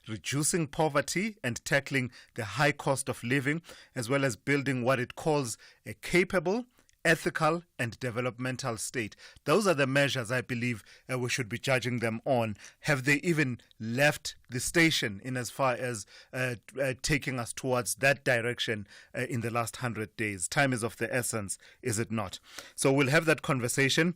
reducing poverty and tackling the high cost of living, as well as building what it calls a capable, ethical and developmental state. Those are the measures I believe we should be judging them on. Have they even left the station in as far as taking us towards that direction in the last 100 days? Time is of the essence, is it not? So we'll have that conversation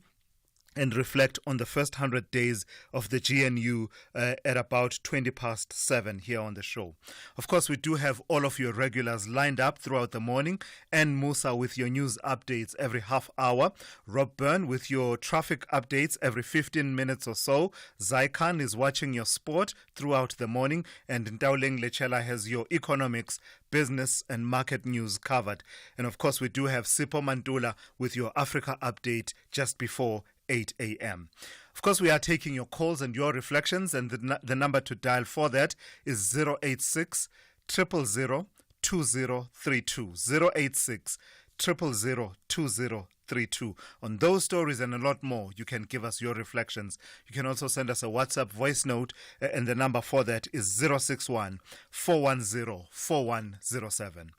and reflect on the first 100 days of the GNU at about 7:20 here on the show. Of course, we do have all of your regulars lined up throughout the morning, and Musa with your news updates every half hour, Rob Byrne with your traffic updates every 15 minutes or so, Zaikan is watching your sport throughout the morning, and Ntauleng Lechela has your economics, business and market news covered. And of course, we do have Sipho Mantula with your Africa update just before 8 a.m. Of course, we are taking your calls and your reflections, and the number to dial for that is 086 000 2032. 086 000 2032. On those stories and a lot more, you can give us your reflections. You can also send us a WhatsApp voice note, and the number for that is 061 410 4107.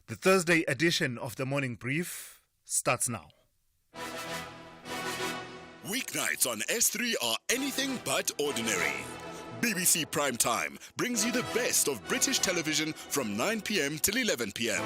The Thursday edition of the Morning Brief starts now. Weeknights on S3 are anything but ordinary. BBC Primetime brings you the best of British television from 9 p.m. till 11 p.m.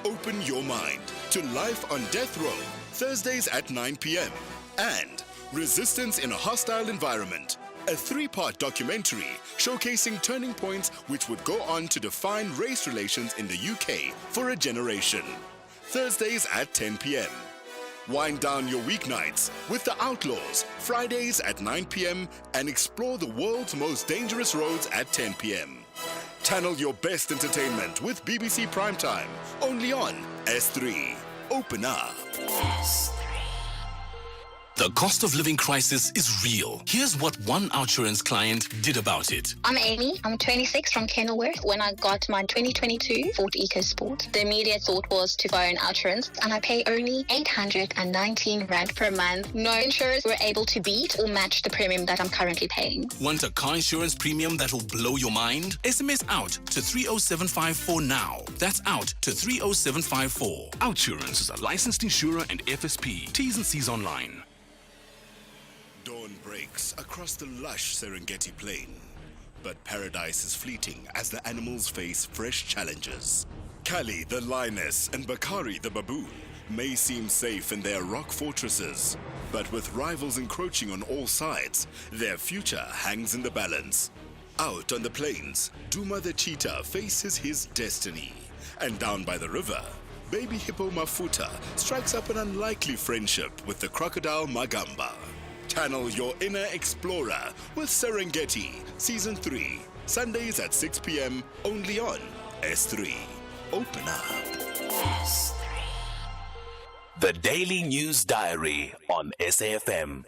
Open your mind to Life on Death Row, Thursdays at 9 p.m. and Resistance in a Hostile Environment, a 3-part documentary showcasing turning points which would go on to define race relations in the UK for a generation. Thursdays at 10 p.m. Wind down your weeknights with The Outlaws, Fridays at 9 p.m. and explore the world's most dangerous roads at 10 p.m. Channel your best entertainment with BBC Primetime, only on S3. Open up. S3. The cost of living crisis is real. Here's what one Outsurance client did about it. I'm Amy. I'm 26 from Kenilworth. When I got my 2022 Ford EcoSport, the immediate thought was to phone Outsurance, and I pay only 819 Rand per month. No insurers were able to beat or match the premium that I'm currently paying. Want a car insurance premium that will blow your mind? SMS out to 30754 now. That's out to 30754. Outsurance is a licensed insurer and FSP. T's and C's online. Dawn breaks across the lush Serengeti plain, but paradise is fleeting as the animals face fresh challenges. Kali the lioness and Bakari the baboon may seem safe in their rock fortresses, but with rivals encroaching on all sides, their future hangs in the balance. Out on the plains, Duma the cheetah faces his destiny, and down by the river, baby hippo Mafuta strikes up an unlikely friendship with the crocodile Magamba. Channel your inner explorer with Serengeti, Season 3, Sundays at 6 p.m. only on S3. Open up. S3. The Daily News Diary on SAFM.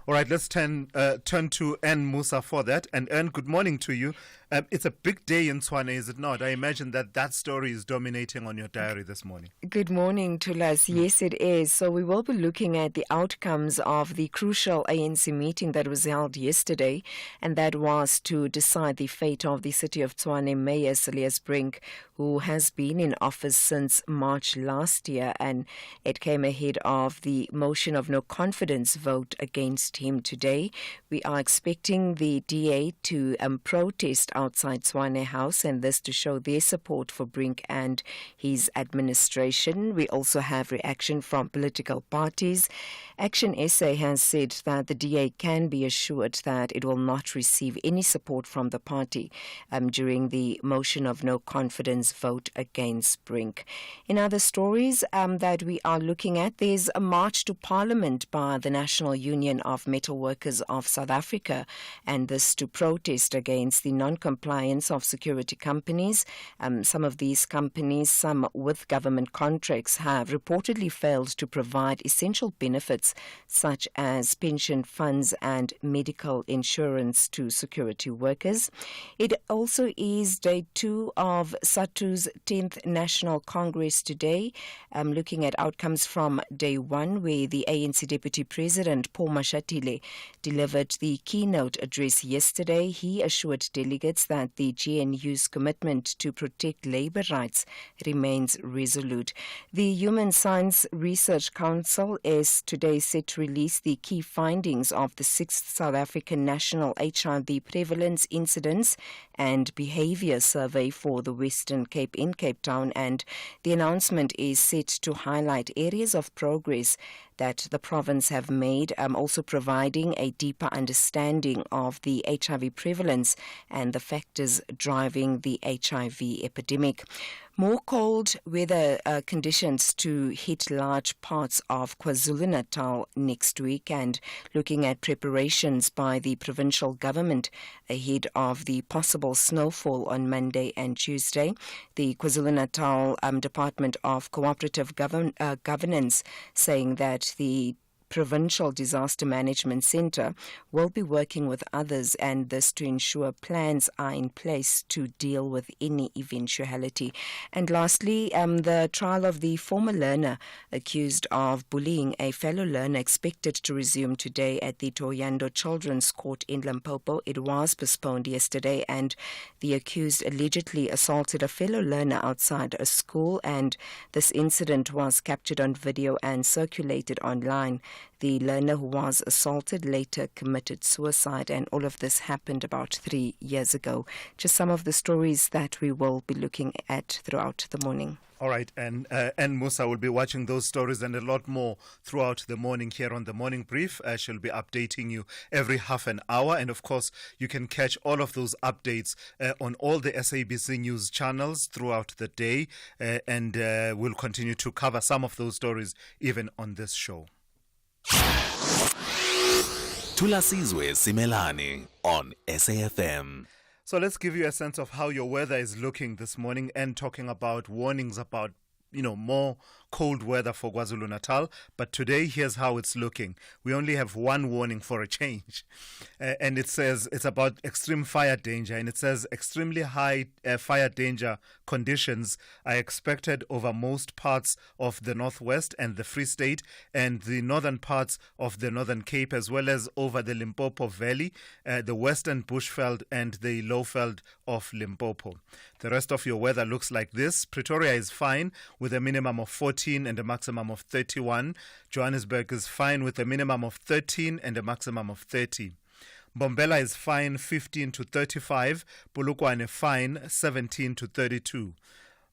All right, let's turn to Ann Musa for that. And Ann, good morning to you. It's a big day in Tshwane, is it not? I imagine that story is dominating on your diary this morning. Good morning, Thulas. Yes, it is. So we will be looking at the outcomes of the crucial ANC meeting that was held yesterday, and that was to decide the fate of the City of Tshwane Mayor Elias Brink, who has been in office since March last year, and it came ahead of the motion of no confidence vote against him today. We are expecting the DA to protest outside Tshwane House, and this to show their support for Brink and his administration. We also have reaction from political parties. Action SA has said that the DA can be assured that it will not receive any support from the party during the motion of no confidence vote against Brink. In other stories that we are looking at, there's a march to Parliament by the National Union of Metal Workers of South Africa, and this to protest against the non-compliance of security companies. Some of these companies, some with government contracts, have reportedly failed to provide essential benefits such as pension funds and medical insurance to security workers. It also is day 2 of SATU's 10th National Congress today, looking at outcomes from day 1, where the ANC Deputy President Paul Mashatile delivered the keynote address yesterday. He assured delegates adds that the GNU's commitment to protect labour rights remains resolute. The Human Science Research Council is today set to release the key findings of the 6th South African National HIV Prevalence Incidence and Behaviour Survey for the Western Cape in Cape Town, and the announcement is set to highlight areas of progress that the province have made, also providing a deeper understanding of the HIV prevalence and the factors driving the HIV epidemic. More cold weather conditions to hit large parts of KwaZulu-Natal next week, and looking at preparations by the provincial government ahead of the possible snowfall on Monday and Tuesday. The KwaZulu-Natal Department of Cooperative Governance saying that the Provincial Disaster Management Centre will be working with others, and this to ensure plans are in place to deal with any eventuality. And lastly, the trial of the former learner accused of bullying a fellow learner expected to resume today at the Thohoyandou Children's Court in Limpopo. It was postponed yesterday, and the accused allegedly assaulted a fellow learner outside a school, and this incident was captured on video and circulated online. The learner who was assaulted later committed suicide, and all of this happened about 3 years ago. Just some of the stories that we will be looking at throughout the morning. All right, and Musa will be watching those stories and a lot more throughout the morning here on the Morning Brief. She'll be updating you every half an hour, and of course you can catch all of those updates on all the SABC News channels throughout the day, and we'll continue to cover some of those stories even on this show. Thulasizwe Simelane on SAFM. So let's give you a sense of how your weather is looking this morning, and talking about warnings about, more cold weather for KwaZulu-Natal. But today, here's how it's looking. We only have one warning for a change. And it says it's about extreme fire danger. And it says extremely high fire danger conditions are expected over most parts of the Northwest and the Free State and the northern parts of the Northern Cape, as well as over the Limpopo Valley, the Western Bushveld and the Lowveld of Limpopo. The rest of your weather looks like this. Pretoria is fine with a minimum of 14 and a maximum of 31. Johannesburg is fine with a minimum of 13 and a maximum of 30. Mbombela is fine 15 to 35. Polokwane fine 17 to 32.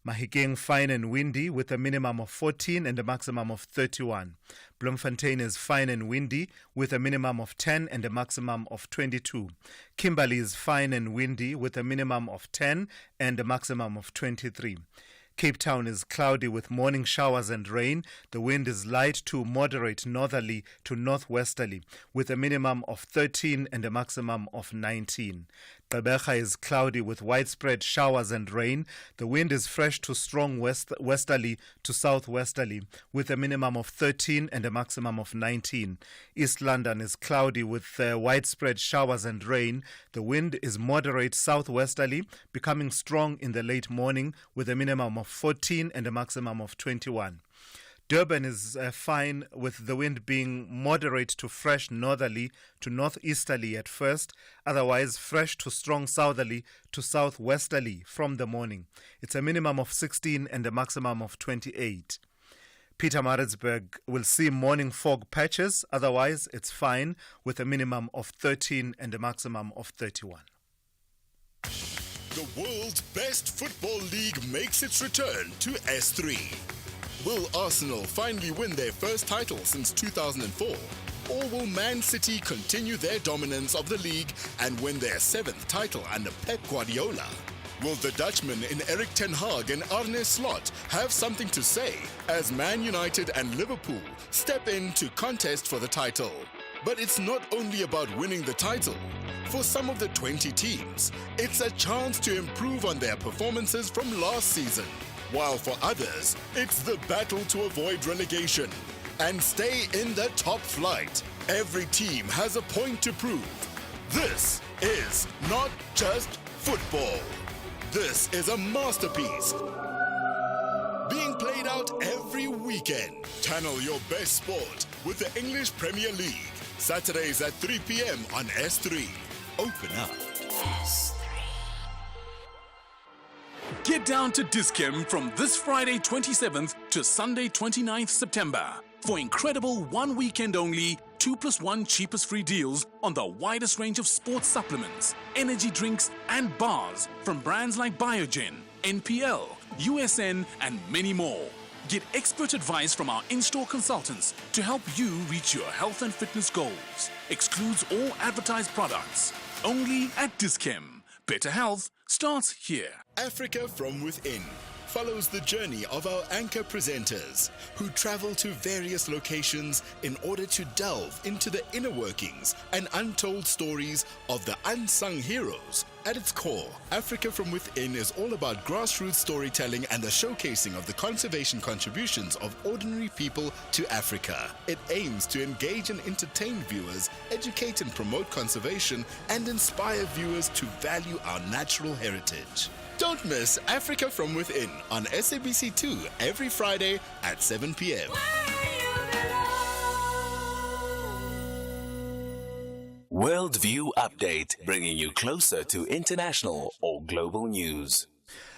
Mahikeng fine and windy with a minimum of 14 and a maximum of 31. Bloemfontein is fine and windy with a minimum of 10 and a maximum of 22. Kimberley is fine and windy with a minimum of 10 and a maximum of 23. Cape Town is cloudy with morning showers and rain. The wind is light to moderate northerly to northwesterly with a minimum of 13 and a maximum of 19. Gqeberha is cloudy with widespread showers and rain. The wind is fresh to strong westerly to southwesterly with a minimum of 13 and a maximum of 19. East London is cloudy with widespread showers and rain. The wind is moderate southwesterly, becoming strong in the late morning with a minimum of 14 and a maximum of 21. Durban is fine with the wind being moderate to fresh northerly to northeasterly at first, otherwise fresh to strong southerly to southwesterly from the morning. It's a minimum of 16 and a maximum of 28. Pietermaritzburg will see morning fog patches, otherwise it's fine with a minimum of 13 and a maximum of 31. The world's best football league makes its return to S3. Will Arsenal finally win their first title since 2004? Or will Man City continue their dominance of the league and win their 7th title under Pep Guardiola? Will the Dutchman in Erik ten Hag and Arne Slot have something to say as Man United and Liverpool step in to contest for the title? But it's not only about winning the title. For some of the 20 teams, it's a chance to improve on their performances from last season. While for others, it's the battle to avoid relegation and stay in the top flight. Every team has a point to prove. This is not just football. This is a masterpiece being played out every weekend. Channel your best sport with the English Premier League. Saturdays at 3 p.m. on S3. Open up. S3. Get down to Dis-Chem from this Friday 27th to Sunday 29th September for incredible one weekend only 2+1 cheapest free deals on the widest range of sports supplements, energy drinks and bars from brands like Biogen, NPL, USN and many more. Get expert advice from our in-store consultants to help you reach your health and fitness goals. Excludes all advertised products. Only at Dis-Chem. Better health starts here. Africa from Within follows the journey of our anchor presenters who travel to various locations in order to delve into the inner workings and untold stories of the unsung heroes. At its core, Africa from Within is all about grassroots storytelling and the showcasing of the conservation contributions of ordinary people to Africa. It aims to engage and entertain viewers, educate and promote conservation, and inspire viewers to value our natural heritage. Don't miss Africa from Within on SABC2 every Friday at 7 p.m. Worldview Update, bringing you closer to international or global news.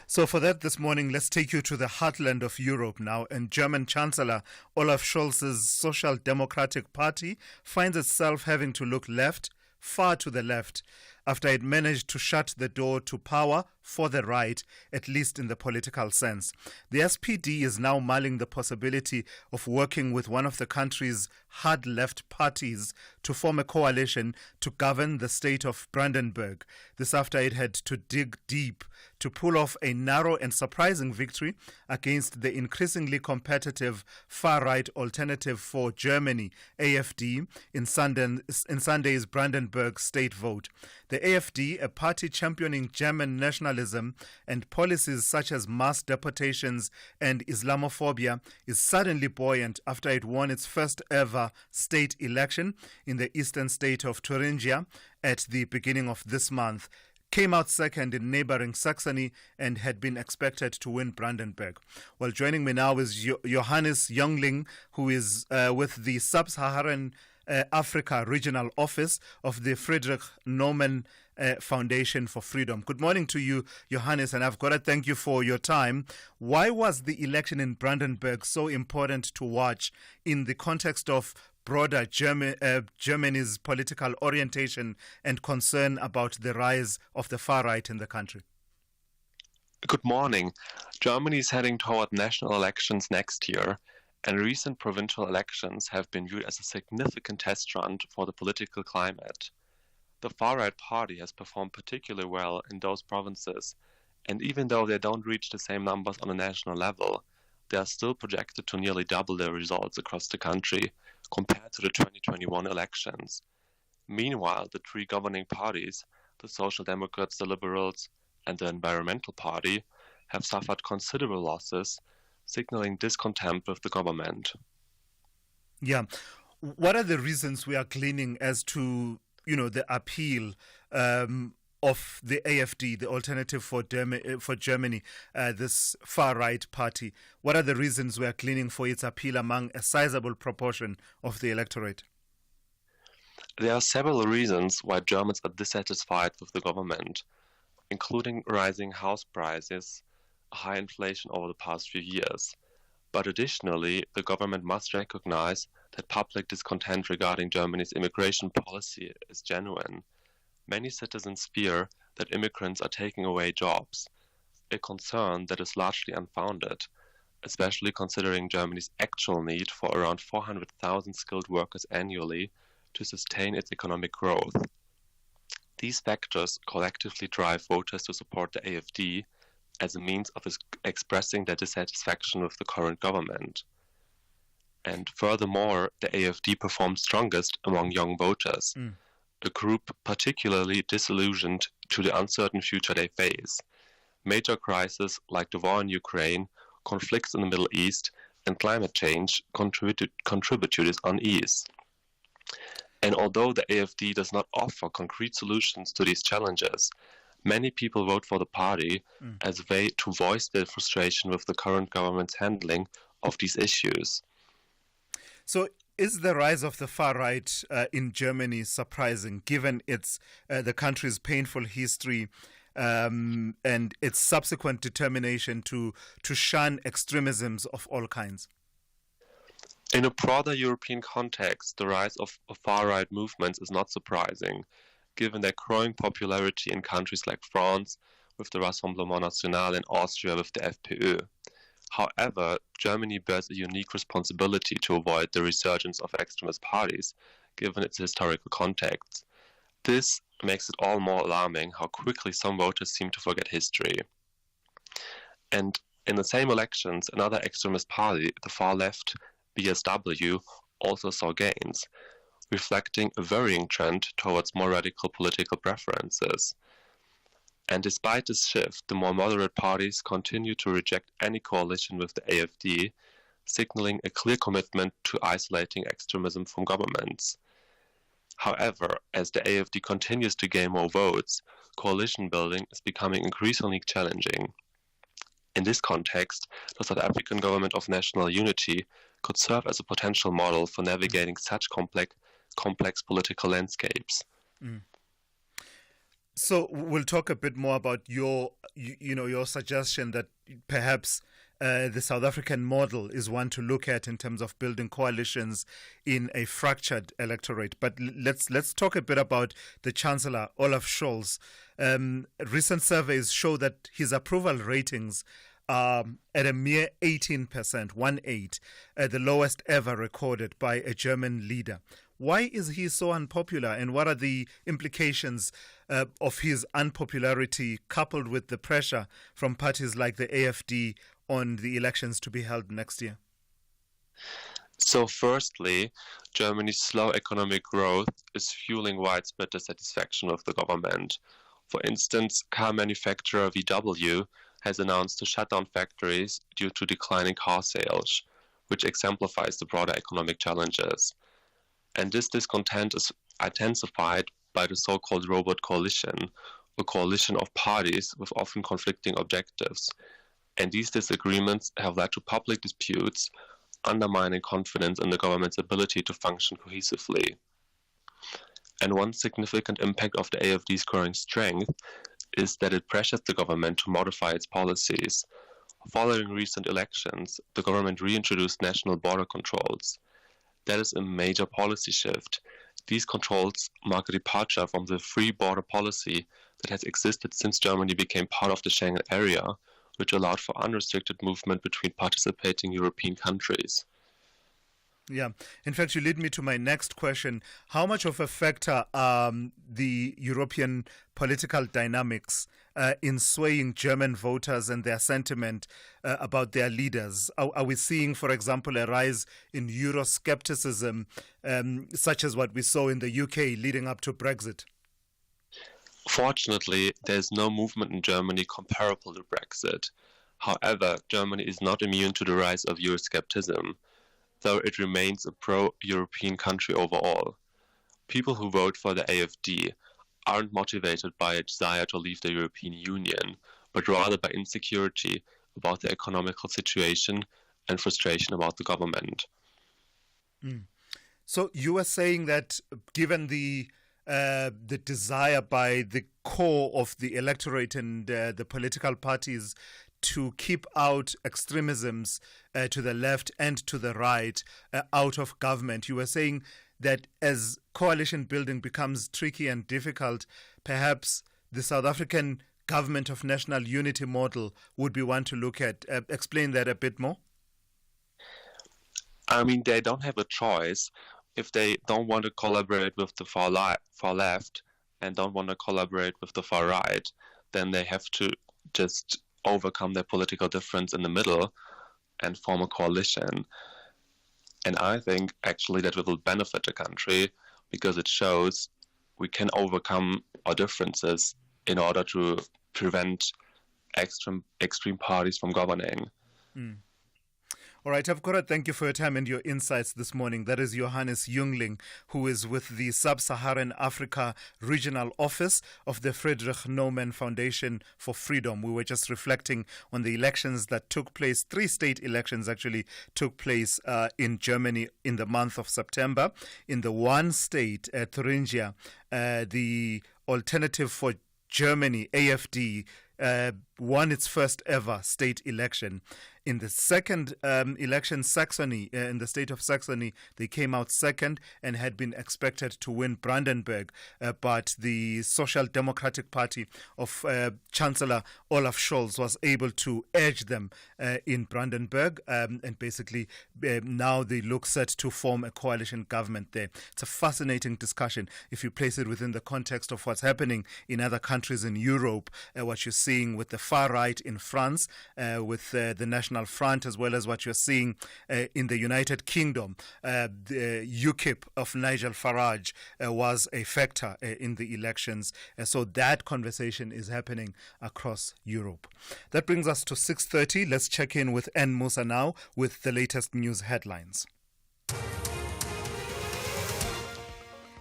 So for that this morning, let's take you to the heartland of Europe now. And German Chancellor Olaf Scholz's Social Democratic Party finds itself having to look left, far to the left, after it managed to shut the door to power for the right, at least in the political sense. The SPD is now mulling the possibility of working with one of the country's hard left parties to form a coalition to govern the state of Brandenburg. This after it had to dig deep to pull off a narrow and surprising victory against the increasingly competitive far-right Alternative for Germany, AfD, in Sunday's Brandenburg state vote. The AfD, a party championing German nationalism and policies such as mass deportations and Islamophobia, is suddenly buoyant after it won its first ever state election in the eastern state of Thuringia at the beginning of this month. Came out second in neighboring Saxony and had been expected to win Brandenburg. Well, joining me now is Johannes Jongling, who is with the Sub-Saharan Africa Regional Office of the Friedrich Naumann Foundation for Freedom. Good morning to you, Johannes, and I've got to thank you for your time. Why was the election in Brandenburg so important to watch in the context of broader Germany's political orientation and concern about the rise of the far right in the country? Good morning. Germany is heading toward national elections next year, and recent provincial elections have been viewed as a significant test run for the political climate. The far-right party has performed particularly well in those provinces, and even though they don't reach the same numbers on a national level, they are still projected to nearly double their results across the country compared to the 2021 elections. Meanwhile, the three governing parties, the Social Democrats, the Liberals, and the Environmental Party, have suffered considerable losses, signaling discontent with the government. Yeah. What are the reasons we are gleaning as to, the appeal of the AfD, the Alternative for Germany, this far-right party? What are the reasons we are gleaning for its appeal among a sizable proportion of the electorate? There are several reasons why Germans are dissatisfied with the government, including rising house prices, high inflation over the past few years. But additionally, the government must recognize that public discontent regarding Germany's immigration policy is genuine. Many citizens fear that immigrants are taking away jobs, a concern that is largely unfounded, especially considering Germany's actual need for around 400,000 skilled workers annually to sustain its economic growth. These factors collectively drive voters to support the AfD as a means of expressing their dissatisfaction with the current government. And furthermore, the AfD performs strongest among young voters, a group particularly disillusioned to the uncertain future they face. Major crises like the war in Ukraine, conflicts in the Middle East, and climate change contribute to this unease. And although the AfD does not offer concrete solutions to these challenges, many people vote for the party as a way to voice their frustration with the current government's handling of these issues. So is the rise of the far right in Germany surprising, given the country's painful history and its subsequent determination to shun extremisms of all kinds? In a broader European context, the rise of far-right movements is not surprising, given their growing popularity in countries like France with the Rassemblement National and Austria with the FPÖ. However, Germany bears a unique responsibility to avoid the resurgence of extremist parties, given its historical context. This makes it all more alarming how quickly some voters seem to forget history. And in the same elections, another extremist party, the far left, BSW, also saw gains, reflecting a worrying trend towards more radical political preferences. And despite this shift, the more moderate parties continue to reject any coalition with the AfD, signaling a clear commitment to isolating extremism from governments. However, as the AfD continues to gain more votes, coalition building is becoming increasingly challenging. In this context, the South African Government of National Unity could serve as a potential model for navigating such complex political landscapes. So we'll talk a bit more about your suggestion that perhaps the South African model is one to look at in terms of building coalitions in a fractured electorate. But let's talk a bit about the Chancellor, Olaf Scholz. Recent surveys show that his approval ratings are at a mere 18%, 1/8, the lowest ever recorded by a German leader. Why is he so unpopular, and what are the implications of his unpopularity coupled with the pressure from parties like the AfD on the elections to be held next year? So firstly, Germany's slow economic growth is fueling widespread dissatisfaction with the government. For instance, car manufacturer VW has announced to shut down factories due to declining car sales, which exemplifies the broader economic challenges. And this discontent is intensified by the so-called robot coalition, a coalition of parties with often conflicting objectives. And these disagreements have led to public disputes, undermining confidence in the government's ability to function cohesively. And one significant impact of the AfD's growing strength is that it pressures the government to modify its policies. Following recent elections, the government reintroduced national border controls. That is a major policy shift. These controls mark a departure from the free border policy that has existed since Germany became part of the Schengen area, which allowed for unrestricted movement between participating European countries. Yeah. In fact, you lead me to my next question. How much of a factor are the European political dynamics in swaying German voters and their sentiment about their leaders? Are we seeing, for example, a rise in Euroscepticism, such as what we saw in the UK leading up to Brexit? Fortunately, there is no movement in Germany comparable to Brexit. However, Germany is not immune to the rise of Euroscepticism, though it remains a pro-European country overall. People who vote for the AfD aren't motivated by a desire to leave the European Union, but rather by insecurity about the economical situation and frustration about the government. So you were saying that given the desire by the core of the electorate and the political parties to keep out extremisms to the left and to the right out of government, you were saying that as coalition building becomes tricky and difficult, perhaps the South African Government of National Unity model would be one to look at. Explain that a bit more. I mean, they don't have a choice. If they don't want to collaborate with the far left and don't want to collaborate with the far right, then they have to just overcome their political difference in the middle and form a coalition. And I think actually that will benefit the country because it shows we can overcome our differences in order to prevent extreme parties from governing. All right, Avkora, thank you for your time and your insights this morning. That is Johannes Jungling, who is with the Sub-Saharan Africa Regional Office of the Friedrich Naumann Foundation for Freedom. We were just reflecting on the elections that took place. 3 state elections actually took place in Germany in the month of September. In the one state, Thuringia, the Alternative for Germany, AfD, won its first ever state election. In the second election, Saxony, in the state of Saxony, they came out second and had been expected to win Brandenburg. But the Social Democratic Party of Chancellor Olaf Scholz was able to edge them in Brandenburg. And basically, now they look set to form a coalition government there. It's a fascinating discussion if you place it within the context of what's happening in other countries in Europe, what you're seeing with the far right in France, with the National Front, as well as what you're seeing in the United Kingdom. The UKIP of Nigel Farage was a factor in the elections. So that conversation is happening across Europe. That brings us to 6:30. Let's check in with N. Musa now with the latest news headlines.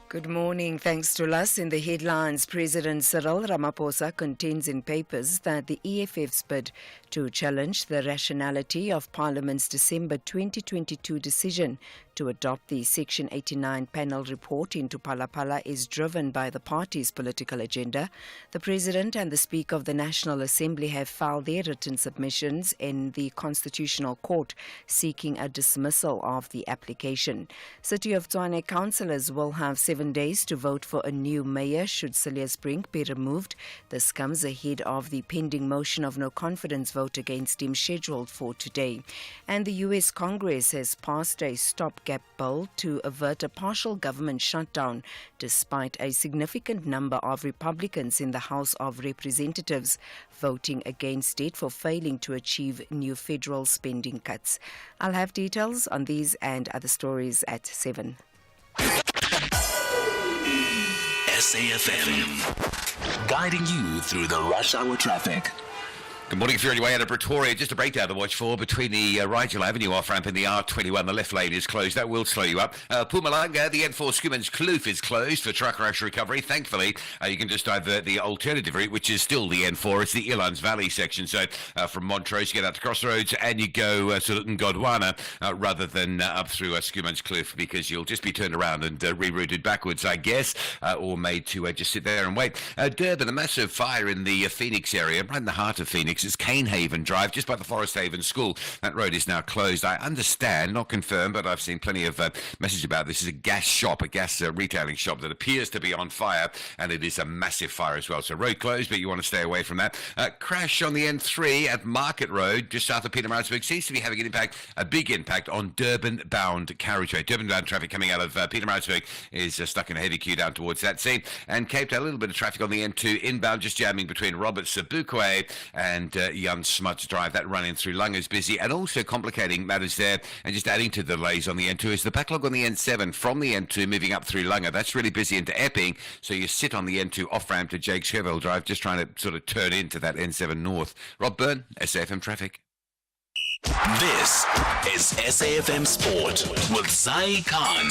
Good morning. Thanks to us. In the headlines, President Cyril Ramaphosa contends in papers that the EFF's bid to challenge the rationality of Parliament's December 2022 decision to adopt the Section 89 panel report into Phala is driven by the party's political agenda. The President and the Speaker of the National Assembly have filed their written submissions in the Constitutional Court seeking a dismissal of the application. City of Tshwane councillors will have 7 days to vote for a new mayor should Cilliers Brink be removed. This comes ahead of the pending motion of no confidence vote against him scheduled for today. And the U.S. Congress has passed a stopgap bill to avert a partial government shutdown despite a significant number of Republicans in the House of Representatives voting against it for failing to achieve new federal spending cuts. I'll have details on these and other stories at 7. SAFM, guiding you through the rush hour traffic. Good morning if you're on your way out of Pretoria. Just a breakdown to watch for between the Rigel Avenue off-ramp and the R21. The left lane is closed. That will slow you up. Mpumalanga, the N4 Schoeman's Kloof is closed for truck rush recovery. Thankfully, you can just divert the alternative route, which is still the N4. It's the Elands Valley section. So from Montrose, you get out to Crossroads and you go sort of Ngodwana rather than up through Schoeman's Kloof, because you'll just be turned around and rerouted backwards, I guess, or made to just sit there and wait. Durban, a massive fire in the Phoenix area, right in the heart of Phoenix. It's Canehaven Drive, just by the Forest Haven School. That road is now closed. I understand, not confirmed, but I've seen plenty of message about this. This is a gas shop, a gas retailing shop that appears to be on fire, and it is a massive fire as well. So road closed, but you want to stay away from that. Crash on the N3 at Market Road, just south of Pietermaritzburg, seems to be having an impact, a big impact on Durban-bound carriageway. Durban-bound traffic coming out of Pietermaritzburg is stuck in a heavy queue down towards that scene. And Cape Town, a little bit of traffic on the N2 inbound, just jamming between Robert Sobukwe and Jan Smuts Drive. That run in through Lung is busy, and also complicating matters there and just adding to the delays on the N2 is the backlog on the N7 from the N2 moving up through Lunga. That's really busy into Epping, so you sit on the N2 off-ramp to Jake Sherville Drive, just trying to sort of turn into that N7 North. Rob Byrne, SAFM Traffic. This is SAFM Sport with Zai Khan.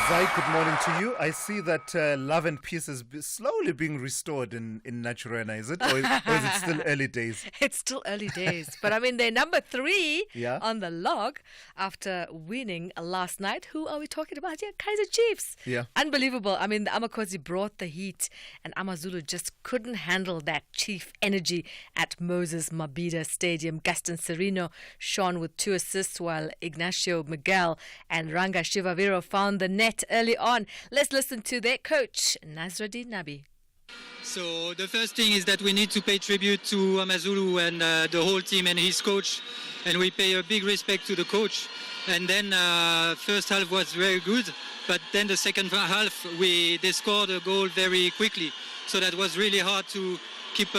Zai, good morning to you. I see that love and peace is slowly being restored in Naturena, is it? Or is it still early days? It's still early days. But I mean, they're number 3 Yeah. on the log after winning last night. Who are we talking about here? Kaizer Chiefs. Yeah. Unbelievable. I mean, the Amakosi brought the heat, and AmaZulu just couldn't handle that Chief energy at Moses Mabhida Stadium. Gaston Sereno shone with 2 assists, while Ignacio Miguel and Ranga Shivaviro found the net early on. Let's listen to their coach, Nazruddin Nabi. So the first thing is that we need to pay tribute to AmaZulu and the whole team and his coach, and we pay a big respect to the coach. And then first half was very good, but then the second half they scored a goal very quickly. So that was really hard to keep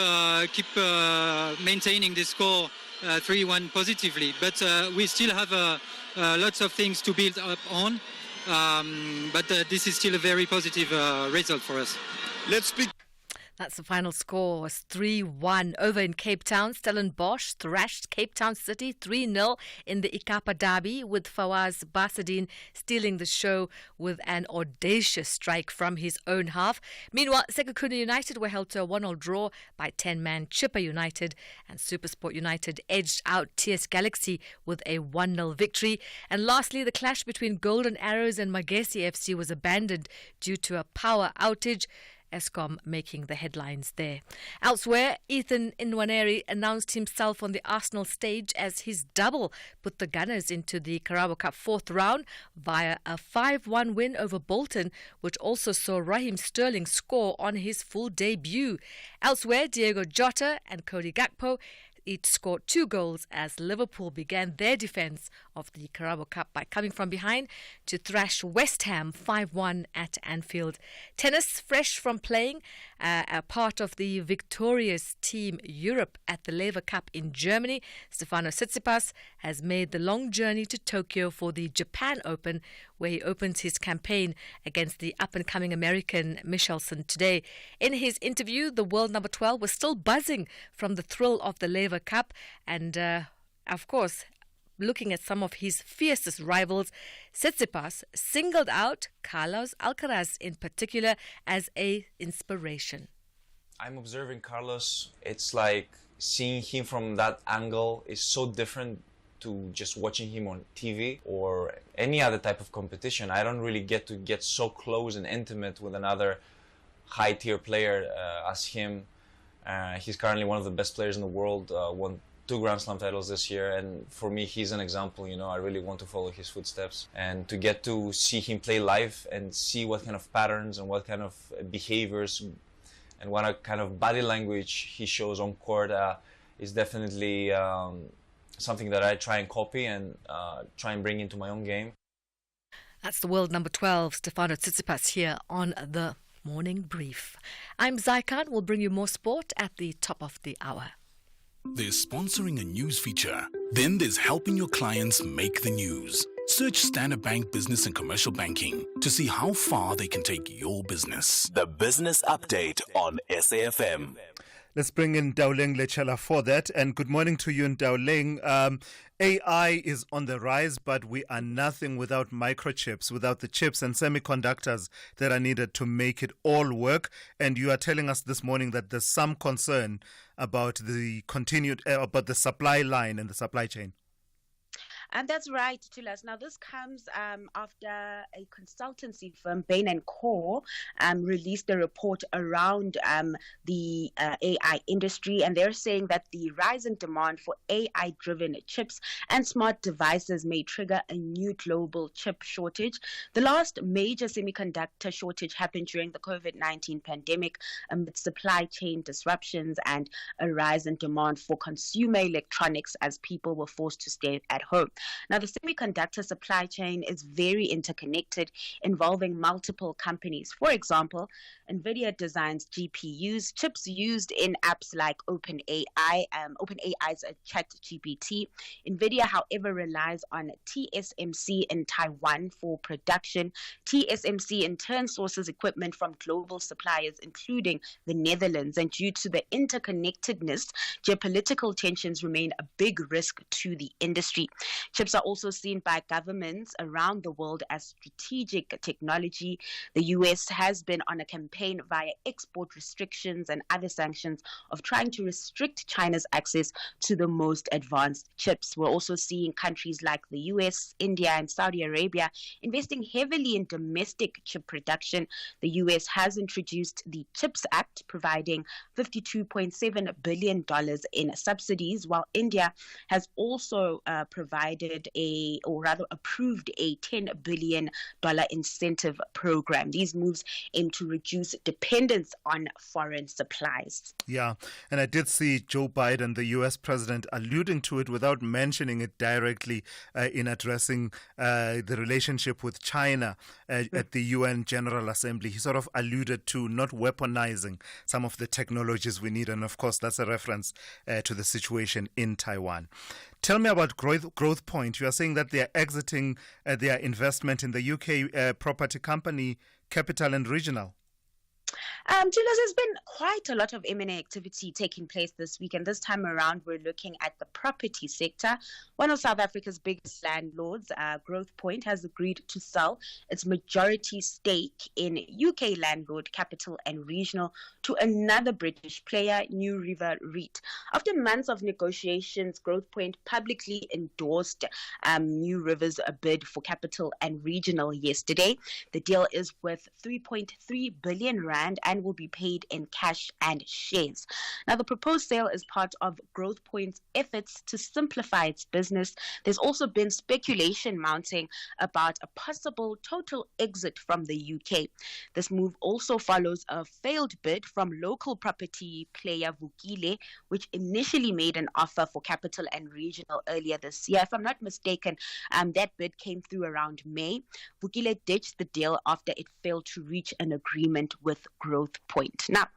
maintaining this score 3-1 positively. But we still have lots of things to build up on. But this is still a very positive result for us. Let's speak. That's the final score, was 3-1 over in Cape Town. Stellenbosch thrashed Cape Town City 3-0 in the Ikapa Derby, with Fawaz Basadine stealing the show with an audacious strike from his own half. Meanwhile, Sekhukhune United were held to a 1-0 draw by 10-man Chippa United, and SuperSport United edged out TS Galaxy with a 1-0 victory. And lastly, the clash between Golden Arrows and Magesi FC was abandoned due to a power outage. Eskom making the headlines there. Elsewhere, Ethan Nwaneri announced himself on the Arsenal stage as his double put the Gunners into the Carabao Cup fourth round via a 5-1 win over Bolton, which also saw Raheem Sterling score on his full debut. Elsewhere, Diego Jota and Cody Gakpo each scored 2 goals as Liverpool began their defence of the Carabao Cup by coming from behind to thrash West Ham 5-1 at Anfield. Tennis, fresh from playing a part of the victorious Team Europe at the Lever Cup in Germany, Stefanos Tsitsipas has made the long journey to Tokyo for the Japan Open, where he opens his campaign against the up-and-coming American Michelson today. In his interview, the world number 12 was still buzzing from the thrill of the Lever Cup and, of course, looking at some of his fiercest rivals, Tsitsipas singled out Carlos Alcaraz in particular as an inspiration. I'm observing Carlos. It's like seeing him from that angle is so different to just watching him on TV or any other type of competition. I don't really get to get so close and intimate with another high-tier player as him. He's currently one of the best players in the world, won 2 Grand Slam titles this year, and for me he's an example. I really want to follow his footsteps, and to get to see him play live and see what kind of patterns and what kind of behaviors and what kind of body language he shows on court is definitely something that I try and copy and try and bring into my own game. That's the world number 12, Stefanos Tsitsipas, here on the Morning Brief. I'm Zaikan. We'll bring you more sport at the top of the hour. There's sponsoring a news feature. Then there's helping your clients make the news. Search Standard Bank Business and Commercial Banking to see how far they can take your business. The Business Update on SAFM. Let's bring in Dauleng Lechela for that. And good morning to you, Dauleng. AI is on the rise, but we are nothing without microchips, without the chips and semiconductors that are needed to make it all work. And you are telling us this morning that there's some concern about the about the supply line and the supply chain. And that's right, Thulas. Now, this comes after a consultancy firm, Bain & Co., released a report around the AI industry, and they're saying that the rise in demand for AI-driven chips and smart devices may trigger a new global chip shortage. The last major semiconductor shortage happened during the COVID-19 pandemic amid supply chain disruptions and a rise in demand for consumer electronics as people were forced to stay at home. Now, the semiconductor supply chain is very interconnected, involving multiple companies. For example, NVIDIA designs GPUs, chips used in apps like OpenAI's ChatGPT. NVIDIA, however, relies on TSMC in Taiwan for production. TSMC, in turn, sources equipment from global suppliers, including the Netherlands. And due to the interconnectedness, geopolitical tensions remain a big risk to the industry. Chips are also seen by governments around the world as strategic technology. The US has been on a campaign via export restrictions and other sanctions of trying to restrict China's access to the most advanced chips. We're also seeing countries like the US, India, and Saudi Arabia investing heavily in domestic chip production. The US has introduced the CHIPS Act, providing $52.7 billion in subsidies, while India has also approved a $10 billion incentive program. These moves aim to reduce dependence on foreign supplies. Yeah, and I did see Joe Biden, the U.S. president, alluding to it without mentioning it directly in addressing the relationship with China at the UN General Assembly. He sort of alluded to not weaponizing some of the technologies we need, and of course that's a reference to the situation in Taiwan. Tell me about Growth Point. You are saying that they are exiting their investment in the UK property company Capital and Regional. Julius, there's been quite a lot of M&A activity taking place this week, and this time around we're looking at the property sector. One of South Africa's biggest landlords, Growth Point, has agreed to sell its majority stake in UK landlord Capital and Regional to another British player, New River REIT. After months of negotiations, Growth Point publicly endorsed New River's bid for Capital and Regional yesterday. The deal is worth 3.3 billion rand rand and will be paid in cash and shares. Now, the proposed sale is part of Growthpoint's efforts to simplify its business. There's also been speculation mounting about a possible total exit from the UK. This move also follows a failed bid from local property player Vukile, which initially made an offer for Capital and Regional earlier this year. If I'm not mistaken, that bid came through around May. Vukile ditched the deal after it failed to reach an agreement with Growthpoint. Now,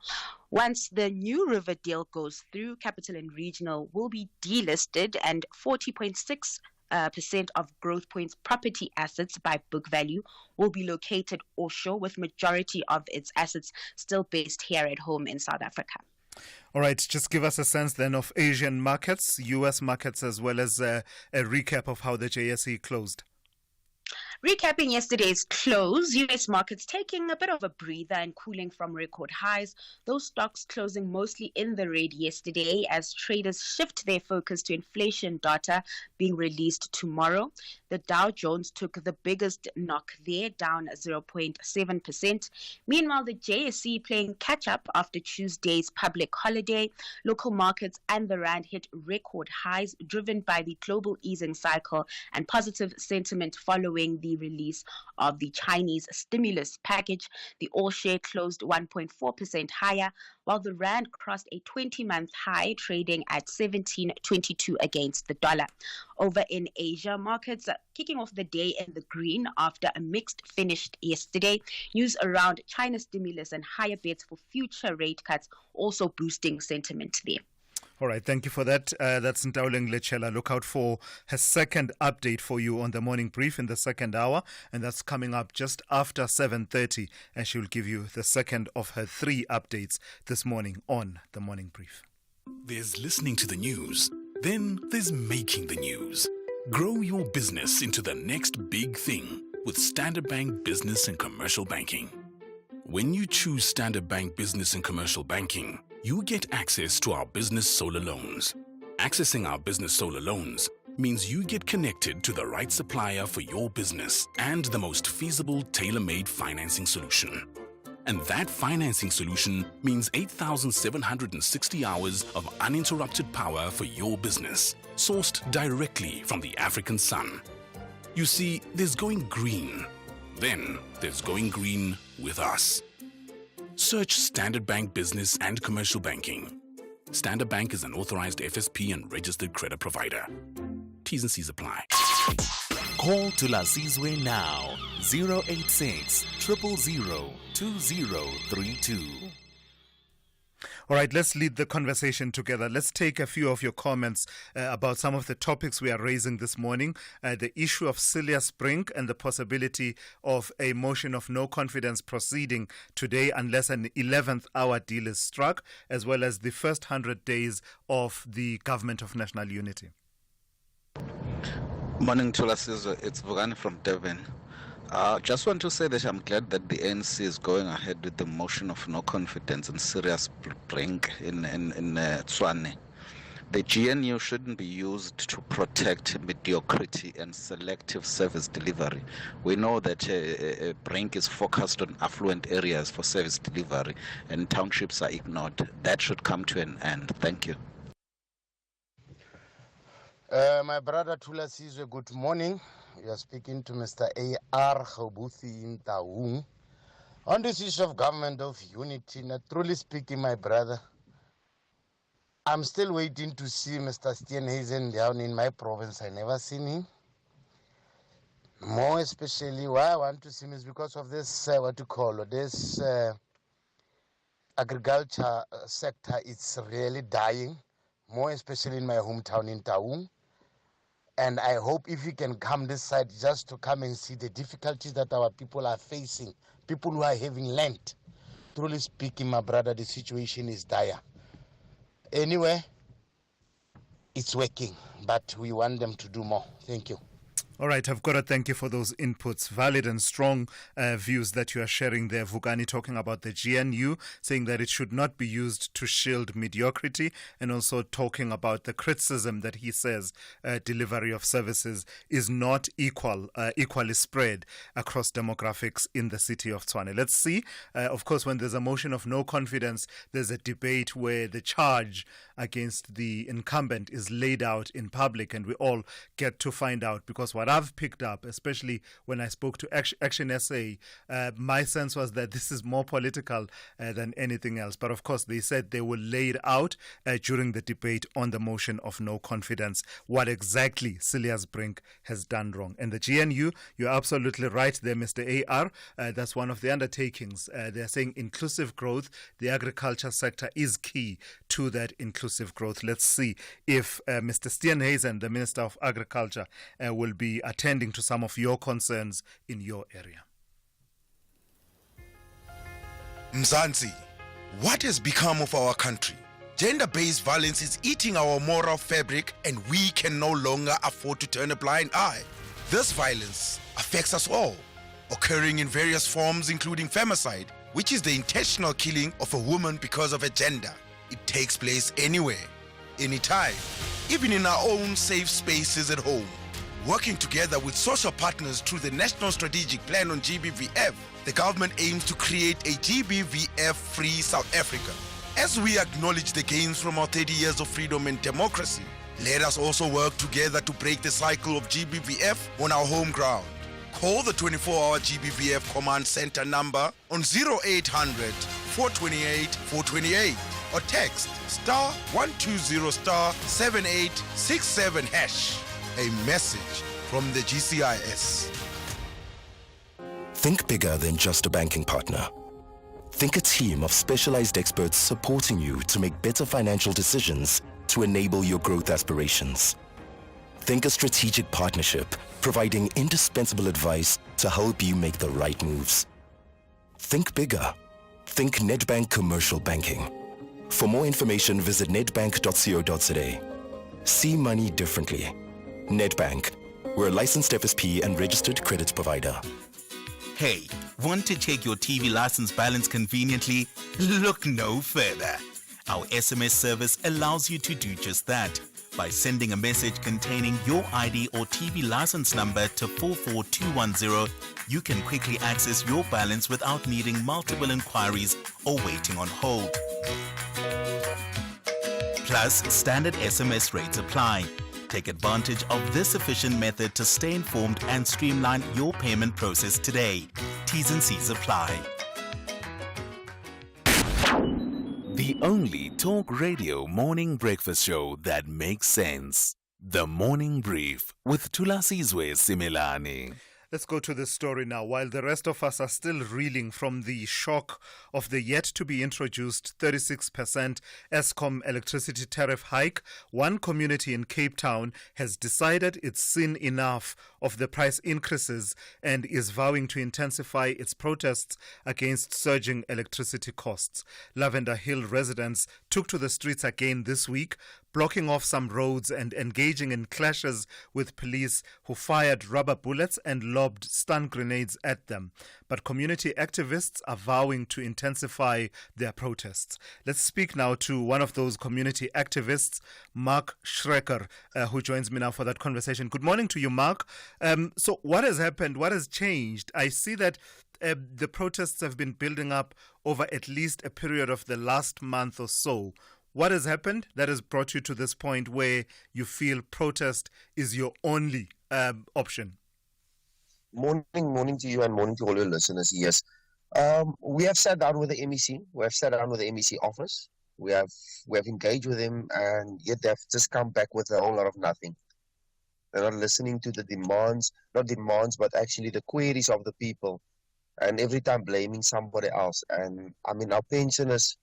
once the New River deal goes through, Capital and Regional will be delisted and 40.6% of Growthpoint's property assets by book value will be located offshore, with majority of its assets still based here at home in South Africa. All right, just give us a sense then of Asian markets, US markets, as well as a recap of how the JSE closed. Recapping yesterday's close, U.S. markets taking a bit of a breather and cooling from record highs. Those stocks closing mostly in the red yesterday as traders shift their focus to inflation data being released tomorrow. The Dow Jones took the biggest knock there, down 0.7%. Meanwhile, the JSE playing catch-up after Tuesday's public holiday. Local markets and the rand hit record highs, driven by the global easing cycle and positive sentiment following the release of the Chinese stimulus package. The all-share closed 1.4% higher, while the rand crossed a 20-month high, trading at 17.22 against the dollar. Over in Asia, markets kicking off the day in the green after a mixed finish yesterday. News around China stimulus and higher bets for future rate cuts also boosting sentiment there. All right, thank you for that. That's Ntaoleng Lechela. Look out for her second update for you on the morning brief in the second hour, and that's coming up just after 7:30, and she'll give you the second of her 3 updates this morning on the morning brief. There's listening to the news, then there's making the news. Grow your business into the next big thing with Standard Bank Business and Commercial Banking. When you choose Standard Bank Business and Commercial Banking, you get access to our business solar loans. Accessing our business solar loans means you get connected to the right supplier for your business and the most feasible tailor-made financing solution. And that financing solution means 8,760 hours of uninterrupted power for your business, sourced directly from the African sun. You see, there's going green. Then there's going green with us. Search Standard Bank Business and Commercial Banking. Standard Bank is an authorized FSP and registered credit provider. T's and C's apply. Call Thulasizwe now, 086 000 2032. All right, let's lead the conversation together. Let's take a few of your comments about some of the topics we are raising this morning. The issue of Celia Sprink and the possibility of a motion of no confidence proceeding today unless an 11th hour deal is struck, as well as the first 100 days of the Government of National Unity. Morning, Thulasizwe. It's Vugani from Devon. Just want to say that I'm glad that the ANC is going ahead with the motion of no confidence in Celia Sprink in Tshwane. The GNU shouldn't be used to protect mediocrity and selective service delivery. We know that Brink is focused on affluent areas for service delivery and townships are ignored. That should come to an end. Thank you. My brother Thulasizwe, good morning. You are speaking to Mr. A.R. Khobuthi in Taung. On this issue of Government of Unity, truly speaking, my brother, I'm still waiting to see Mr. Steenhuisen down in my province. I never seen him. More especially, why I want to see him is because of this, this agriculture sector. It's really dying, more especially in my hometown in Taung. And I hope if you can come this side just to come and see the difficulties that our people are facing, people who are having land. Truly speaking, my brother, the situation is dire. Anyway, it's working, but we want them to do more. Thank you. All right, I've got to thank you for those inputs. Valid and strong views that you are sharing there. Vugani talking about the GNU, saying that it should not be used to shield mediocrity, and also talking about the criticism that he says delivery of services is not equally spread across demographics in the city of Tshwane. Let's see. Of course, when there's a motion of no confidence, there's a debate where the charge against the incumbent is laid out in public, and we all get to find out, because what I've picked up, especially when I spoke to Action SA, my sense was that this is more political than anything else. But of course, they said they will lay it out during the debate on the motion of no confidence, what exactly Celia's Brink has done wrong. And the GNU, you're absolutely right there, Mr. AR. That's one of the undertakings. They're saying inclusive growth. The agriculture sector is key to that inclusive growth. Let's see if Mr. Steenhuisen, the Minister of Agriculture, will be attending to some of your concerns in your area. Mzansi, what has become of our country? Gender-based violence is eating our moral fabric, and we can no longer afford to turn a blind eye. This violence affects us all, occurring in various forms including femicide, which is the intentional killing of a woman because of her gender. It takes place anywhere, anytime, even in our own safe spaces at home. Working together with social partners through the National Strategic Plan on GBVF, the government aims to create a GBVF-free South Africa. As we acknowledge the gains from our 30 years of freedom and democracy, let us also work together to break the cycle of GBVF on our home ground. Call the 24-hour GBVF Command Center number on 0800 428 428 or text *120*7867#. A message from the GCIS. Think bigger than just a banking partner. Think a team of specialized experts supporting you to make better financial decisions to enable your growth aspirations. Think a strategic partnership providing indispensable advice to help you make the right moves. Think bigger. Think Nedbank Commercial Banking. For more information, visit nedbank.co.za. See money differently. Nedbank. We're a licensed FSP and registered credit provider. Hey, want to check your TV license balance conveniently? Look no further. Our SMS service allows you to do just that. By sending a message containing your ID or TV license number to 44210, you can quickly access your balance without needing multiple inquiries or waiting on hold. Plus, standard SMS rates apply. Take advantage of this efficient method to stay informed and streamline your payment process today. T's and C's apply. The only talk radio morning breakfast show that makes sense. The Morning Brief with Thulasizwe Simelane. Let's go to this story now. While the rest of us are still reeling from the shock of the yet-to-be-introduced 36% Eskom electricity tariff hike, one community in Cape Town has decided it's seen enough of the price increases and is vowing to intensify its protests against surging electricity costs. Lavender Hill residents took to the streets again this week, blocking off some roads and engaging in clashes with police who fired rubber bullets and lobbed stun grenades at them. But community activists are vowing to intensify their protests. Let's speak now to one of those community activists, Mark Schrecker, who joins me now for that conversation. Good morning to you, Mark. So what has happened? What has changed? I see that the protests have been building up over at least a period of the last month or so. What has happened that has brought you to this point where you feel protest is your only option? Morning to you and morning to all your listeners. Yes, we have sat down with the MEC. We have sat down with the MEC office. We have engaged with them, and yet they've just come back with a whole lot of nothing. They're not listening to the not demands, but actually the queries of the people, and every time blaming somebody else. And I mean, our pensioners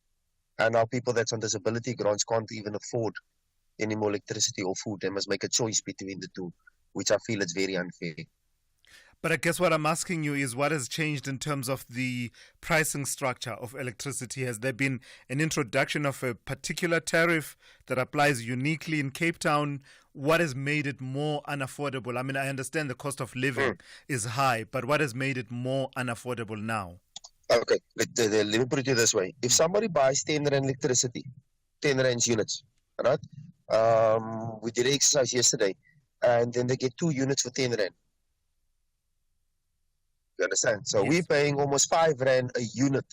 and our people that's on disability grants can't even afford any more electricity or food. They must make a choice between the two, which I feel is very unfair. But I guess what I'm asking you is what has changed in terms of the pricing structure of electricity? Has there been an introduction of a particular tariff that applies uniquely in Cape Town? What has made it more unaffordable? I mean, I understand the cost of living is high, but what has made it more unaffordable now? Okay, let me put it this way. If somebody buys 10 rand electricity, 10 rand units, right? We did an exercise yesterday, and then they get 2 units for 10 rand. You understand? So we're paying almost 5 rand a unit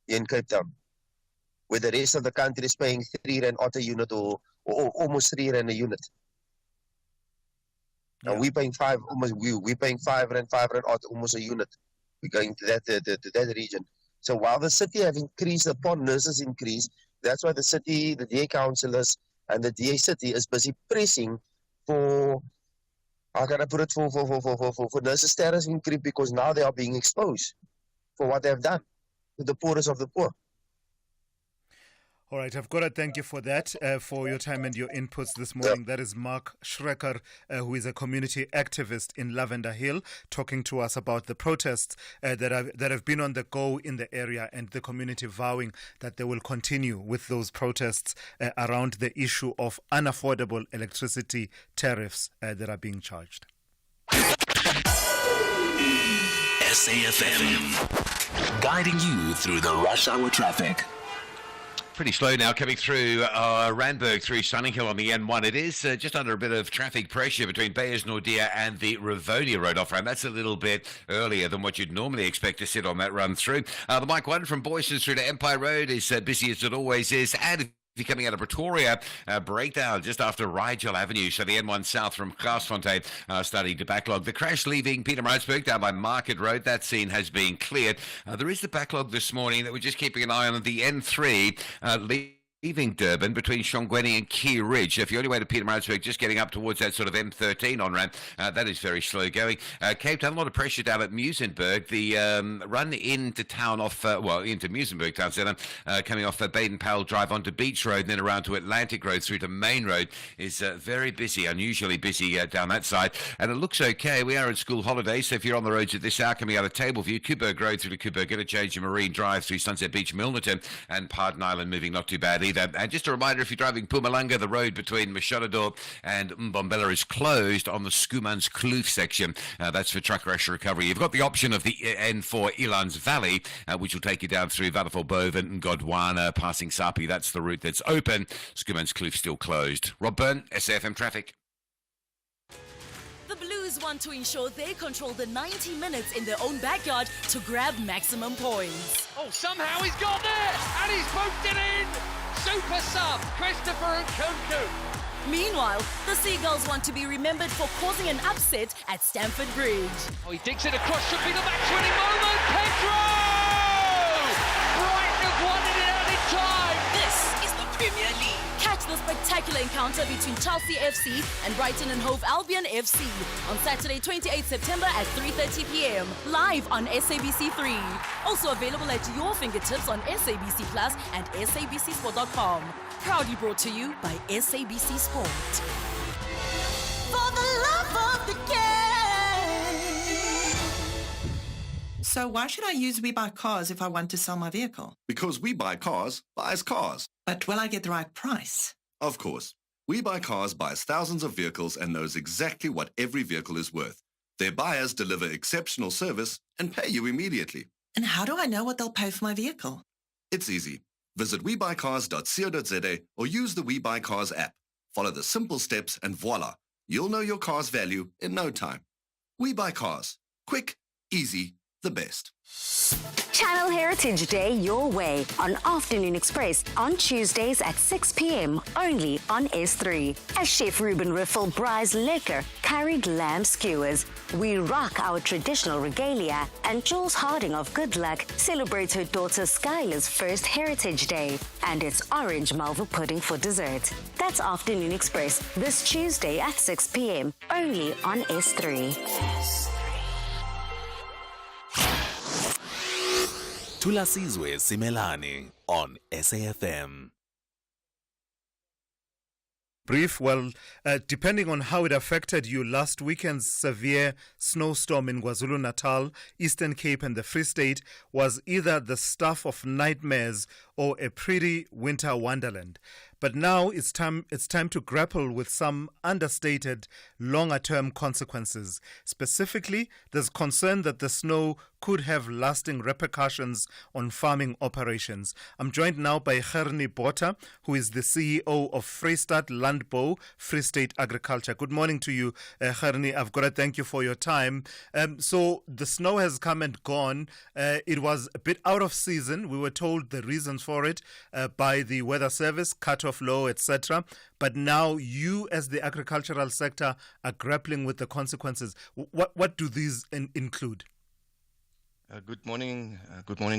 in Cape Town, where the rest of the country is paying 3 rand odd a unit or almost 3 rand a unit. And we're paying we're paying 5 rand odd almost a unit. We're going to that region. So while the city have increased upon nurses increase, that's why the city, the DA councillors and the DA city is busy pressing for, how can I put it, for nurses tariffs increase, because now they are being exposed for what they have done to the poorest of the poor. All right, I've got to thank you for that, for your time and your inputs this morning. That is Mark Schrecker, who is a community activist in Lavender Hill, talking to us about the protests that have been on the go in the area, and the community vowing that they will continue with those protests around the issue of unaffordable electricity tariffs that are being charged. SAFM, guiding you through the rush hour traffic. Pretty slow now coming through Randburg through Sunninghill on the N1. It is just under a bit of traffic pressure between Beyers Nordia and the Rivonia Road off-ramp. That's a little bit earlier than what you'd normally expect to sit on that run through. The Mike 1 from Boyston through to Empire Road is busy as it always is. And if you're coming out of Pretoria, breakdown just after Rigel Avenue. So the N1 south from Garsfontein starting to backlog. The crash leaving Pietermaritzburg down by Market Road. That scene has been cleared. There is the backlog this morning that we're just keeping an eye on the N3 leaving Durban between Shongweni and Key Ridge. If you're on your way to Pietermaritzburg, just getting up towards that sort of M13 on-ramp, that is very slow going. Cape Town, a lot of pressure down at Muizenberg. The run into town off, into Muizenberg Town Centre, coming off Baden-Powell Drive onto Beach Road and then around to Atlantic Road through to Main Road is very busy, unusually busy down that side. And it looks okay. We are in school holidays, so if you're on the roads at this hour coming out of Tableview, Kuberg Road through to Kuberg, get a change in Marine Drive through Sunset Beach, Milnerton, and Pardon Island moving not too bad either. And just a reminder, if you're driving Mpumalanga, the road between Mashadador and Mbombela is closed on the Schoemans Kloof section. That's for truck crash recovery. You've got the option of the N4 Elands Valley, which will take you down through Waterfall Boven and Godwana, passing Sapi. That's the route that's open. Schoemans Kloof still closed. Rob Byrne, SAFM Traffic. The Blues want to ensure they control the 90 minutes in their own backyard to grab maximum points. Oh, somehow he's got there, and he's poked it in! Super sub, Christopher Nkunku. Meanwhile, the Seagulls want to be remembered for causing an upset at Stamford Bridge. Oh, he digs it across, should be the match-winning moment, Pedro! Brighton have won it out in time! This is the Premier League. Catch the spectacular encounter between Chelsea FC and Brighton and Hove Albion FC on Saturday, 28 September at 3:30 p.m. live on SABC3. Also available at your fingertips on SABC Plus and SABCSport.com. Proudly brought to you by SABC Sport. For the love of the game. So why should I use We Buy Cars if I want to sell my vehicle? Because We Buy Cars buys cars. But will I get the right price? Of course. We Buy Cars buys thousands of vehicles and knows exactly what every vehicle is worth. Their buyers deliver exceptional service and pay you immediately. And how do I know what they'll pay for my vehicle? It's easy. Visit webuycars.co.za or use the We Buy Cars app. Follow the simple steps and voila, you'll know your car's value in no time. We Buy Cars. Quick, easy, the best. Channel Heritage Day your way on Afternoon Express on Tuesdays at 6 p.m. only on S3. As Chef Ruben Riffel braais lekker curried lamb skewers, we rock our traditional regalia, and Jules Harding of Good Luck celebrates her daughter Skylar's first Heritage Day, and it's orange malva pudding for dessert. That's Afternoon Express this Tuesday at 6 p.m. only on S3. Thulasizwe Simelane on SAFM. Brief, well, depending on how it affected you, last weekend's severe snowstorm in KwaZulu-Natal, Eastern Cape and the Free State was either the stuff of nightmares or a pretty winter wonderland. But now it's time to grapple with some understated longer-term consequences. Specifically, there's concern that the snow could have lasting repercussions on farming operations. I'm joined now by Gernie Botha, who is the CEO of Vrystaat Landbou, Free State Agriculture. Good morning to you, Gernie. I've got to thank you for your time. So the snow has come and gone. It was a bit out of season. We were told the reasons for it by the Weather Service, cut-off low, etc. But now you, as the agricultural sector, are grappling with the consequences. What do these include? Good morning,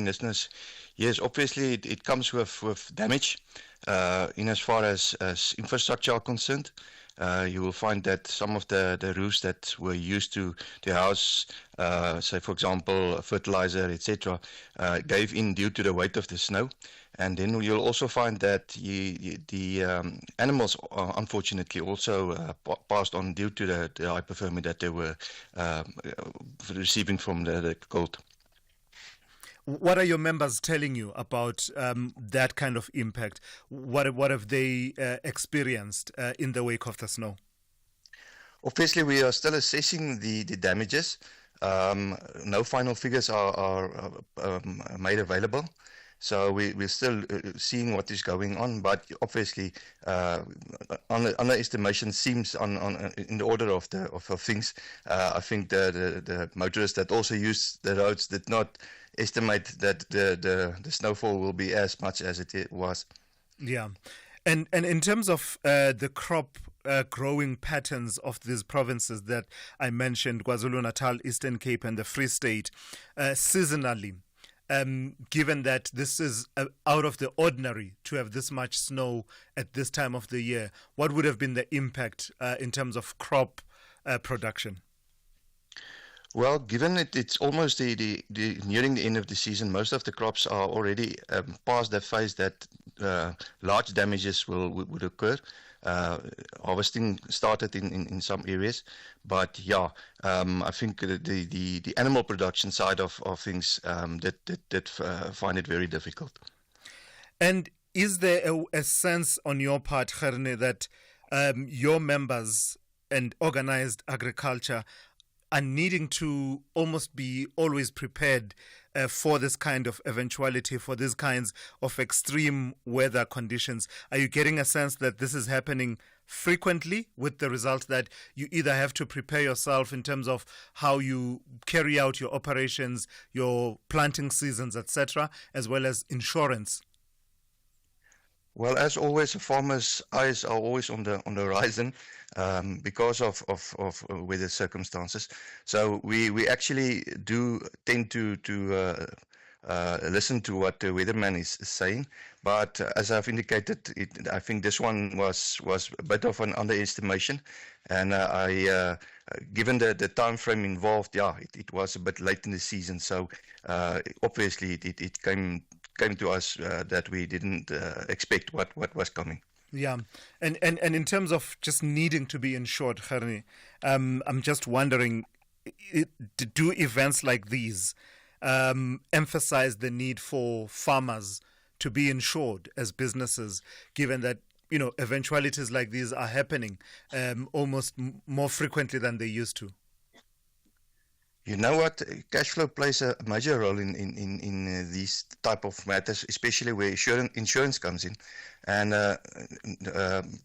listeners. Yes, obviously it comes with damage in as far as infrastructure are concerned. You will find that some of the roofs that were used to house, say for example, fertilizer, etc., gave in due to the weight of the snow. And then you'll also find that the animals, unfortunately, also passed on due to the hypothermia that they were receiving from the cold. What are your members telling you about that kind of impact? What have they experienced in the wake of the snow? Obviously, we are still assessing the damages. No final figures are made available. So we're still seeing what is going on, but obviously underestimation seems in the order of things. I think the motorists that also use the roads did not estimate that the snowfall will be as much as it was. Yeah, and in terms of the crop growing patterns of these provinces that I mentioned, KwaZulu-Natal, Eastern Cape, and the Free State, seasonally. Given that this is out of the ordinary to have this much snow at this time of the year, what would have been the impact in terms of crop production? Well, given it's almost the nearing the end of the season, most of the crops are already past that phase that large damages would occur. Harvesting started in some areas, but yeah, I think the animal production side of things that find it very difficult. And is there a sense on your part, Gernie, that your members and organized agriculture are needing to almost be always prepared for this kind of eventuality, for these kinds of extreme weather conditions? Are you getting a sense that this is happening frequently, with the result that you either have to prepare yourself in terms of how you carry out your operations, your planting seasons, etc., as well as insurance? Well, as always, the farmers' eyes are always on the horizon because of weather circumstances. So we actually do tend to listen to what the weatherman is saying. But as I've indicated, I think this one was a bit of an underestimation. And given the time frame involved, it was a bit late in the season. So obviously it came to us that we didn't expect what was coming. Yeah, and in terms of just needing to be insured, Gernie, I'm just wondering, do events like these emphasize the need for farmers to be insured as businesses, given that eventualities like these are happening almost more frequently than they used to? You know what? Cash flow plays a major role in these type of matters, especially where insurance comes in. And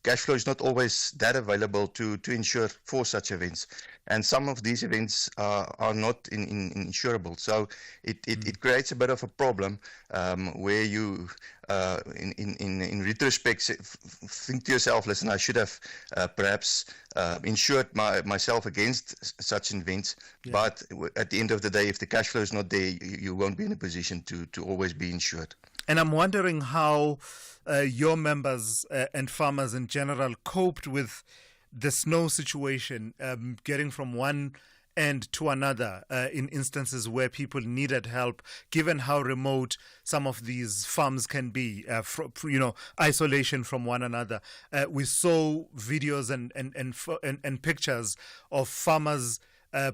cash flow is not always that available to insure for such events. And some of these events are not insurable. So it creates a bit of a problem where you, in retrospect, think to yourself, listen, I should have perhaps insured myself against such events. Yeah. But at the end of the day, if the cash flow is not there, you won't be in a position to always be insured. And I'm wondering how your members and farmers in general coped with the snow situation, getting from one end to another in instances where people needed help, given how remote some of these farms can be, isolation from one another. We saw videos and pictures of farmers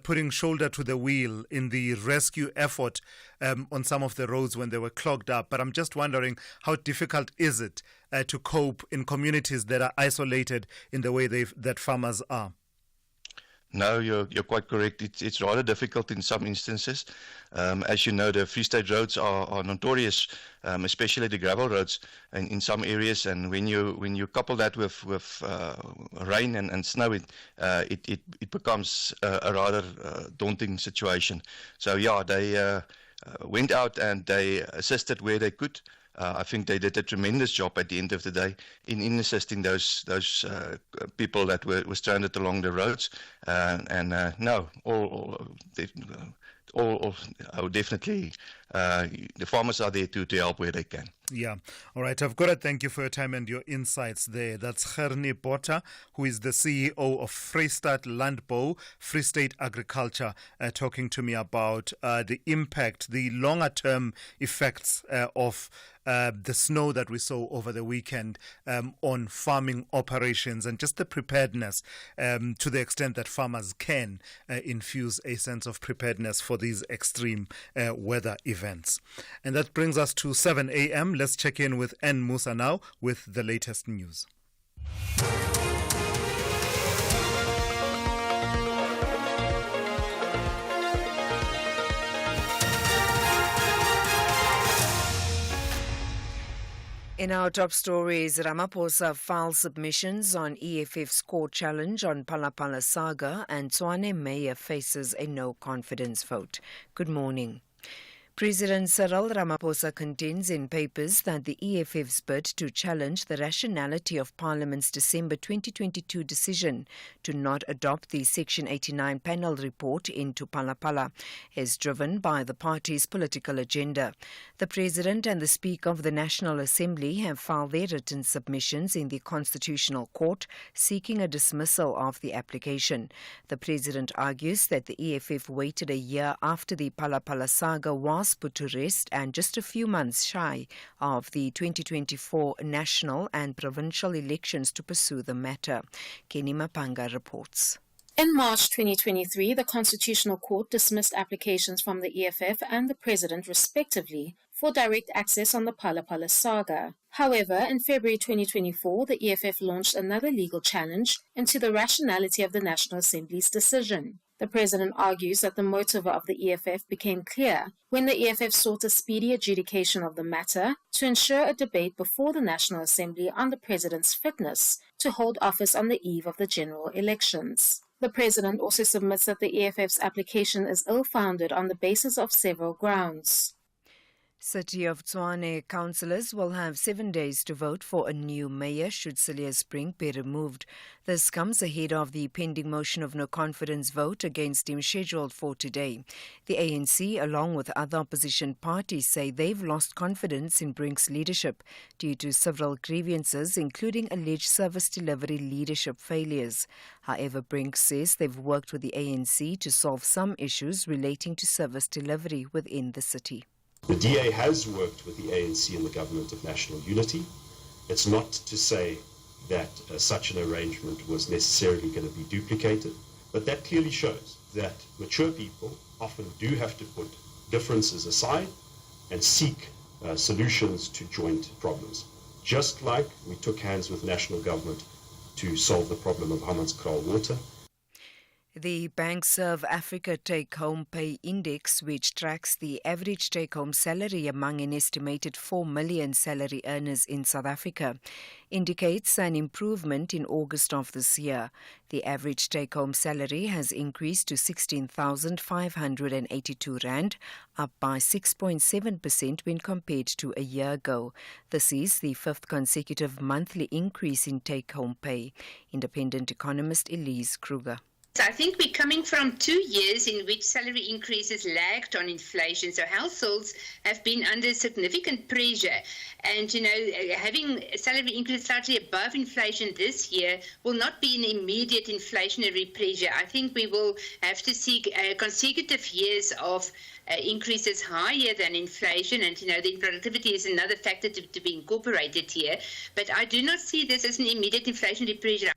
putting shoulder to the wheel in the rescue effort on some of the roads when they were clogged up. But I'm just wondering, how difficult is it to cope in communities that are isolated in the way that farmers are? No, you're quite correct. It's rather difficult in some instances. As you know, the Free State roads are notorious, especially the gravel roads in some areas. And when you couple that with rain and snow, it becomes a rather daunting situation. So yeah, they went out and they assisted where they could. I think they did a tremendous job at the end of the day in assisting those people that were stranded along the roads. Definitely, the farmers are there to help where they can. Yeah. All right. I've got to thank you for your time and your insights there. That's Gernie Botha, who is the CEO of Vrystaat Landbou, Free State Agriculture, talking to me about the impact, the longer-term effects of the snow that we saw over the weekend on farming operations, and just the preparedness to the extent that farmers can infuse a sense of preparedness for these extreme weather events. And that brings us to 7 a.m. Let's check in with N. Musa now with the latest news. In our top stories, Ramaphosa files submissions on EFF's court challenge on Phala saga, and Tshwane Mayor faces a no-confidence vote. Good morning. President Cyril Ramaphosa contends in papers that the EFF's bid to challenge the rationality of Parliament's December 2022 decision to not adopt the Section 89 panel report into Phala is driven by the party's political agenda. The President and the Speaker of the National Assembly have filed their written submissions in the Constitutional Court seeking a dismissal of the application. The President argues that the EFF waited a year after the Phala saga was put to rest and just a few months shy of the 2024 national and provincial elections to pursue the matter. Kenny Mapanga reports. In March 2023, the Constitutional Court dismissed applications from the EFF and the President, respectively, for direct access on the Phala saga. However, in February 2024, the EFF launched another legal challenge into the rationality of the National Assembly's decision. The President argues that the motive of the EFF became clear when the EFF sought a speedy adjudication of the matter to ensure a debate before the National Assembly on the President's fitness to hold office on the eve of the general elections. The President also submits that the EFF's application is ill-founded on the basis of several grounds. City of Tshwane councillors will have 7 days to vote for a new mayor should Cilliers Brink be removed. This comes ahead of the pending motion of no confidence vote against him scheduled for today. The ANC, along with other opposition parties, say they've lost confidence in Brink's leadership due to several grievances, including alleged service delivery leadership failures. However, Brink says they've worked with the ANC to solve some issues relating to service delivery within the city. The DA has worked with the ANC and the Government of National Unity. It's not to say that such an arrangement was necessarily going to be duplicated, but that clearly shows that mature people often do have to put differences aside and seek solutions to joint problems. Just like we took hands with national government to solve the problem of Hammanskraal water. The Bank Serve Africa Take-Home Pay Index, which tracks the average take-home salary among an estimated 4 million salary earners in South Africa, indicates an improvement in August of this year. The average take-home salary has increased to 16,582 rand, up by 6.7% when compared to a year ago. This is the fifth consecutive monthly increase in take-home pay. Independent economist Elise Kruger. So I think we're coming from 2 years in which salary increases lagged on inflation. So households have been under significant pressure. And, having a salary increase slightly above inflation this year will not be an immediate inflationary pressure. I think we will have to seek consecutive years of increases higher than inflation, and the productivity is another factor to be incorporated here. But I do not see this as an immediate inflationary pressure.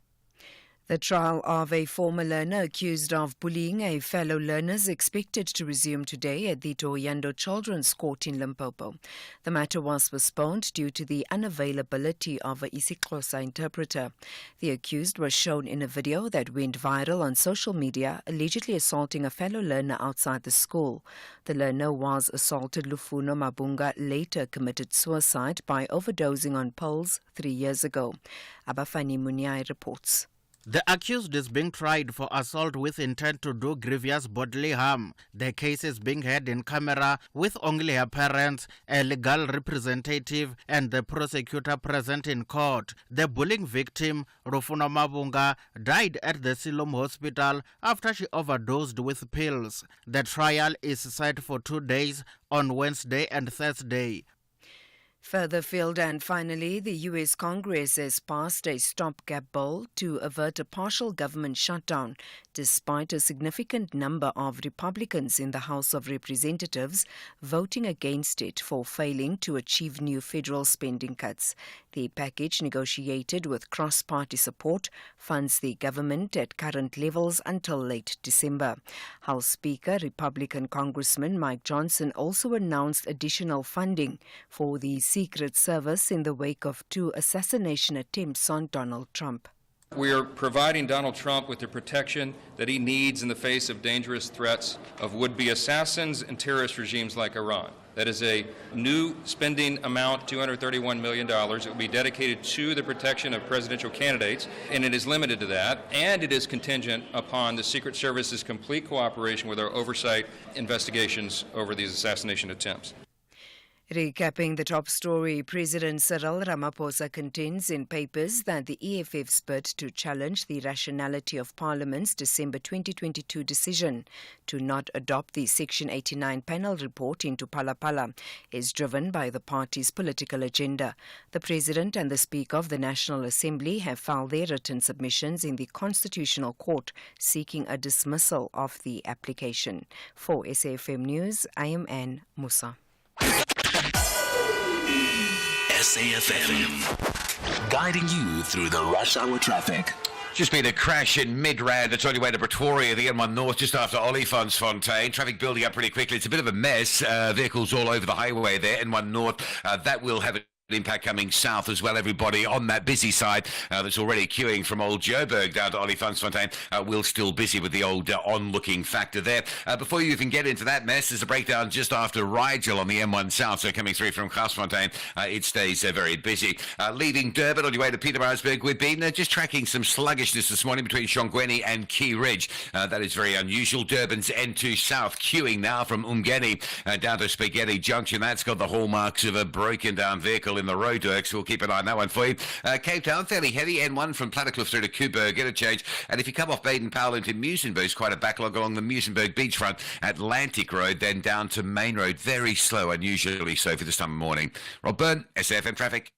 The trial of a former learner accused of bullying a fellow learner is expected to resume today at the Thohoyandou Children's Court in Limpopo. The matter was postponed due to the unavailability of a isiXhosa interpreter. The accused was shown in a video that went viral on social media, allegedly assaulting a fellow learner outside the school. The learner was assaulted. Lufuno Mabunga later committed suicide by overdosing on pills 3 years ago. Abafani Muniai reports. The accused is being tried for assault with intent to do grievous bodily harm. The case is being heard in camera with only her parents, a legal representative and the prosecutor present in court. The bullying victim, Rufuno Mabunga, died at the Siloam Hospital after she overdosed with pills. The trial is set for 2 days on Wednesday and Thursday. Further afield, and finally, the U.S. Congress has passed a stopgap bill to avert a partial government shutdown, despite a significant number of Republicans in the House of Representatives voting against it for failing to achieve new federal spending cuts. The package, negotiated with cross-party support, funds the government at current levels until late December. House Speaker, Republican Congressman Mike Johnson also announced additional funding for the Secret Service in the wake of 2 assassination attempts on Donald Trump. We are providing Donald Trump with the protection that he needs in the face of dangerous threats of would-be assassins and terrorist regimes like Iran. That is a new spending amount, $231 million. It will be dedicated to the protection of presidential candidates, and it is limited to that, and it is contingent upon the Secret Service's complete cooperation with our oversight investigations over these assassination attempts. Recapping the top story, President Cyril Ramaphosa contends in papers that the EFF's bid to challenge the rationality of Parliament's December 2022 decision to not adopt the Section 89 panel report into Phala is driven by the party's political agenda. The President and the Speaker of the National Assembly have filed their written submissions in the Constitutional Court seeking a dismissal of the application. For SAFM News, I am Anne Musa. SAFM, guiding you through the rush hour traffic. Just been a crash in Midrand. It's on your way to Pretoria, the N1 North, just after Olifantsfontein. Traffic building up pretty quickly. It's a bit of a mess. Vehicles all over the highway there, N1 North. That will have impact coming south as well. Everybody on that busy side that's already queuing from Old Joburg down to Olifantsfontein will still busy with the old on-looking factor there. Before you even get into that mess, there's a breakdown just after Rigel on the M1 South, so coming through from Garsfontein, it stays very busy. Leaving Durban on your way to Pietermaritzburg, we've been just tracking some sluggishness this morning between Shongweni and Key Ridge. That is very unusual. Durban's N2 South queuing now from Umgeni down to Spaghetti Junction. That's got the hallmarks of a broken down vehicle in the roadworks. We'll keep an eye on that one for you. Cape Town, fairly heavy. N1 from Plattekloof through to Kuiberg, interchange. And if you come off Baden-Powell into Muizenberg, there's quite a backlog along the Muizenberg beachfront, Atlantic Road, then down to Main Road. Very slow, unusually so for this time of morning. Rob Byrne, SAFM Traffic.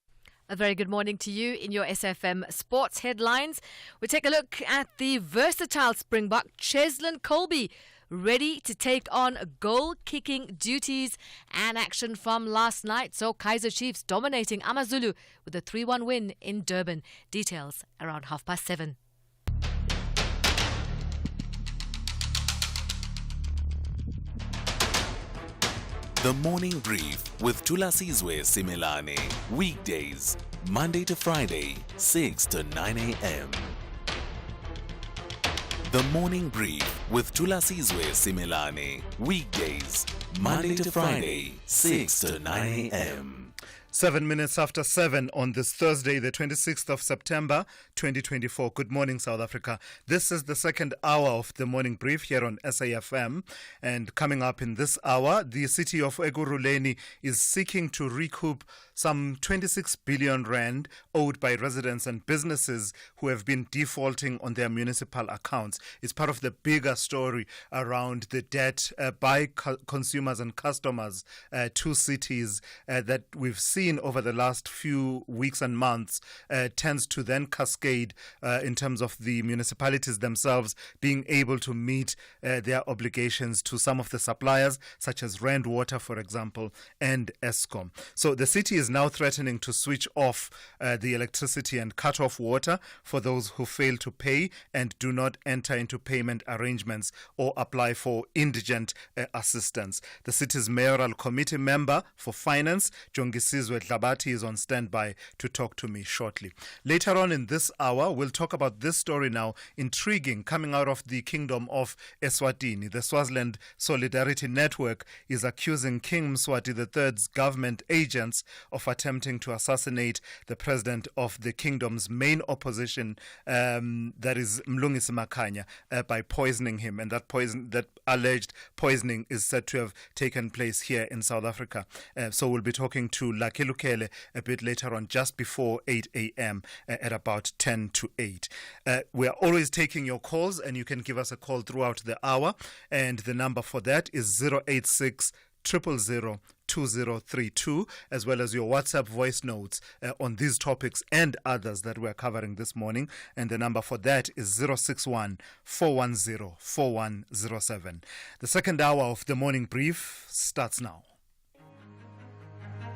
A very good morning to you in your SFM sports headlines. We take a look at the versatile Springbok Cheslin Colby, ready to take on goal-kicking duties and action from last night. So Kaizer Chiefs dominating AmaZulu with a 3-1 win in Durban. Details around 7:30. The Morning Brief with Thulasizwe Simelane. Weekdays, Monday to Friday, 6 to 9 a.m. The Morning Brief with Thulasizwe Simelane. Weekdays, Monday to Friday, 6 to 9 a.m. 7 minutes after 7 on this Thursday, the 26th of September, 2024. Good morning, South Africa. This is the second hour of the morning brief here on SAFM. And coming up in this hour, the city of Ekurhuleni is seeking to recoup some 26 billion rand owed by residents and businesses who have been defaulting on their municipal accounts. It's part of the bigger story around the debt by consumers and customers to cities that we've seen over the last few weeks and months tends to then cascade in terms of the municipalities themselves being able to meet their obligations to some of the suppliers, such as Rand Water, for example, and Eskom. So the city is now threatening to switch off the electricity and cut off water for those who fail to pay and do not enter into payment arrangements or apply for indigent assistance. The city's mayoral committee member for finance, Thulasizwe Simelane, is on standby to talk to me shortly. Later on in this hour, we'll talk about this story now, intriguing, coming out of the Kingdom of Eswatini. The Swaziland Solidarity Network is accusing King Mswati III's government agents of attempting to assassinate the president of the kingdom's main opposition, that is Mlungisi Makhanya, by poisoning him. And that alleged poisoning is said to have taken place here in South Africa. So we'll be talking to Lucky Lukele a bit later on, just before 8 a.m. At about 10 to 8. We are always taking your calls, and you can give us a call throughout the hour. And the number for that is 086 000 2032, as well as your WhatsApp voice notes on these topics and others that we're covering this morning. And the number for that is 061 410 4107. The second hour of the morning brief starts now.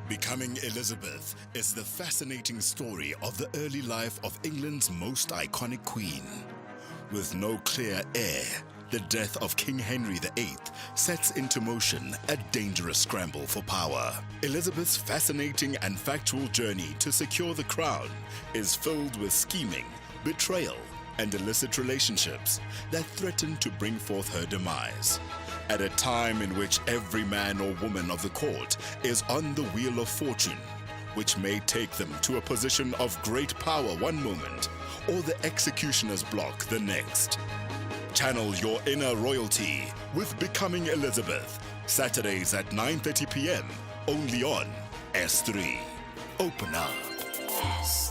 Becoming Elizabeth is the fascinating story of the early life of England's most iconic queen. With no clear heir, the death of King Henry VIII sets into motion a dangerous scramble for power. Elizabeth's fascinating and factual journey to secure the crown is filled with scheming, betrayal, and illicit relationships that threaten to bring forth her demise. At a time in which every man or woman of the court is on the wheel of fortune, which may take them to a position of great power one moment, or the executioner's block the next. Channel your inner royalty with Becoming Elizabeth, Saturdays at 9:30 p.m. only on S3. Open up. S3.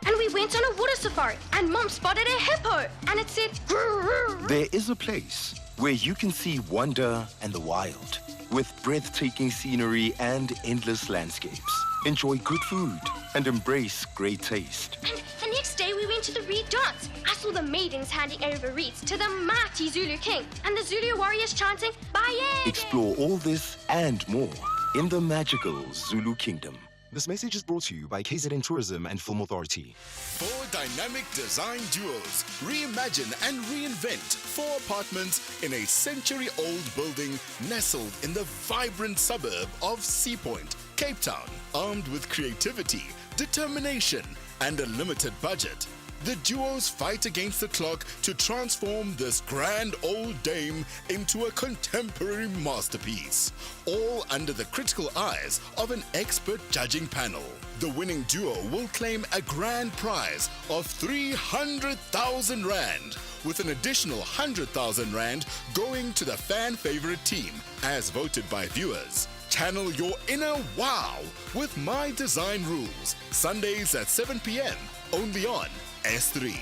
And we went on a water safari, and Mom spotted a hippo, and it said grrr. There is a place where you can see wonder and the wild, with breathtaking scenery and endless landscapes. Enjoy good food and embrace great taste. And the next day we went to the Reed dance. I saw the maidens handing over reeds to the mighty Zulu king, and the Zulu warriors chanting, Baye! Explore all this and more in the magical Zulu Kingdom. This message is brought to you by KZN Tourism and Film Authority. 4 dynamic design duos reimagine and reinvent 4 apartments in a century-old building nestled in the vibrant suburb of Sea Point, Cape Town. Armed with creativity, determination, and a limited budget, the duos fight against the clock to transform this grand old dame into a contemporary masterpiece, all under the critical eyes of an expert judging panel. The winning duo will claim a grand prize of 300,000 Rand, with an additional 100,000 Rand going to the fan favorite team, as voted by viewers. Channel your inner wow with My Design Rules, Sundays at 7 p.m. only on S3.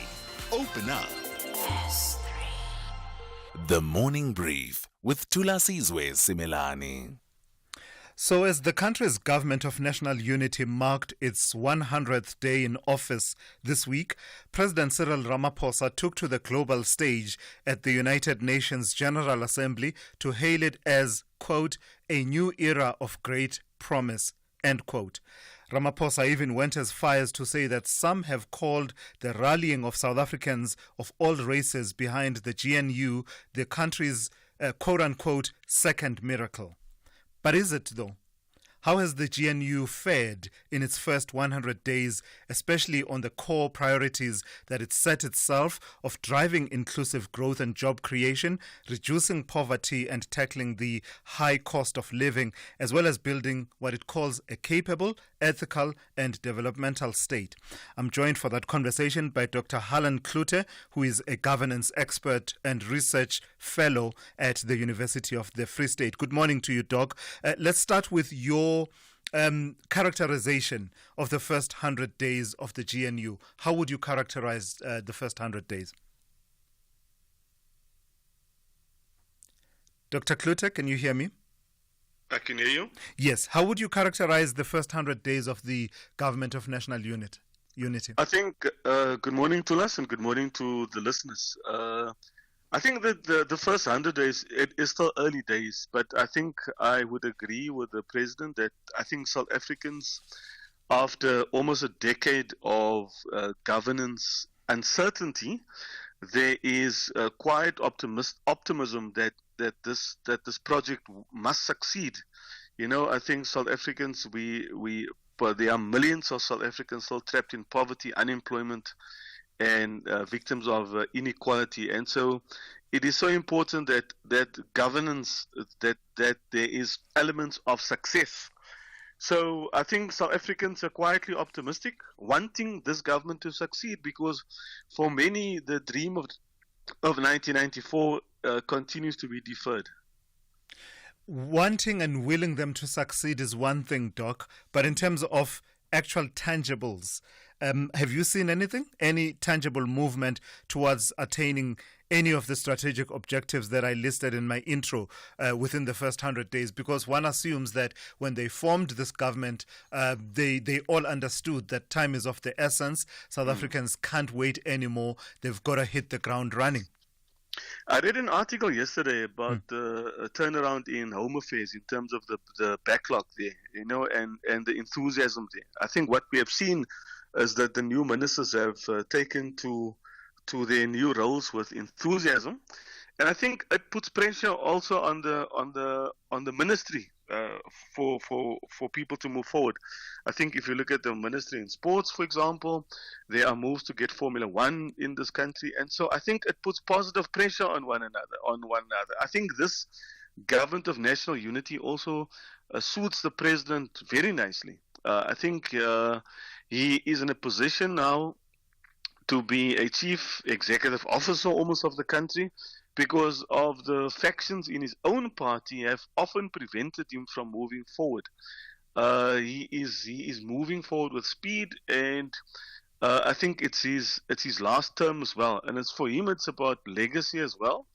Open up. S3. The Morning Brief with Thulasizwe Simelane. So as the country's government of national unity marked its 100th day in office this week, President Cyril Ramaphosa took to the global stage at the United Nations General Assembly to hail it as, quote, a new era of great promise, end quote. Ramaphosa even went as far as to say that some have called the rallying of South Africans of all races behind the GNU the country's quote-unquote second miracle. But is it though? How has the GNU fared in its first 100 days, especially on the core priorities that it set itself of driving inclusive growth and job creation, reducing poverty and tackling the high cost of living, as well as building what it calls a capable, ethical and developmental state? I'm joined for that conversation by Dr. Harlan Klute, who is a governance expert and research fellow at the University of the Free State. Good morning to you, Doc. Let's start with your characterization of the first 100 days of the GNU. How would you characterize the first 100 days? Dr. Klute, can you hear me? I can hear you. Yes. How would you characterize the first 100 days of the Government of National Unity? I think, good morning to us and good morning to the listeners. I think that the first 100 days, it is still early days, but I think I would agree with the President that I think South Africans, after almost a decade of governance uncertainty, there is quiet optimism that this project must succeed. You know, I think South Africans, but there are millions of South Africans still trapped in poverty, unemployment, and victims of inequality. And so it is so important that governance, that there is elements of success. So I think South Africans are quietly optimistic, wanting this government to succeed, because for many, the dream of 1994 continues to be deferred. Wanting and willing them to succeed is one thing, Doc, but in terms of actual tangibles, have you seen anything? Any tangible movement towards attaining any of the strategic objectives that I listed in my intro within the first 100 days? Because one assumes that when they formed this government, they all understood that time is of the essence. South Africans can't wait anymore. They've got to hit the ground running. I read an article yesterday about the turnaround in Home Affairs in terms of the backlog there, you know, and the enthusiasm there. I think what we have seen is that the new ministers have taken to their new roles with enthusiasm, and I think it puts pressure also on the ministry for people to move forward. I think if you look at the ministry in sports, for example, there are moves to get Formula One in this country, and so I think it puts positive pressure on one another. I think this government of national unity also suits the president very nicely. I think he is in a position now to be a chief executive officer almost of the country, because of the factions in his own party have often prevented him from moving forward. He is moving forward with speed, and I think it's his last term as well. And it's for him, it's about legacy as well,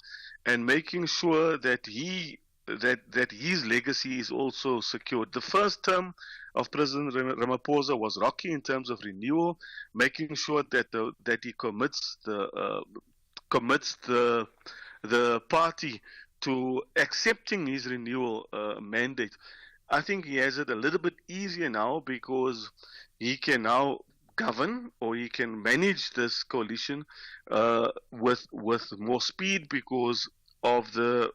and making sure that his legacy is also secured. The first term of President Ramaphosa was rocky in terms of renewal, making sure that he commits the party to accepting his renewal mandate. I think he has it a little bit easier now, because he can now govern, or he can manage this coalition with more speed, because of the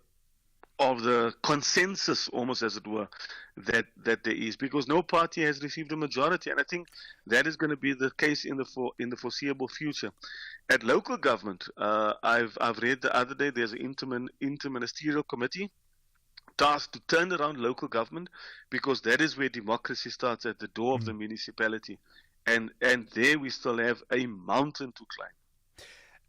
consensus, almost as it were, that there is, because no party has received a majority, and I think that is going to be the case in the foreseeable future. At local government, I've read the other day there's an interministerial committee tasked to turn around local government, because that is where democracy starts, at the door of the municipality, and there we still have a mountain to climb.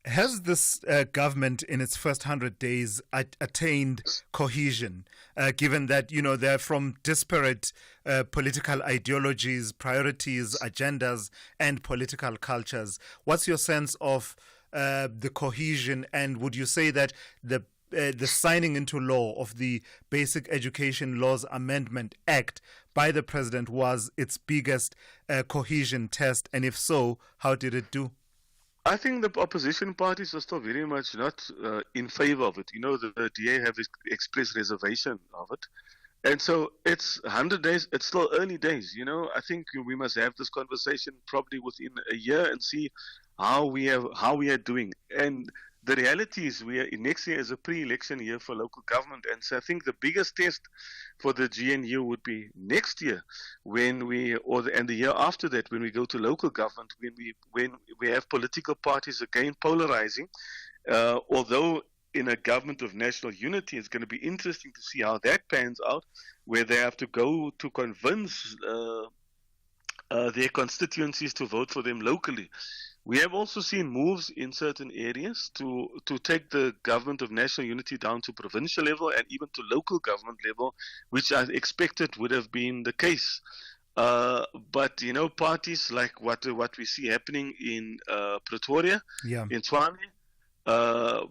Has this government in its first 100 days attained cohesion, given that, you know, they're from disparate political ideologies, priorities, agendas, and political cultures? What's your sense of the cohesion, and would you say that the signing into law of the Basic Education Laws Amendment Act by the President was its biggest cohesion test? And if so, how did it do? I think the opposition parties are still very much not in favor of it. You know, the DA have expressed reservation of it. And so it's 100 days, it's still early days, you know. I think we must have this conversation probably within a year and see how we are doing. And the reality is next year is a pre-election year for local government, and so I think the biggest test for the GNU would be next year and the year after that when we go to local government, when we have political parties again polarizing. Although in a government of national unity, it's going to be interesting to see how that pans out, where they have to go to convince their constituencies to vote for them locally. We have also seen moves in certain areas to take the government of national unity down to provincial level and even to local government level, which I expected would have been the case. But parties like what we see happening in Pretoria, in Tshwane,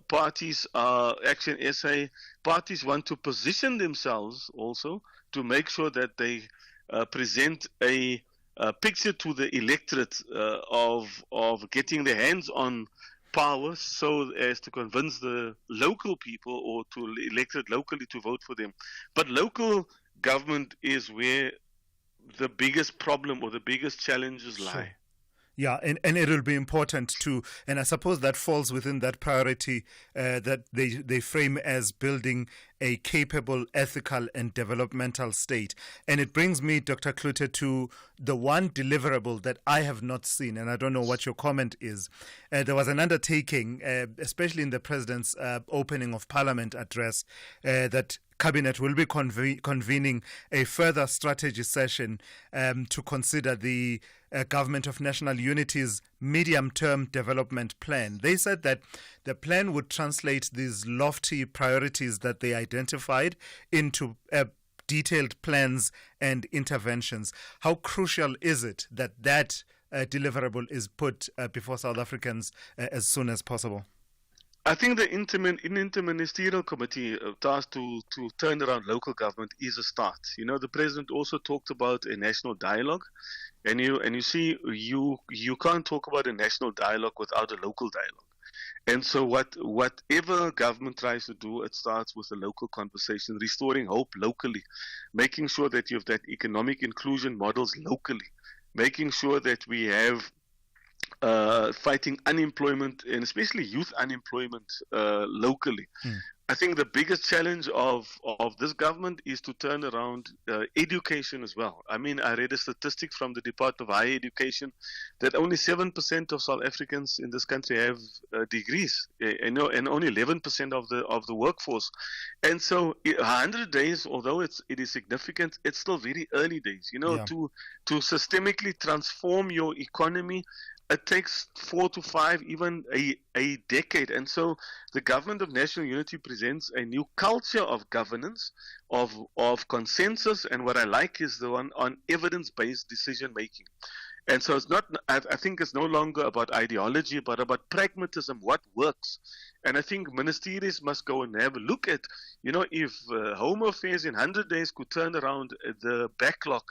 parties Action SA, parties want to position themselves also to make sure that they present a picture to the electorate of getting their hands on power so as to convince the local people or to the electorate locally to vote for them. But local government is where the biggest problem or the biggest challenges lie. Sure. Yeah, and it will be important too, and I suppose that falls within that priority that they frame as building a capable, ethical and developmental state. And it brings me, Dr. Klute, to the one deliverable that I have not seen, and I don't know what your comment is. There was an undertaking, especially in the President's opening of Parliament address, that Cabinet will be convening a further strategy session to consider the Government of National Unity's medium-term development plan. They said that the plan would translate these lofty priorities that they identified into detailed plans and interventions. How crucial is it that deliverable is put before South Africans as soon as possible? I think the interministerial committee tasked to turn around local government is a start. The president also talked about a national dialogue, and you see you can't talk about a national dialogue without a local dialogue. And so whatever government tries to do, it starts with a local conversation, restoring hope locally, making sure that you have that economic inclusion models locally, making sure that we have fighting unemployment and especially youth unemployment locally. I think the biggest challenge of this government is to turn around education as well. I mean, I read a statistic from the Department of Higher Education that only 7% of South Africans in this country have degrees, and only 11% of the workforce. And so 100 days, although it is significant, it's still very early days. To systemically transform your economy, it takes 4 to 5, even a decade. And so the Government of National Unity presents a new culture of governance, of consensus, and what I like is the one on evidence-based decision-making. And so it's not, I think it's no longer about ideology, but about pragmatism, what works. And I think ministries must go and have a look at, if Home Affairs in 100 days could turn around the backlog,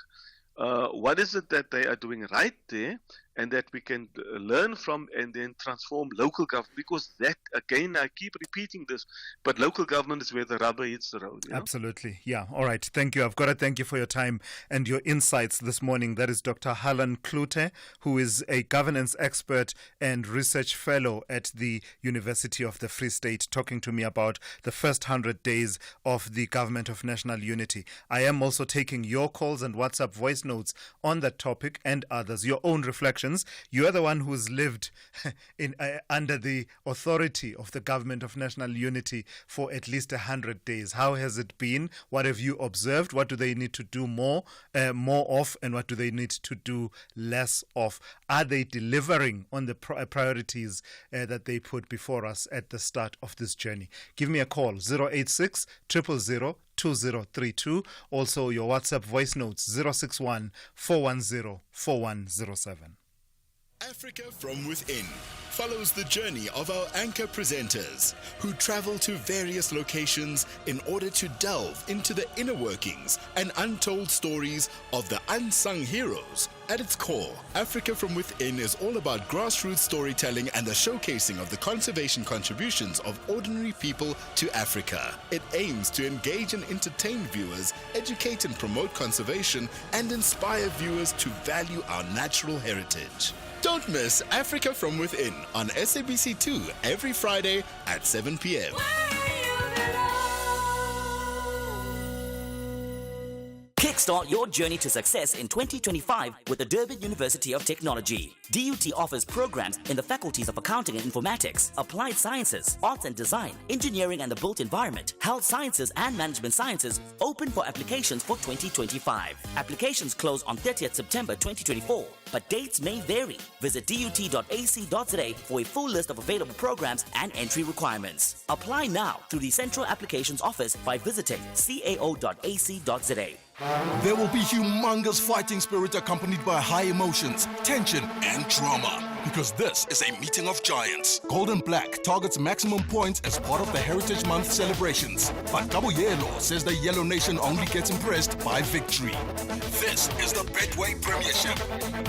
what is it that they are doing right there and that we can learn from and then transform local government? Because that, again, I keep repeating this, but local government is where the rubber hits the road. Absolutely. Yeah. All right. Thank you. I've got to thank you for your time and your insights this morning. That is Dr. Harlan Klute, who is a governance expert and research fellow at the University of the Free State, talking to me about the first 100 days of the Government of National Unity. I am also taking your calls and WhatsApp voice notes on that topic and others, your own reflections. You are the one who's lived under the authority of the Government of National Unity for at least 100 days. How has it been? What have you observed? What do they need to do more of, and what do they need to do less of? Are they delivering on the priorities that they put before us at the start of this journey? Give me a call, 086 000 2032. Also, your WhatsApp voice notes, 061 410 4107. Africa from Within follows the journey of our anchor presenters who travel to various locations in order to delve into the inner workings and untold stories of the unsung heroes. At its core, Africa from Within is all about grassroots storytelling and the showcasing of the conservation contributions of ordinary people to Africa. It aims to engage and entertain viewers, educate and promote conservation, and inspire viewers to value our natural heritage. Don't miss Africa from Within on SABC2 every Friday at 7 p.m. Kickstart your journey to success in 2025 with the Durban University of Technology. DUT offers programs in the faculties of Accounting and Informatics, Applied Sciences, Arts and Design, Engineering and the Built Environment, Health Sciences and Management Sciences, open for applications for 2025. Applications close on 30th September 2024, but dates may vary. Visit dut.ac.za for a full list of available programs and entry requirements. Apply now through the Central Applications Office by visiting cao.ac.za. There will be humongous fighting spirit accompanied by high emotions, tension, and drama. Because this is a meeting of giants. Golden Black targets maximum points as part of the Heritage Month celebrations. But Cabo Yellow says the Yellow Nation only gets impressed by victory. This is the Betway Premiership.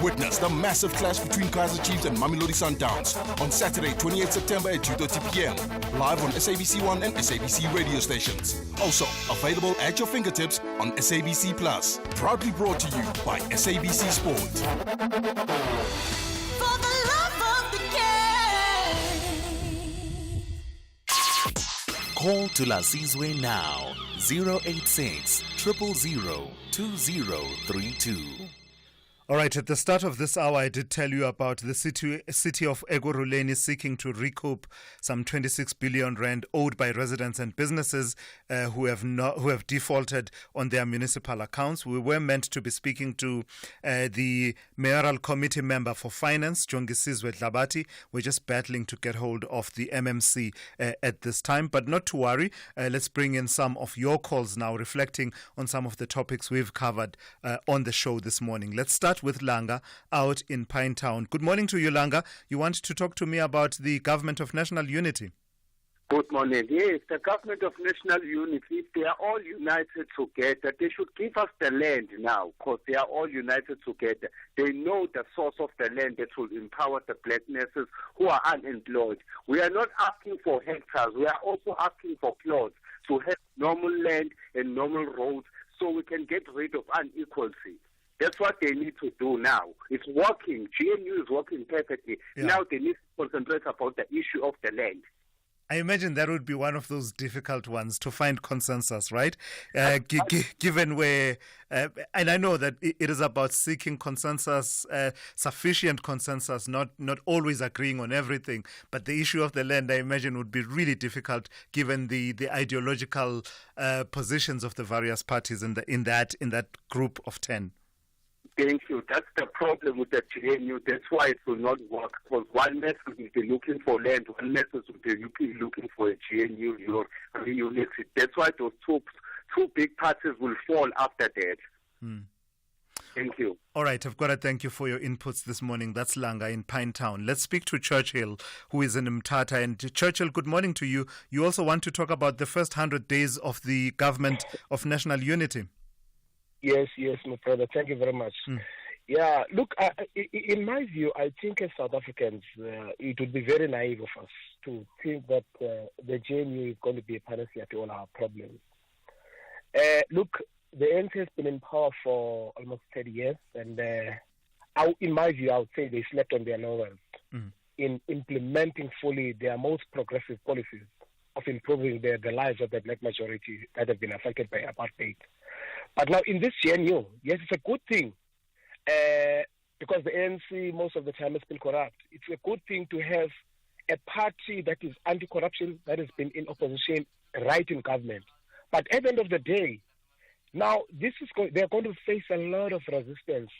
Witness the massive clash between Kaizer Chiefs and Mamelodi Sundowns on Saturday, 28 September at 2:30 p.m. Live on SABC1 and SABC radio stations. Also available at your fingertips on SABC Plus. Proudly brought to you by SABC Sport. For the love of the game. Call Thulasizwe now. 086 000 2032. All right, at the start of this hour, I did tell you about the city of Ekurhuleni seeking to recoup some 26 billion rand owed by residents and businesses who have defaulted on their municipal accounts. We were meant to be speaking to the mayoral committee member for finance, Thulasizwe Simelane. We're just battling to get hold of the MMC at this time, but not to worry. Let's bring in some of your calls now, reflecting on some of the topics we've covered on the show this morning. Let's start with Langa out in Pinetown. Good morning to you, Langa. You want to talk to me about the Government of National Unity? Good morning. Yes, the Government of National Unity, if they are all united together, they should give us the land now, because they are all united together. They know the source of the land that will empower the black nurses who are unemployed. We are not asking for hectares. We are also asking for plots to have normal land and normal roads so we can get rid of unequality. That's what they need to do now. It's working. GNU is working perfectly. Yeah. Now they need to concentrate about the issue of the land. I imagine that would be one of those difficult ones to find consensus, right? Given where, and I know that it is about seeking consensus, sufficient consensus, not always agreeing on everything. But the issue of the land, I imagine, would be really difficult given the ideological positions of the various parties in that group of 10. Thank you. That's the problem with the GNU. That's why it will not work. Because one message will be looking for land, one message will be looking for a GNU unity. That's why those two big parties will fall after that. Thank you. All right, I've got to thank you for your inputs this morning. That's Langa in Pinetown. Let's speak to Churchill, who is in Mthatha. And Churchill, good morning to you. You also want to talk about the first 100 days of the Government of National Unity. Yes, my brother. Thank you very much. Yeah, look, in my view, I think as South Africans, it would be very naive of us to think that the GNU is going to be a panacea to all our problems. Look, the ANC has been in power for almost 30 years, and in my view, I would say they slept on their laurels in implementing fully their most progressive policies of improving the lives of the black majority that have been affected by apartheid. But now in this GNU, yes, it's a good thing because the ANC most of the time has been corrupt. It's a good thing to have a party that is anti-corruption, that has been in opposition, right in government. But at the end of the day, now they're going to face a lot of resistance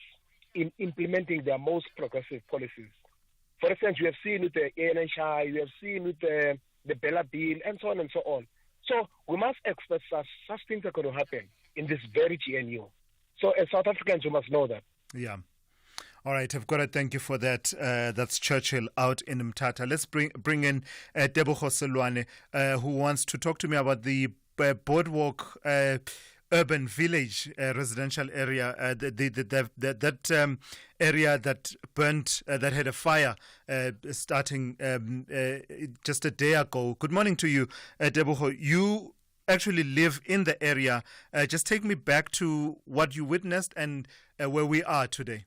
in implementing their most progressive policies. For instance, you have seen with the ANHI, you have seen with the Bella Bill, and so on and so on. So we must expect such things are going to happen in this very GNU. So as South Africans, you must know that. Yeah. All right, I've got to thank you for that. That's Churchill out in Mthatha. Let's bring in Tebogo Selwane, who wants to talk to me about the Boardwalk urban village residential area, that area that burnt, that had a fire starting just a day ago. Good morning to you, Tebogo. You actually live in the area. Just take me back to what you witnessed and where we are today.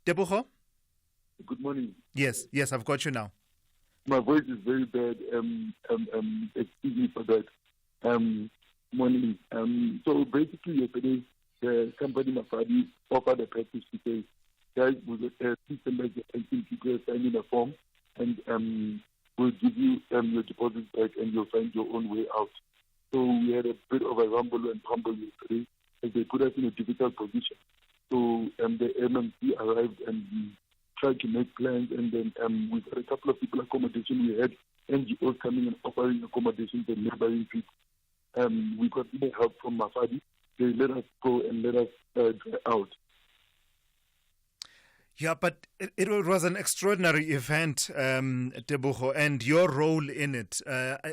Tebogo? Good morning. Yes, I've got you now. My voice is very bad. Excuse me for that. Morning. So basically yesterday, the company Mafadi offered a package to say, guys, please send us I think you guys sign in a form and we'll give you your deposit back and you'll find your own way out. So we had a bit of a rumble and tumble yesterday as they put us in a difficult position. So the MMC arrived and we tried to make plans, and then we got a couple of people accommodation. We had NGOs coming and offering accommodation to neighboring people. We got more help from Mafadi. They let us go and let us dry out. Yeah, but it was an extraordinary event, Tebogo, and your role in it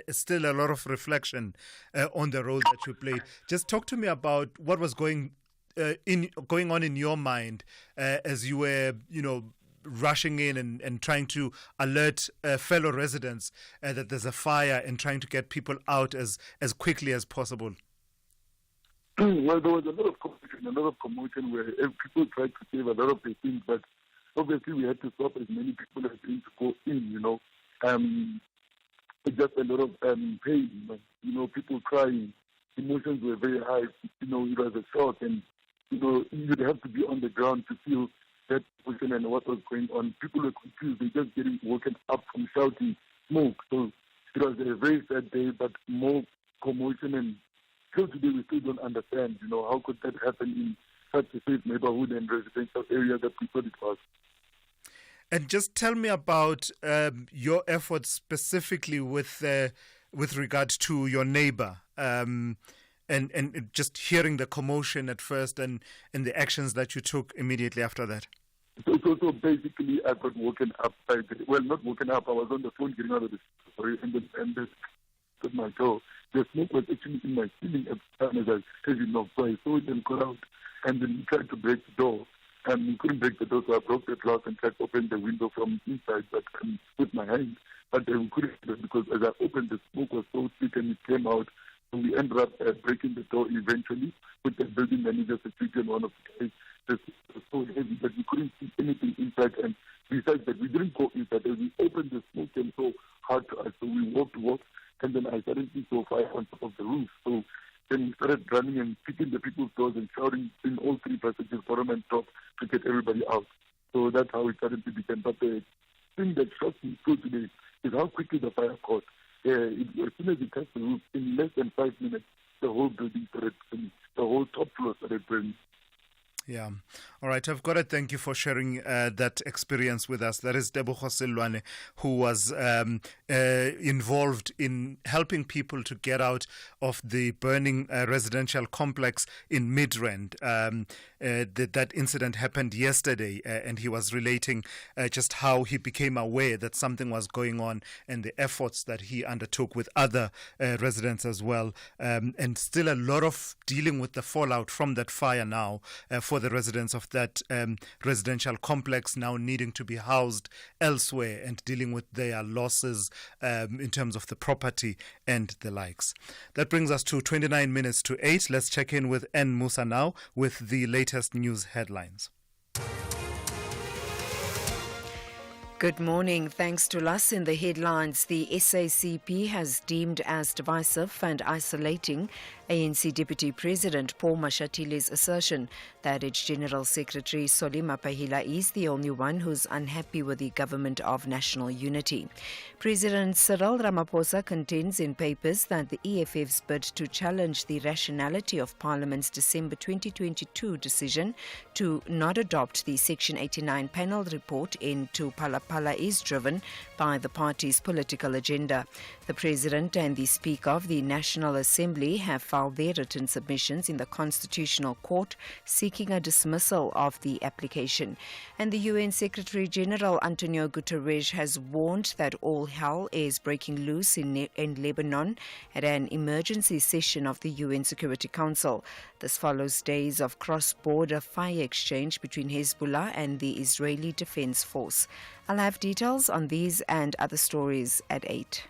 is still a lot of reflection on the role that you played. Just talk to me about what was going on in your mind as you were, rushing in and trying to alert fellow residents that there's a fire and trying to get people out as quickly as possible. Well, there was a lot of commotion where people tried to save a lot of the things, but obviously we had to stop as many people as need to go in, just a lot of pain, people crying, emotions were very high, it was a shock, and, you'd have to be on the ground to feel that position and what was going on. People were confused. They just getting woken up from shouting smoke. So it was a very sad day, but more commotion. And till today, we still don't understand, how could that happen in such a safe neighborhood and residential area that we thought it was. And just tell me about your efforts specifically with regard to your neighbor. And just hearing the commotion at first and the actions that you took immediately after that. So basically, I got woken up. Not woken up. I was on the phone getting out of the story, and at my door. The smoke was actually in my ceiling at the time as I said, so I saw it and got out. And then we tried to break the door. And we couldn't break the door, so I broke the glass and tried to open the window from inside, but with my hand. But we couldn't do it because as I opened, the smoke was so thick and it came out. And we ended up breaking the door eventually with the building manager, security, and one of the guys. It was so heavy that we couldn't see anything inside. And besides that, we didn't go inside. As we opened, the smoke came so hard to us. So we walked, and then I suddenly saw fire on top of the roof. So then we started running and kicking the people's doors and shouting in all three passages, bottom and top, to get everybody out. So that's how it started to begin. But the thing that shocked me so today is how quickly the fire caught. As soon as it touched the roof, in less than 5 minutes, the whole building started burning. The whole top floor started burning. Yeah. All right. I've got to thank you for sharing that experience with us. That is Tebogo Simelane, who was involved in helping people to get out of the burning residential complex in Midrand. That incident happened yesterday, and he was relating just how he became aware that something was going on and the efforts that he undertook with other residents as well. And still a lot of dealing with the fallout from that fire now for the residents of that residential complex now needing to be housed elsewhere and dealing with their losses in terms of the property and the likes. That brings us to 29 minutes to 8. Let's check in with N. Musa now with the latest news headlines. Good morning. Thanks to us in the headlines, the SACP has deemed as divisive and isolating ANC Deputy President Paul Mashatile's assertion that its General Secretary Solly Mapahila is the only one who's unhappy with the government of national unity. President Cyril Ramaphosa contends in papers that the EFF's bid to challenge the rationality of Parliament's December 2022 decision to not adopt the Section 89 panel report into Phala is driven by the party's political agenda. The President and the Speaker of the National Assembly have filed their written submissions in the Constitutional Court seeking a dismissal of the application. And the UN Secretary General Antonio Guterres has warned that all hell is breaking loose in Lebanon at an emergency session of the UN Security Council. This follows days of cross-border fire exchange between Hezbollah and the Israeli Defense Force. I'll have details on these and other stories at 8.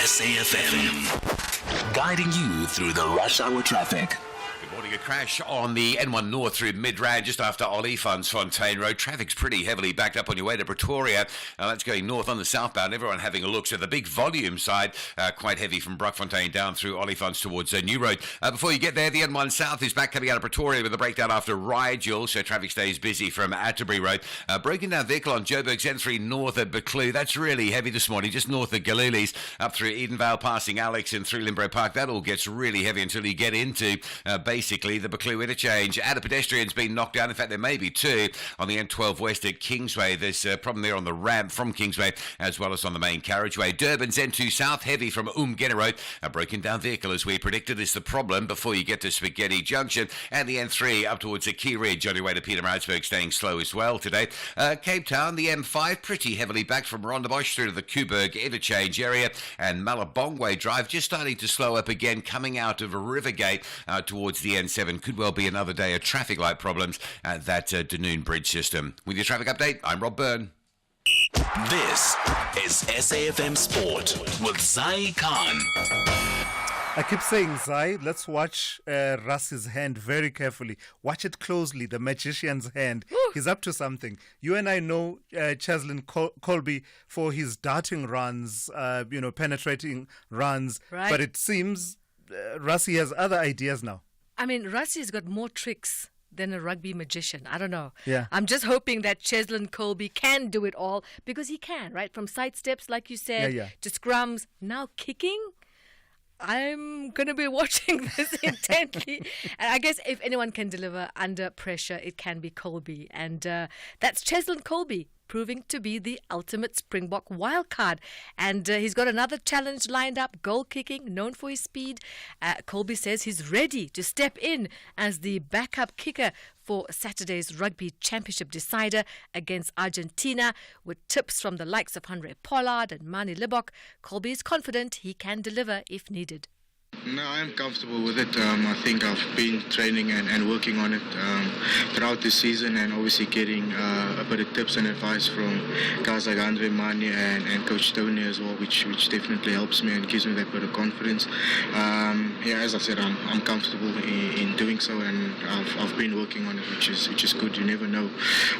SAFM, guiding you through the rush hour traffic. Good morning. A crash on the N1 North through Midrand just after Olifantsfontein Road. Traffic's pretty heavily backed up on your way to Pretoria. That's going north on the southbound. Everyone having a look. So the big volume side, quite heavy from Brockfontein down through Olifants towards New Road. Before you get there, the N1 South is back coming out of Pretoria with a breakdown after Rigel. So traffic stays busy from Atterbury Road. Broken down vehicle on Joburg's N3 north at Buccleuch. That's really heavy this morning, just north of Galilees, up through Edenvale, passing Alex and through Limbre Park. That all gets really heavy until you get into basically the Buccleuch interchange. And a pedestrian's been knocked down. In fact, there may be two on the N12 west at Kingsway. There's a problem there on the ramp from Kingsway as well as on the main carriageway. Durban's N2 south heavy from Umgene Road. A broken down vehicle, as we predicted, is the problem before you get to Spaghetti Junction. And the N3 up towards the Key Ridge on your way to Pietermaritzburg, staying slow as well today. Cape Town, the M5 pretty heavily back from Rondebosch through to the Kuiberg interchange area. And Malabongwe Drive just starting to slow up again, coming out of Rivergate towards the N7. Could well be another day of traffic light problems at that Dunoon Bridge system. With your traffic update, I'm Rob Byrne. This is SAFM Sport with Zai Khan. I keep saying, Zai, let's watch Russ's hand very carefully. Watch it closely, the magician's hand. Ooh. He's up to something. You and I know Cheslin Colby for his darting runs, penetrating runs. Right. But it seems Russi has other ideas now. I mean, Russi's got more tricks than a rugby magician. I don't know. Yeah. I'm just hoping that Cheslin Colby can do it all, because he can, right? From side steps, like you said, to scrums, now kicking. I'm going to be watching this intently. And I guess if anyone can deliver under pressure, it can be Colby. And that's Cheslin Colby, proving to be the ultimate Springbok wildcard. And he's got another challenge lined up, goal kicking, known for his speed. Colby says he's ready to step in as the backup kicker for Saturday's Rugby Championship decider against Argentina. With tips from the likes of Henry Pollard and Mani Libok, Colby is confident he can deliver if needed. No, I'm comfortable with it. I think I've been training and working on it throughout this season, and obviously getting a bit of tips and advice from guys like Andre Mani and Coach Tony as well, which definitely helps me and gives me that bit of confidence. As I said, I'm comfortable in doing so, and I've been working on it, which is good. You never know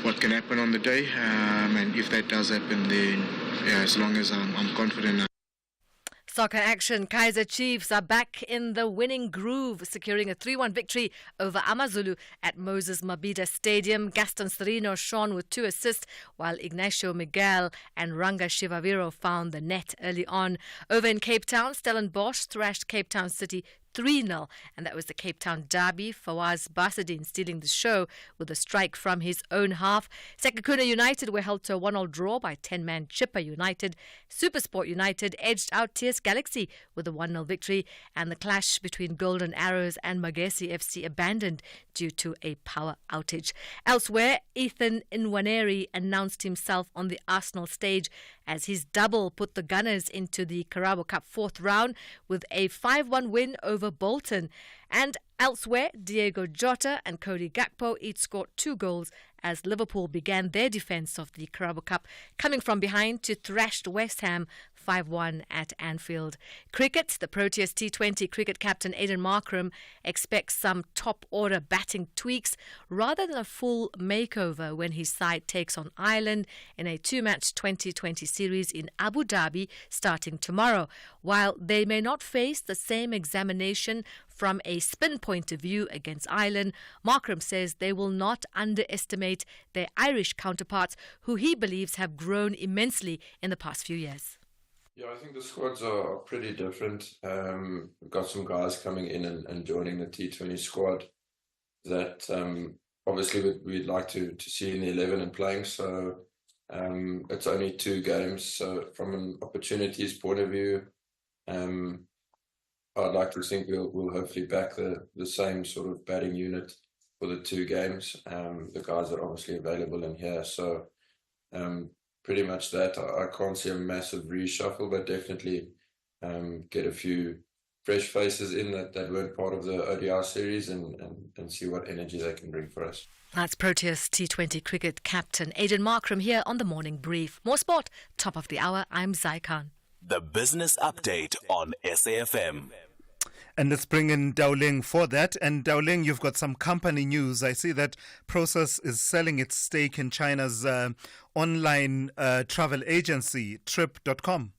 what can happen on the day, and if that does happen, then as long as I'm confident. Soccer action. Kaizer Chiefs are back in the winning groove, securing a 3-1 victory over AmaZulu at Moses Mabhida Stadium. Gaston Serino shone with 2 assists, while Ignacio Miguel and Ranga Shivaviro found the net early on. Over in Cape Town, Stellenbosch thrashed Cape Town City 3-0, and that was the Cape Town derby. Fawaz Basadine stealing the show with a strike from his own half. Sekhukhune United were held to a 1-1 draw by 10-man Chippa United. Supersport United edged out TS Galaxy with a 1-0 victory, and the clash between Golden Arrows and Magesi FC abandoned due to a power outage. Elsewhere, Ethan Nwaneri announced himself on the Arsenal stage as his double put the Gunners into the Carabao Cup 4th round with a 5-1 win over Bolton. And elsewhere, Diego Jota and Cody Gakpo each scored 2 goals as Liverpool began their defence of the Carabao Cup, coming from behind to thrash West Ham 5-1 at Anfield. Cricket, the Proteas T20 cricket captain Aiden Markram expects some top-order batting tweaks rather than a full makeover when his side takes on Ireland in a 2-match 2020 series in Abu Dhabi starting tomorrow. While they may not face the same examination from a spin point of view against Ireland, Markram says they will not underestimate their Irish counterparts, who he believes have grown immensely in the past few years. Yeah, I think the squads are pretty different. We've got some guys coming in and joining the T20 squad that obviously we'd like to see in the 11 and playing. So it's only 2 games. So from an opportunities point of view, I'd like to think we'll hopefully back the same sort of batting unit for the 2 games. The guys are obviously available in here. So pretty much that. I can't see a massive reshuffle, but definitely get a few fresh faces in that weren't part of the ODI series and see what energy they can bring for us. That's Proteas T20 cricket captain Aiden Markram here on the Morning Brief. More sport, top of the hour. I'm Zai Khan. The Business Update on SAFM. And let's bring in Daoling for that. And Daoling, you've got some company news. I see that Prosus is selling its stake in China's online travel agency, Trip.com.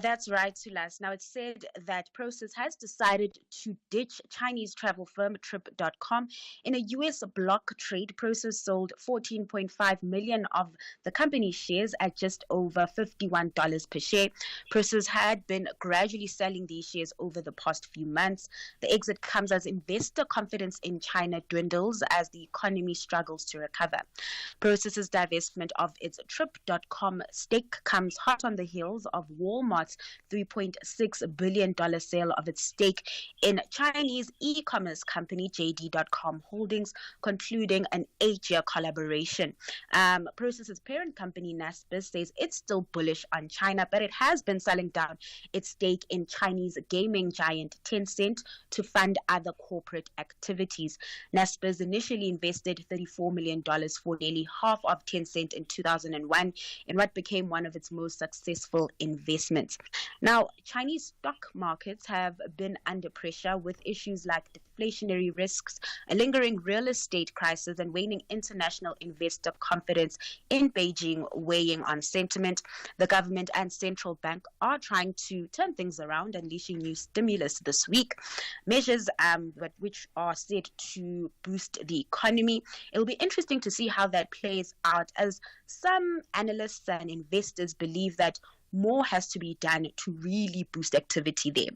That's right, Thulas. Now, it's said that Prosus has decided to ditch Chinese travel firm Trip.com. In a U.S. block trade, Prosus sold 14.5 million of the company's shares at just over $51 per share. Prosus had been gradually selling these shares over the past few months. The exit comes as investor confidence in China dwindles as the economy struggles to recover. Prosus's divestment of its Trip.com stake comes hot on the heels of Walmart's $3.6 billion sale of its stake in Chinese e-commerce company JD.com Holdings, concluding an 8-year collaboration. Prosus's parent company Naspers says it's still bullish on China, but it has been selling down its stake in Chinese gaming giant Tencent to fund other corporate activities. Naspers initially invested $34 million for nearly half of Tencent in 2001 in what became one of its most successful investments. Now, Chinese stock markets have been under pressure with issues like deflationary risks, a lingering real estate crisis, and waning international investor confidence in Beijing weighing on sentiment. The government and central bank are trying to turn things around, unleashing new stimulus this week. Measures which are said to boost the economy. It'll be interesting to see how that plays out, as some analysts and investors believe that more has to be done to really boost activity there.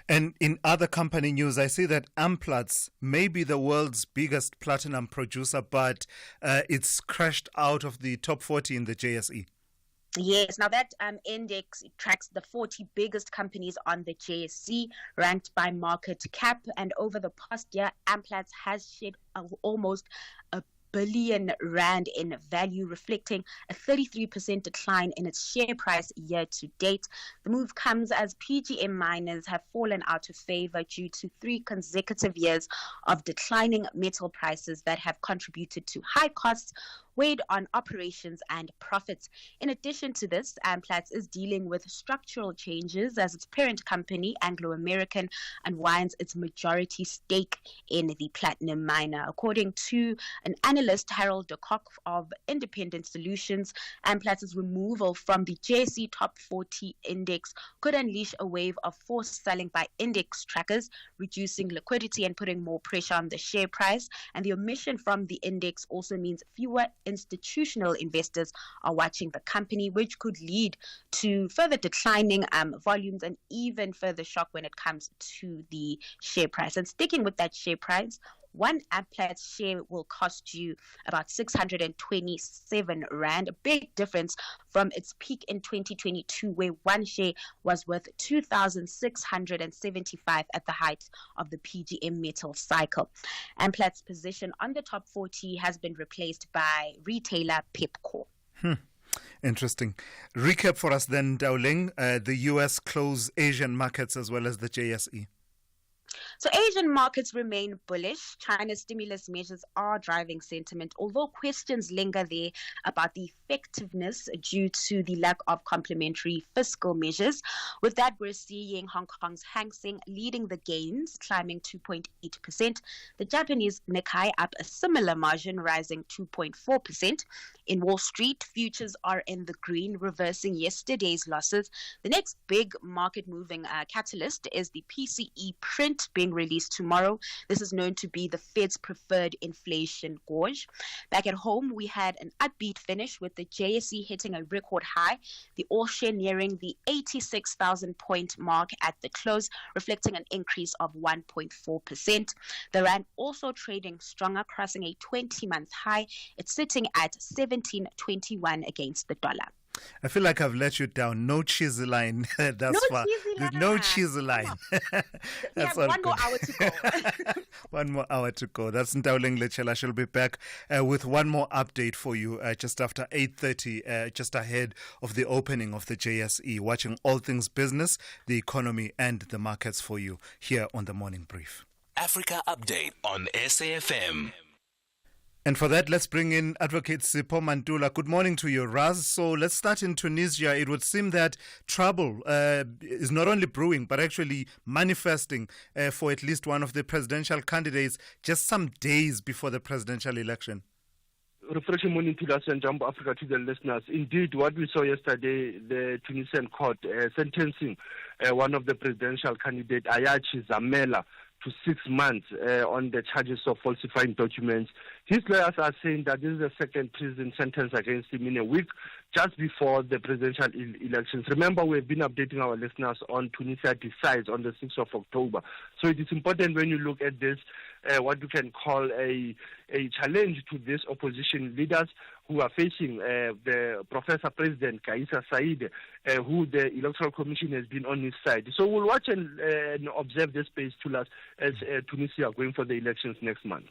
And in other company news, I see that Amplats may be the world's biggest platinum producer, but it's crashed out of the top 40 in the JSE. Yes, now that index tracks the 40 biggest companies on the JSE, ranked by market cap. And over the past year, Amplats has shed almost R1 billion in value, reflecting a 33% decline in its share price year to date. The move comes as PGM miners have fallen out of favor due to 3 consecutive years of declining metal prices that have contributed to high costs, weighed on operations and profits. In addition to this, Amplats is dealing with structural changes as its parent company, Anglo American, unwinds its majority stake in the platinum miner. According to an analyst, Harold de Kock of Independent Solutions, Amplats' removal from the JSE Top 40 index could unleash a wave of forced selling by index trackers, reducing liquidity and putting more pressure on the share price. And the omission from the index also means fewer institutional investors are watching the company, which could lead to further declining volumes and even further shock when it comes to the share price. And sticking with that share price, one Amplats share will cost you about 627 Rand, a big difference from its peak in 2022, where one share was worth 2,675 at the height of the PGM metal cycle. Amplats' position on the top 40 has been replaced by retailer Pepco. Interesting. Recap for us then, Daoling. The US close Asian markets as well as the JSE. So Asian markets remain bullish. China's stimulus measures are driving sentiment, although questions linger there about the effectiveness due to the lack of complementary fiscal measures. With that, we're seeing Hong Kong's Hang Seng leading the gains, climbing 2.8%. The Japanese Nikkei up a similar margin, rising 2.4%. In Wall Street, futures are in the green, reversing yesterday's losses. The next big market-moving catalyst is the PCE print being released tomorrow. This is known to be the Fed's preferred inflation gauge. Back at home, we had an upbeat finish with the JSE hitting a record high, the all-share nearing the 86,000 point mark at the close, reflecting an increase of 1.4%. The Rand also trading stronger, crossing a 20-month high. It's sitting at 17.21 against the dollar. I feel like I've let you down. No cheesy line thus far. There's no cheesy line. That's one more hour to go. 1 more hour to go. That's Daoling Lechela. She'll be back with one more update for you just after 8:30, just ahead of the opening of the JSE. Watching all things business, the economy and the markets for you here on the Morning Brief. Africa Update on SAFM. And for that, let's bring in Advocate Sipho Mantula. Good morning to you, Raz. So let's start in Tunisia. It would seem that trouble is not only brewing, but actually manifesting for at least one of the presidential candidates just some days before the presidential election. Refreshing morning to us and Jumbo Africa to the listeners. Indeed, what we saw yesterday, the Tunisian court sentencing one of the presidential candidate, Ayachi Zamela, to 6 months on the charges of falsifying documents. His lawyers are saying that this is the second prison sentence against him in a week, just before the presidential elections. Remember, we've been updating our listeners on Tunisia Decides on the 6th of October. So it is important when you look at this, what you can call a challenge to these opposition leaders who are facing the Professor President Kaisa Said, who the Electoral Commission has been on his side. So we'll watch and observe this space to us as Tunisia are going for the elections next month.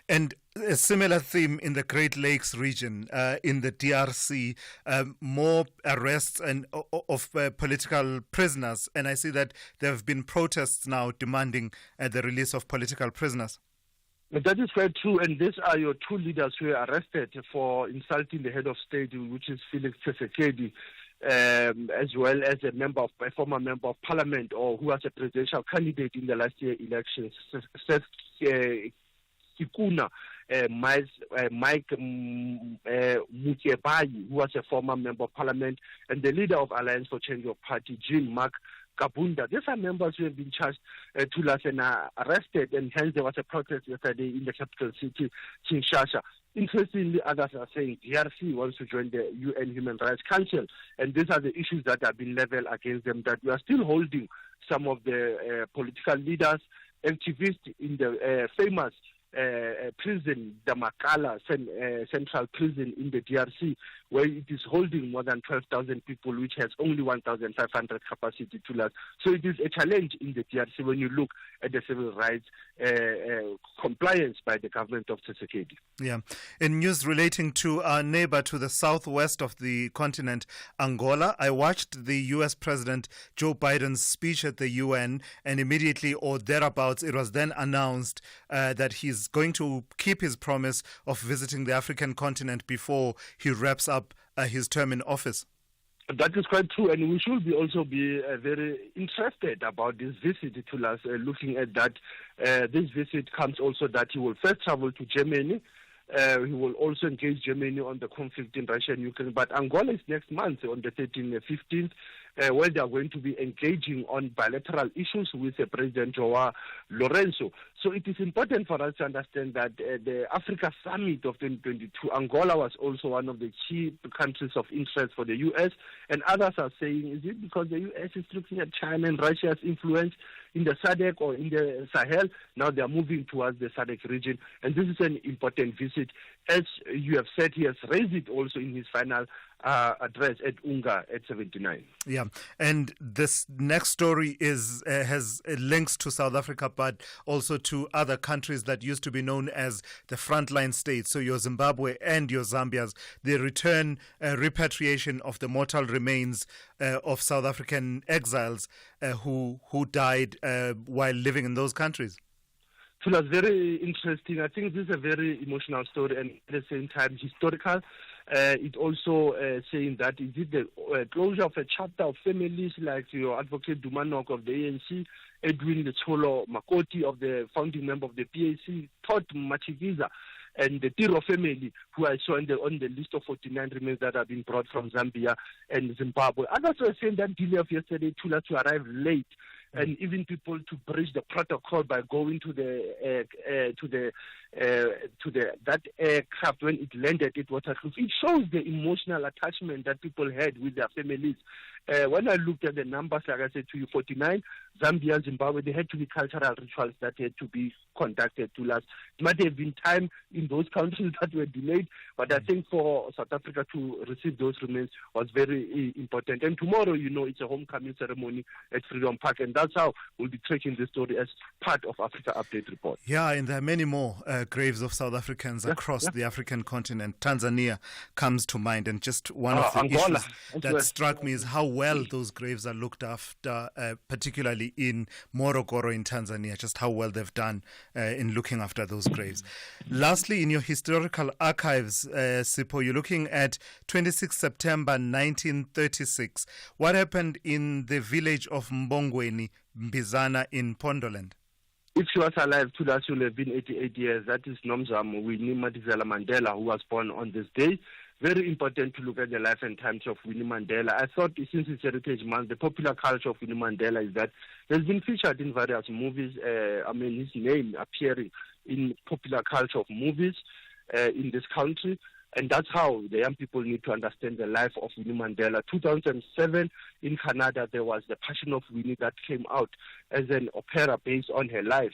And a similar theme in the Great Lakes region, in the DRC, more arrests and of political prisoners. And I see that there have been protests now demanding the release of political prisoners. That is very true, and these are your two leaders who were arrested for insulting the head of state, which is Felix Tshisekedi, as well as a former member of parliament, or who was a presidential candidate in the last year elections. Kikuna, Mike Mukebai, who was a former member of parliament, and the leader of Alliance for Change of Party, Jean-Marc Kabunda. These are members who have been charged to last and arrested, and hence there was a protest yesterday in the capital city, Kinshasa. Interestingly, others are saying DRC wants to join the UN Human Rights Council, and these are the issues that have been leveled against them, that we are still holding some of the political leaders, activists in the famous prison, the Makala Central Prison in the DRC, where it is holding more than 12,000 people, which has only 1,500 capacity to last. So it is a challenge in the DRC when you look at the civil rights compliance by the government of Tshisekedi. Yeah. In news relating to our neighbor to the southwest of the continent, Angola, I watched the U.S. President Joe Biden's speech at the UN, and immediately or thereabouts, it was then announced that he's going to keep his promise of visiting the African continent before he wraps up his term in office. That is quite true, and we should also be very interested about this visit to us, looking at that. This visit comes also that he will first travel to Germany. He will also engage Germany on the conflict in Russia and Ukraine. But Angola is next month on the 13th and 15th, where they are going to be engaging on bilateral issues with President Joao Lourenço. So it is important for us to understand that the Africa Summit of 2022, Angola was also one of the key countries of interest for the U.S. And others are saying, is it because the U.S. is looking at China and Russia's influence in the SADC or in the Sahel? Now they are moving towards the SADC region. And this is an important visit. As you have said, he has raised it also in his final address at UNGA at 79. Yeah, and this next story is has links to South Africa, but also to other countries that used to be known as the frontline states. So your Zimbabwe and your Zambia's, the return repatriation of the mortal remains of South African exiles who died while living in those countries. So that's very interesting. I think this is a very emotional story and at the same time historical. It also saying that is it the closure of a chapter of families like your Advocate Dumanok of the ANC, Edwin Letsholo Makoti of the founding member of the PAC, Todd Machigiza, and the Tiro family, who I saw on the list of 49 remains that have been brought from Zambia and Zimbabwe. Others were saying that delay of yesterday to arrive late, and even people to breach the protocol by going to that aircraft when it landed at Waterkloof. It shows the emotional attachment that people had with their families. When I looked at the numbers, like I said to you, 49, Zambia, Zimbabwe, there had to be cultural rituals that had to be conducted to last. It might have been time in those countries that were delayed, but I think for South Africa to receive those remains was very important. And tomorrow, it's a homecoming ceremony at Freedom Park, and that's how we'll be tracking this story as part of Africa Update Report. Yeah, and there are many more graves of South Africans across the African continent. Tanzania comes to mind, and just one of the Angola. issues that struck me is how well those graves are looked after, particularly in Morogoro in Tanzania, just how well they've done in looking after those graves. Lastly, in your historical archives, Sipho, you're looking at 26 September 1936. What happened in the village of Mbongweni, Mbizana in Pondoland? If she was alive, Thulas would have been 88 years. That is Nomzamo Winnie Madikizela Mandela, who was born on this day. Very important to look at the life and times of Winnie Mandela. I thought since it's Heritage Month, the popular culture of Winnie Mandela is that he's been featured in various movies. His name appearing in popular culture of movies in this country. And that's how the young people need to understand the life of Winnie Mandela. 2007 in Canada, there was The Passion of Winnie that came out as an opera based on her life.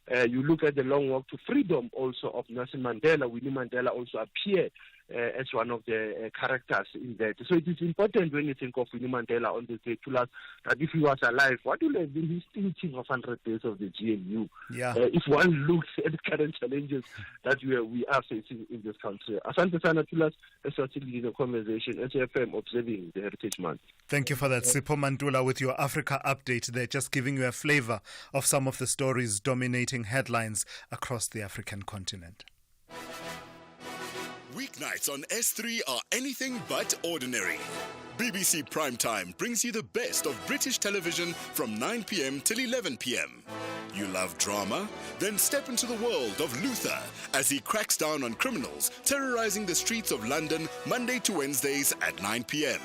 You look at The Long Walk to Freedom also of Nelson Mandela. Winnie Mandela also appeared as one of the characters in that. So it is important when you think of Winnie Mandela on this day to us that if he was alive, what would have been his thinking of 100 days of the GNU? Yeah. If one looks at the current challenges that we are facing in this country. Asante sana Thulas, as we're still in the conversation, SFM observing the Heritage Month. Thank you for that, Sipho Mantula, with your Africa update there, just giving you a flavor of some of the stories dominating headlines across the African continent. Weeknights on S3 are anything but ordinary. BBC Primetime brings you the best of British television from 9 p.m. till 11 p.m. You love drama? Then step into the world of Luther as he cracks down on criminals terrorizing the streets of London Monday to Wednesdays at 9 p.m.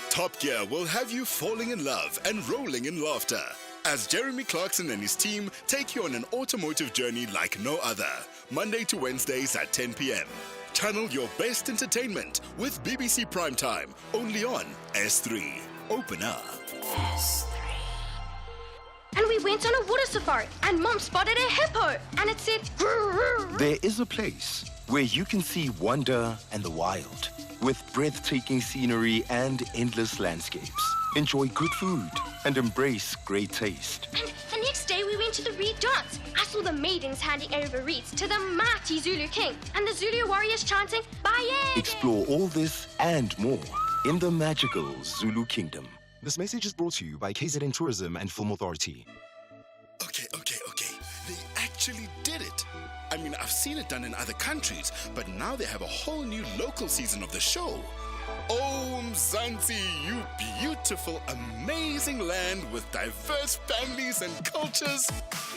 Top Gear will have you falling in love and rolling in laughter as Jeremy Clarkson and his team take you on an automotive journey like no other, Monday to Wednesdays at 10 p.m. Channel your best entertainment with BBC Primetime, only on S3. Open up. S3. And we went on a water safari, and Mom spotted a hippo, and it said, "Grrr." There is a place where you can see wonder and the wild, with breathtaking scenery and endless landscapes. Enjoy good food and embrace great taste. And the next day we went to the Reed Dance. I saw the maidens handing over reeds to the mighty Zulu king, and the Zulu warriors chanting, "Baye!" Explore all this and more in the magical Zulu Kingdom. This message is brought to you by KZN Tourism and Film Authority. Okay. They actually did it. I mean, I've seen it done in other countries, but now they have a whole new local season of the show. Oh, Mzansi, you beautiful, amazing land with diverse families and cultures.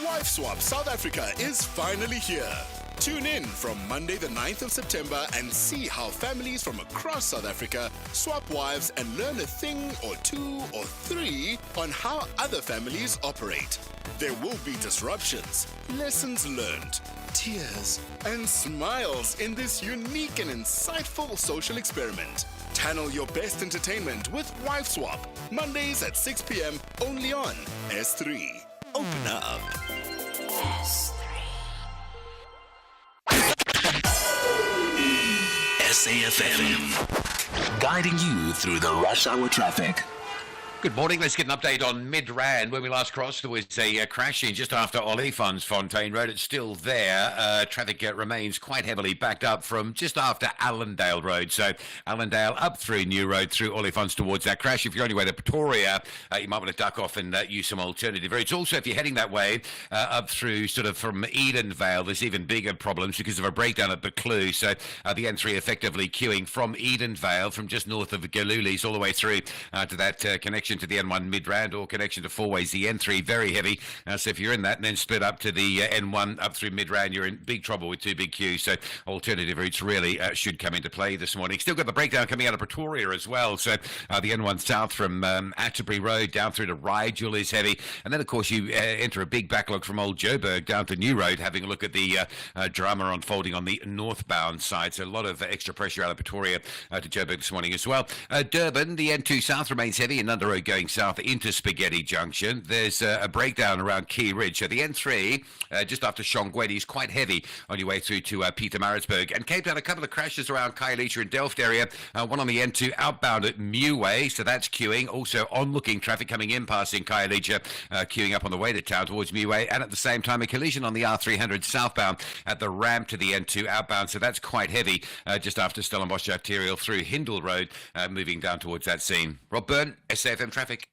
Wife Swap South Africa is finally here. Tune in from Monday the 9th of September and see how families from across South Africa swap wives and learn a thing or two or three on how other families operate. There will be disruptions, lessons learned, tears, and smiles in this unique and insightful social experiment. Channel your best entertainment with Wife Swap, Mondays at 6 p.m. only on S3. Open up. SAFM, guiding you through the rush hour traffic. Good morning. Let's get an update on Midrand. When we last crossed, there was a crash in just after Olifantsfontein Road. It's still there. Traffic remains quite heavily backed up from just after Allendale Road. So Allendale up through New Road, through Olifants towards that crash. If you're on your way to Pretoria, you might want to duck off and use some alternative routes. Also, if you're heading that way, up through sort of from Edenvale, there's even bigger problems because of a breakdown at Buccleuch. So the N3 effectively queuing from Edenvale, from just north of Galulis, all the way through to that connection to the N1 Midrand, or connection to Fourways, the N3 very heavy. So if you're in that and then split up to the N1 up through Midrand, you're in big trouble with two big queues. So alternative routes really should come into play this morning. Still got the breakdown coming out of Pretoria as well. So the N1 south from Atterbury Road down through to Rigel is heavy. And then, of course, you enter a big backlog from Old Joburg down to New Road, having a look at the drama unfolding on the northbound side. So a lot of extra pressure out of Pretoria to Joburg this morning as well. Durban, the N2 south remains heavy in Under Road road going south into Spaghetti Junction. There's a breakdown around Key Ridge. So the N3, just after Shongweni, is quite heavy on your way through to Pietermaritzburg. And Cape Town, a couple of crashes around Khayelitsha and Delft area. One on the N2 outbound at Muway, so that's queuing. Also onlooking traffic coming in passing Khayelitsha, queuing up on the way to town towards Muway. And at the same time, a collision on the R300 southbound at the ramp to the N2 outbound. So that's quite heavy just after Stellenbosch arterial through Hindle Road, moving down towards that scene. Rob Byrne, SAFM Traffic.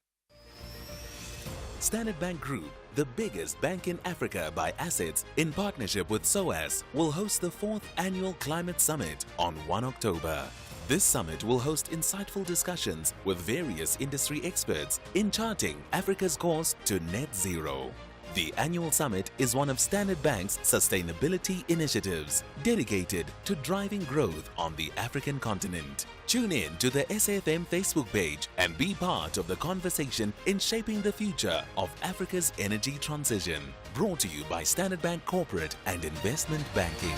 Standard Bank Group, the biggest bank in Africa by assets, in partnership with SOAS, will host the 4th Annual Climate Summit on 1 October. This summit will host insightful discussions with various industry experts in charting Africa's course to net zero. The annual summit is one of Standard Bank's sustainability initiatives dedicated to driving growth on the African continent. Tune in to the SAFM Facebook page and be part of the conversation in shaping the future of Africa's energy transition. Brought to you by Standard Bank Corporate and Investment Banking.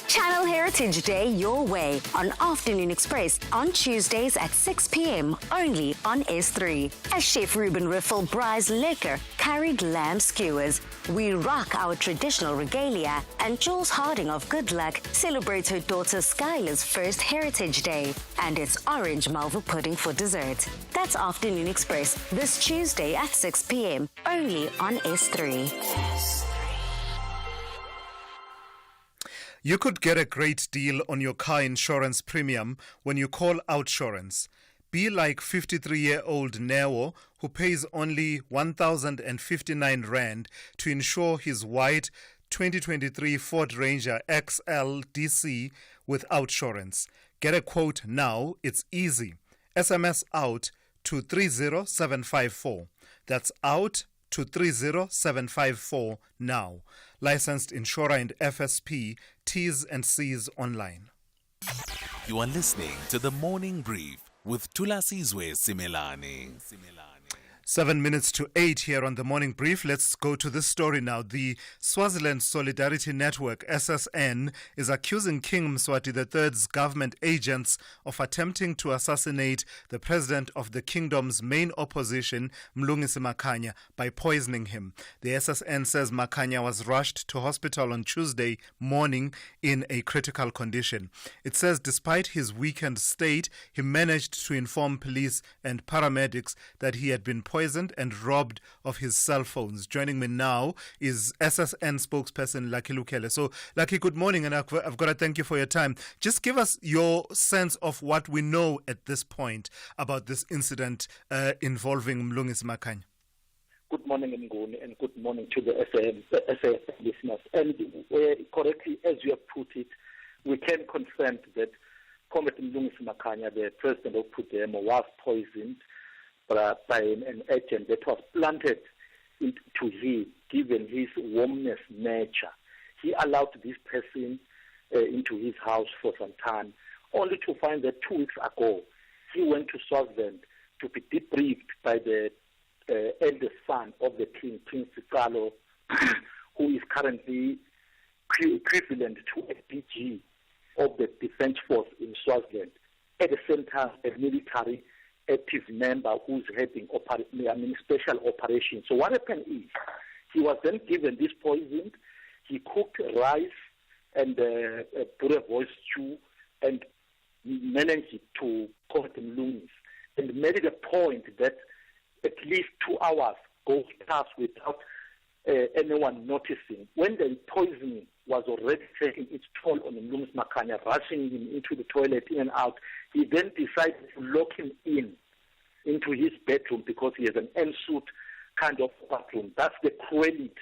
Channel Heritage Day your way on Afternoon Express on Tuesdays at 6 p.m. only on S3. As Chef Ruben Riffel braais lekker curried lamb skewers, we rock our traditional regalia, and Jules Harding of Good Luck celebrates her daughter Skylar's first Heritage Day, and it's orange malva pudding for dessert. That's Afternoon Express this Tuesday at 6 p.m. only on S3. You could get a great deal on your car insurance premium when you call Outsurance. Be like 53-year-old Neo, who pays only 1,059 Rand to insure his white 2023 Ford Ranger XL DC with Outsurance. Get a quote now. It's easy. SMS out to 30754. That's out to 30754 now. Licensed insurer and FSP, T's and C's online. You are listening to the Morning Brief with Thulasizwe Simelane. 7 minutes to 8 here on the Morning Brief. Let's go to this story now. The Swaziland Solidarity Network, SSN, is accusing King Mswati III's government agents of attempting to assassinate the president of the kingdom's main opposition, Mlungisi Makhanya, by poisoning him. The SSN says Makhanya was rushed to hospital on Tuesday morning in a critical condition. It says despite his weakened state, he managed to inform police and paramedics that he had been poisoned and robbed of his cell phones. Joining me now is SSN spokesperson Lucky Lukele. So, Lucky, good morning, and I've got to thank you for your time. Just give us your sense of what we know at this point about this incident involving Mlungisi Makhanya. Good morning, Nguni, and good morning to the SAFM listeners. And correctly, as you have put it, we can confirm that Comrade Mlungisi Makhanya, the president of Pudemo, was poisoned by an agent that was planted into him, given his warmness nature. He allowed this person into his house for some time, only to find that 2 weeks ago, he went to Swaziland to be debriefed by the eldest son of the king, Prince Sikalo, who is currently equivalent to a DG of the Defense Force in Swaziland. At the same time, a military active member who's heading special operations. So what happened is, he was then given this poison. He cooked rice and boerewors stew and managed to cook him lungs, and made it a point that at least 2 hours goes past without anyone noticing. When the poisoning was already taking its toll on Mlungisi Makhanya, rushing him into the toilet in and out, he then decided to lock him into his bedroom because he has an ensuite kind of bathroom. That's the cruelty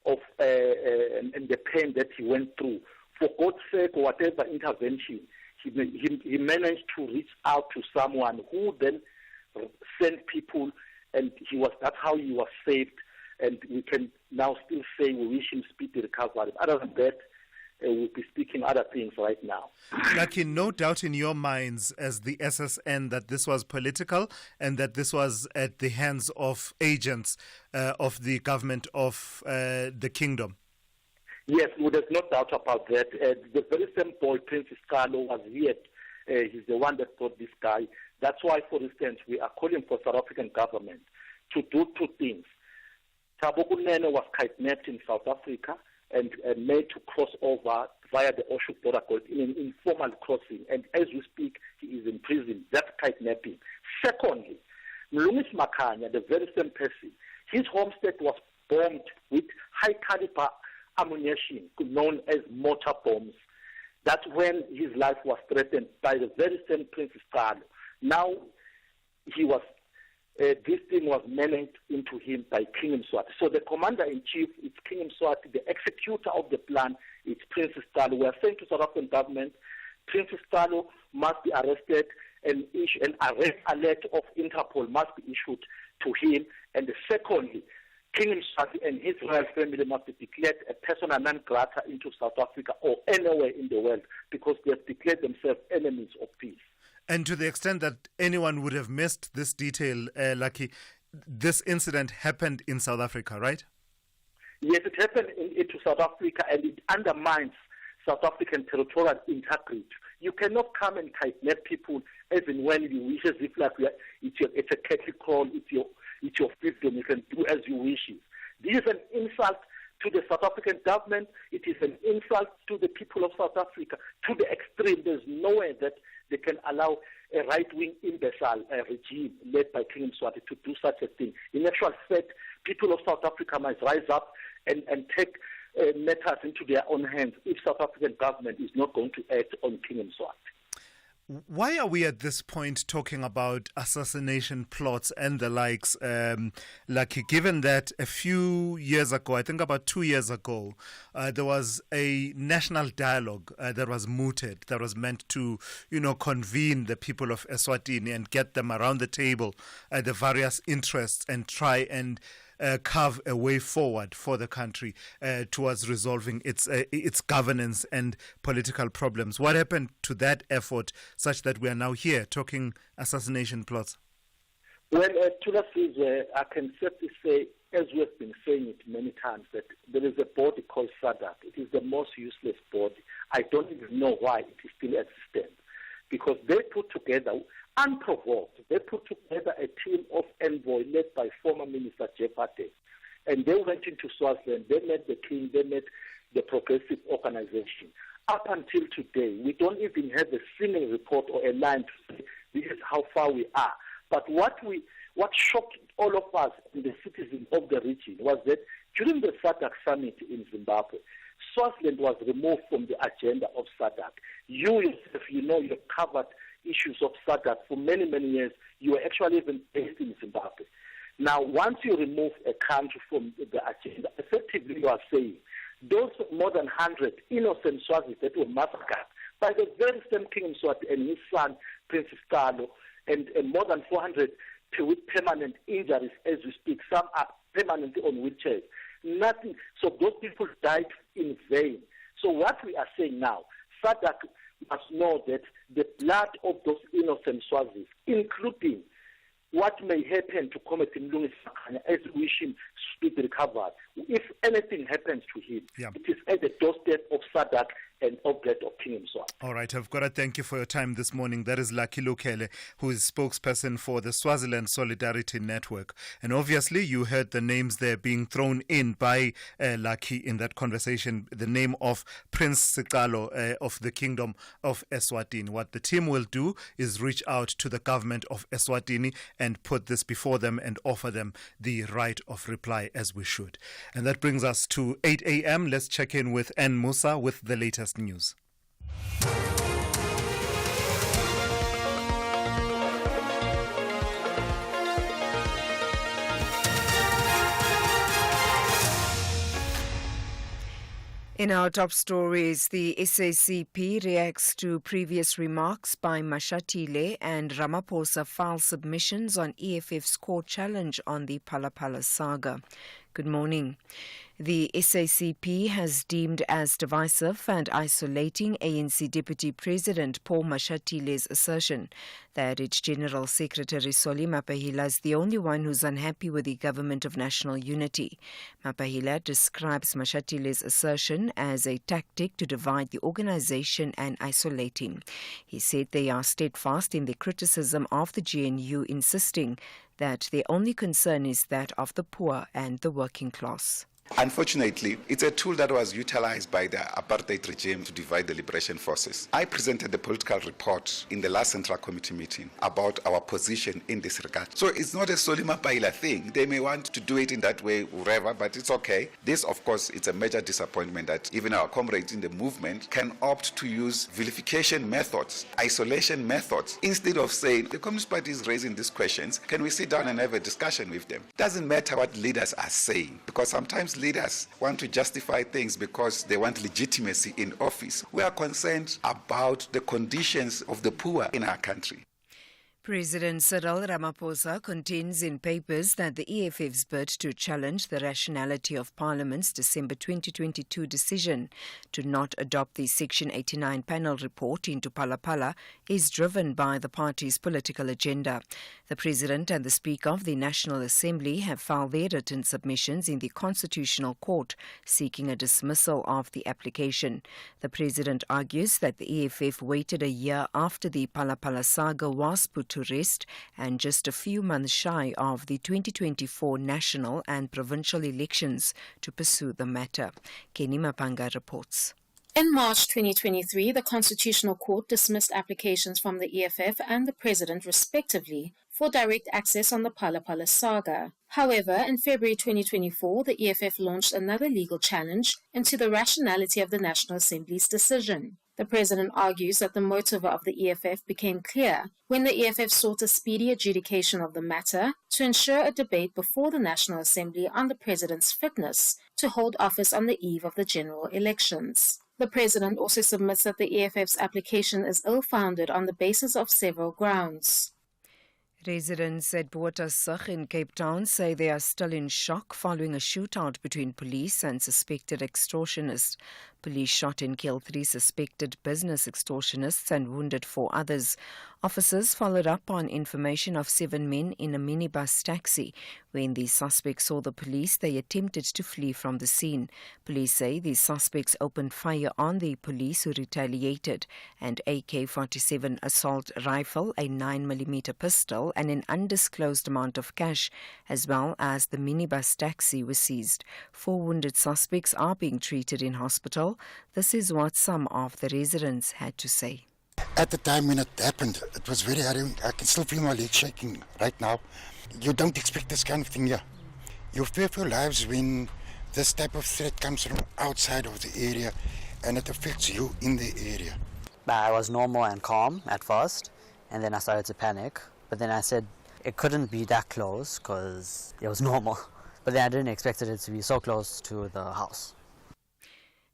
of and the pain that he went through. For God's sake, whatever intervention, he managed to reach out to someone who then sent people, and that's how he was saved. And we can now still say we wish him speedy recovery. Other than that, we'll be speaking other things right now. Lucky, no doubt in your minds as the SSN that this was political and that this was at the hands of agents of the government of the kingdom. Yes, well, there's no doubt about that. The very same boy, Prince Sikalo, was here He's the one that brought this guy. That's why, for instance, we are calling for South African government to do two things. Thabo Kunene was kidnapped in South Africa and made to cross over via the Oshuk border in an informal crossing. And as we speak, he is in prison. That's kidnapping. Secondly, Mlungisi Makhanya, the very same person, his homestead was bombed with high-caliber ammunition known as mortar bombs. That's when his life was threatened by the very same Prince Stalo. Now, he was this thing was managed into him by King Mswati. So the commander-in-chief is King Mswati. The executor of the plan is Prince Stalo. We are saying to South African government, Prince Stalo must be arrested and an arrest alert of Interpol must be issued to him. And secondly, King Mswati and his royal family must be declared a persona non grata into South Africa or anywhere in the world because they have declared themselves enemies of peace. And to the extent that anyone would have missed this detail, Lucky, this incident happened in South Africa, right? Yes, it happened into South Africa, and it undermines South African territorial integrity. You cannot come and kidnap people as and when you wish, as if like it's a cattle call, it's your freedom, you can do as you wish. This is an insult to the South African government. It is an insult to the people of South Africa to the extreme. There's no way that they can allow a right-wing imbecile regime led by King Mswati to do such a thing. In actual fact, people of South Africa must rise up and take matters into their own hands if South African government is not going to act on King Mswati. Why are we at this point talking about assassination plots and the likes, Lucky, given that a few years ago, I think about 2 years ago, there was a national dialogue that was mooted, that was meant to, convene the people of Eswatini and get them around the table, the various interests, and try and carve a way forward for the country towards resolving its governance and political problems. What happened to that effort such that we are now here talking assassination plots? Well, Thulasizwe, I can certainly say, as we have been saying it many times, that there is a body called SADC. It is the most useless body. I don't even know why it is still existent. Because they put together, unprovoked, they put together a team of envoy led by former Minister Jeff Ade. And they went into Swaziland, they met the king, they met the progressive organization. Up until today, we don't even have a single report or a line to say this is how far we are. But what shocked all of us and the citizens of the region was that during the SADC summit in Zimbabwe, Swaziland was removed from the agenda of SADC. You yourself, you've covered issues of SADC for many, many years. You were actually even based in Zimbabwe. Now, once you remove a country from the agenda, effectively you are saying those more than 100 innocent Swazis that were massacred by the very same King Mswati and his son, Prince Stalo, and more than 400 with permanent injuries as we speak. Some are permanently on wheelchairs. Nothing. So those people died in vain. So what we are saying now, SADC must know that the blood of those innocent Swazis, including what may happen to Comrade Mlungisi Makhanya as we wish him speed recovery, if anything happens to him, it is at the doorstep of SADC and of that of King Mswati. All right, I've got to thank you for your time this morning. That is Lucky Lukele, who is spokesperson for the Swaziland Solidarity Network. And obviously, you heard the names there being thrown in by Lucky in that conversation, the name of Prince Sikalo of the Kingdom of Eswatini. What the team will do is reach out to the government of Eswatini and put this before them and offer them the right of reply as we should. And that brings us to 8 a.m. Let's check in with N. Musa with the latest news. In our top stories, the SACP reacts to previous remarks by Mashatile and Ramaphosa file submissions on EFF's court challenge on the Phala Phala saga. Good morning. The SACP has deemed as divisive and isolating ANC Deputy President Paul Mashatile's assertion that its General Secretary Solly Mapahila is the only one who's unhappy with the Government of National Unity. Mapahila describes Mashatile's assertion as a tactic to divide the organization and isolate him. He said they are steadfast in their criticism of the GNU, insisting that their only concern is that of the poor and the working class. Unfortunately, it's a tool that was utilized by the apartheid regime to divide the liberation forces. I presented the political report in the last Central Committee meeting about our position in this regard. So it's not a Solly Mapahila thing. They may want to do it in that way, wherever, but it's okay. This, of course, it's a major disappointment that even our comrades in the movement can opt to use vilification methods, isolation methods, instead of saying, the Communist Party is raising these questions, can we sit down and have a discussion with them? Doesn't matter what leaders are saying, because sometimes leaders want to justify things because they want legitimacy in office. We are concerned about the conditions of the poor in our country. President Cyril Ramaphosa contends in papers that the EFF's bid to challenge the rationality of Parliament's December 2022 decision to not adopt the Section 89 panel report into Phala is driven by the party's political agenda. The President and the Speaker of the National Assembly have filed their written submissions in the Constitutional Court seeking a dismissal of the application. The President argues that the EFF waited a year after the Phala saga was put to rest and just a few months shy of the 2024 national and provincial elections to pursue the matter. Kenny Mapanga reports. In March 2023, the Constitutional Court dismissed applications from the EFF and the President, respectively, for direct access on the Phala saga. However, in February 2024, the EFF launched another legal challenge into the rationality of the National Assembly's decision. The President argues that the motive of the EFF became clear when the EFF sought a speedy adjudication of the matter to ensure a debate before the National Assembly on the President's fitness to hold office on the eve of the general elections. The President also submits that the EFF's application is ill-founded on the basis of several grounds. Residents at Botasig in Cape Town say they are still in shock following a shootout between police and suspected extortionists. Police shot and killed 3 suspected business extortionists and wounded 4 others. Officers followed up on information of 7 men in a minibus taxi. When the suspects saw the police, they attempted to flee from the scene. Police say the suspects opened fire on the police, who retaliated. An AK-47 assault rifle, a 9mm pistol and an undisclosed amount of cash, as well as the minibus taxi, were seized. 4 wounded suspects are being treated in hospital. This is what some of the residents had to say. At the time when it happened, it was very harrowing. I can still feel my legs shaking right now. You don't expect this kind of thing here. You fear for your lives when this type of threat comes from outside of the area and it affects you in the area. I was normal and calm at first, and then I started to panic. But then I said it couldn't be that close because it was normal. But then I didn't expect it to be so close to the house.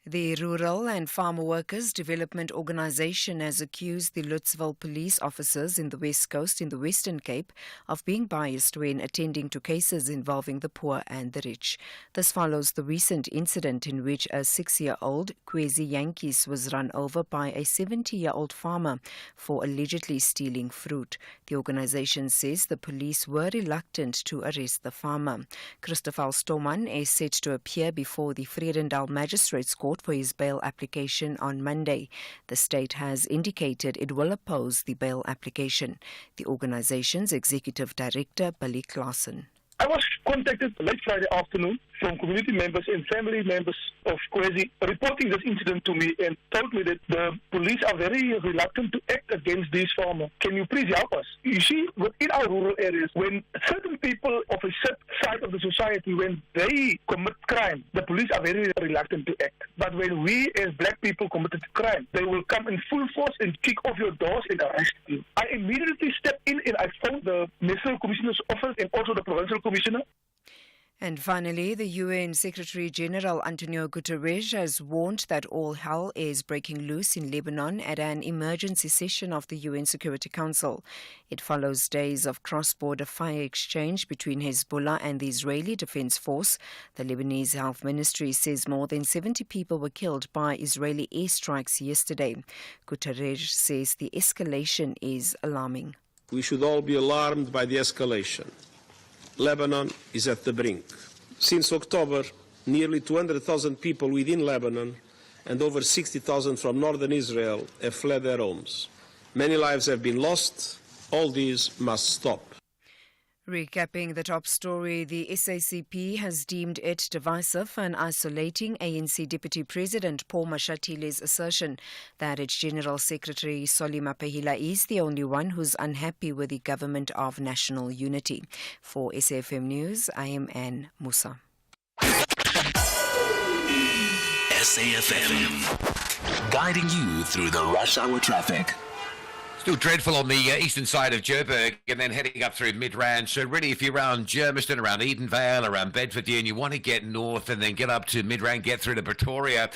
The Rural and Farmer Workers Development Organisation has accused the Lutzville police officers in the West Coast in the Western Cape of being biased when attending to cases involving the poor and the rich. This follows the recent incident in which a 6-year-old Kwezi Yankees was run over by a 70-year-old farmer for allegedly stealing fruit. The organisation says the police were reluctant to arrest the farmer. Christopher Stoman is set to appear before the Vredendal Magistrates Court for his bail application on Monday. The state has indicated it will oppose the bail application. The organization's executive director, Billy Claassen. I was contacted late Friday afternoon from community members and family members of Kwezi reporting this incident to me and told me that the police are very reluctant to act against these farmers. Can you please help us? You see, within our rural areas, when certain people of a certain side of the society, when they commit crime, the police are very reluctant to act. But when we as black people committed crime, they will come in full force and kick off your doors and arrest you. I immediately stepped in and I phoned the National Commissioner's office and also the Provincial Commissioner. And finally, the UN Secretary-General Antonio Guterres has warned that all hell is breaking loose in Lebanon at an emergency session of the UN Security Council. It follows days of cross-border fire exchange between Hezbollah and the Israeli Defense Force. The Lebanese Health Ministry says more than 70 people were killed by Israeli airstrikes yesterday. Guterres says the escalation is alarming. We should all be alarmed by the escalation. Lebanon is at the brink. Since October, nearly 200,000 people within Lebanon and over 60,000 from northern Israel have fled their homes. Many lives have been lost. All these must stop. Recapping the top story, the SACP has deemed it divisive and isolating ANC Deputy President Paul Mashatile's assertion that its General Secretary Solly Mapehila is the only one who's unhappy with the Government of National Unity. For SAFM News, I am Anne Musa. SAFM, guiding you through the rush hour traffic. Still dreadful on the eastern side of Joburg and then heading up through Midrand. So really, if you're around Germiston, around Edenvale, around Bedford, and you want to get north and then get up to Midrand, get through to Pretoria,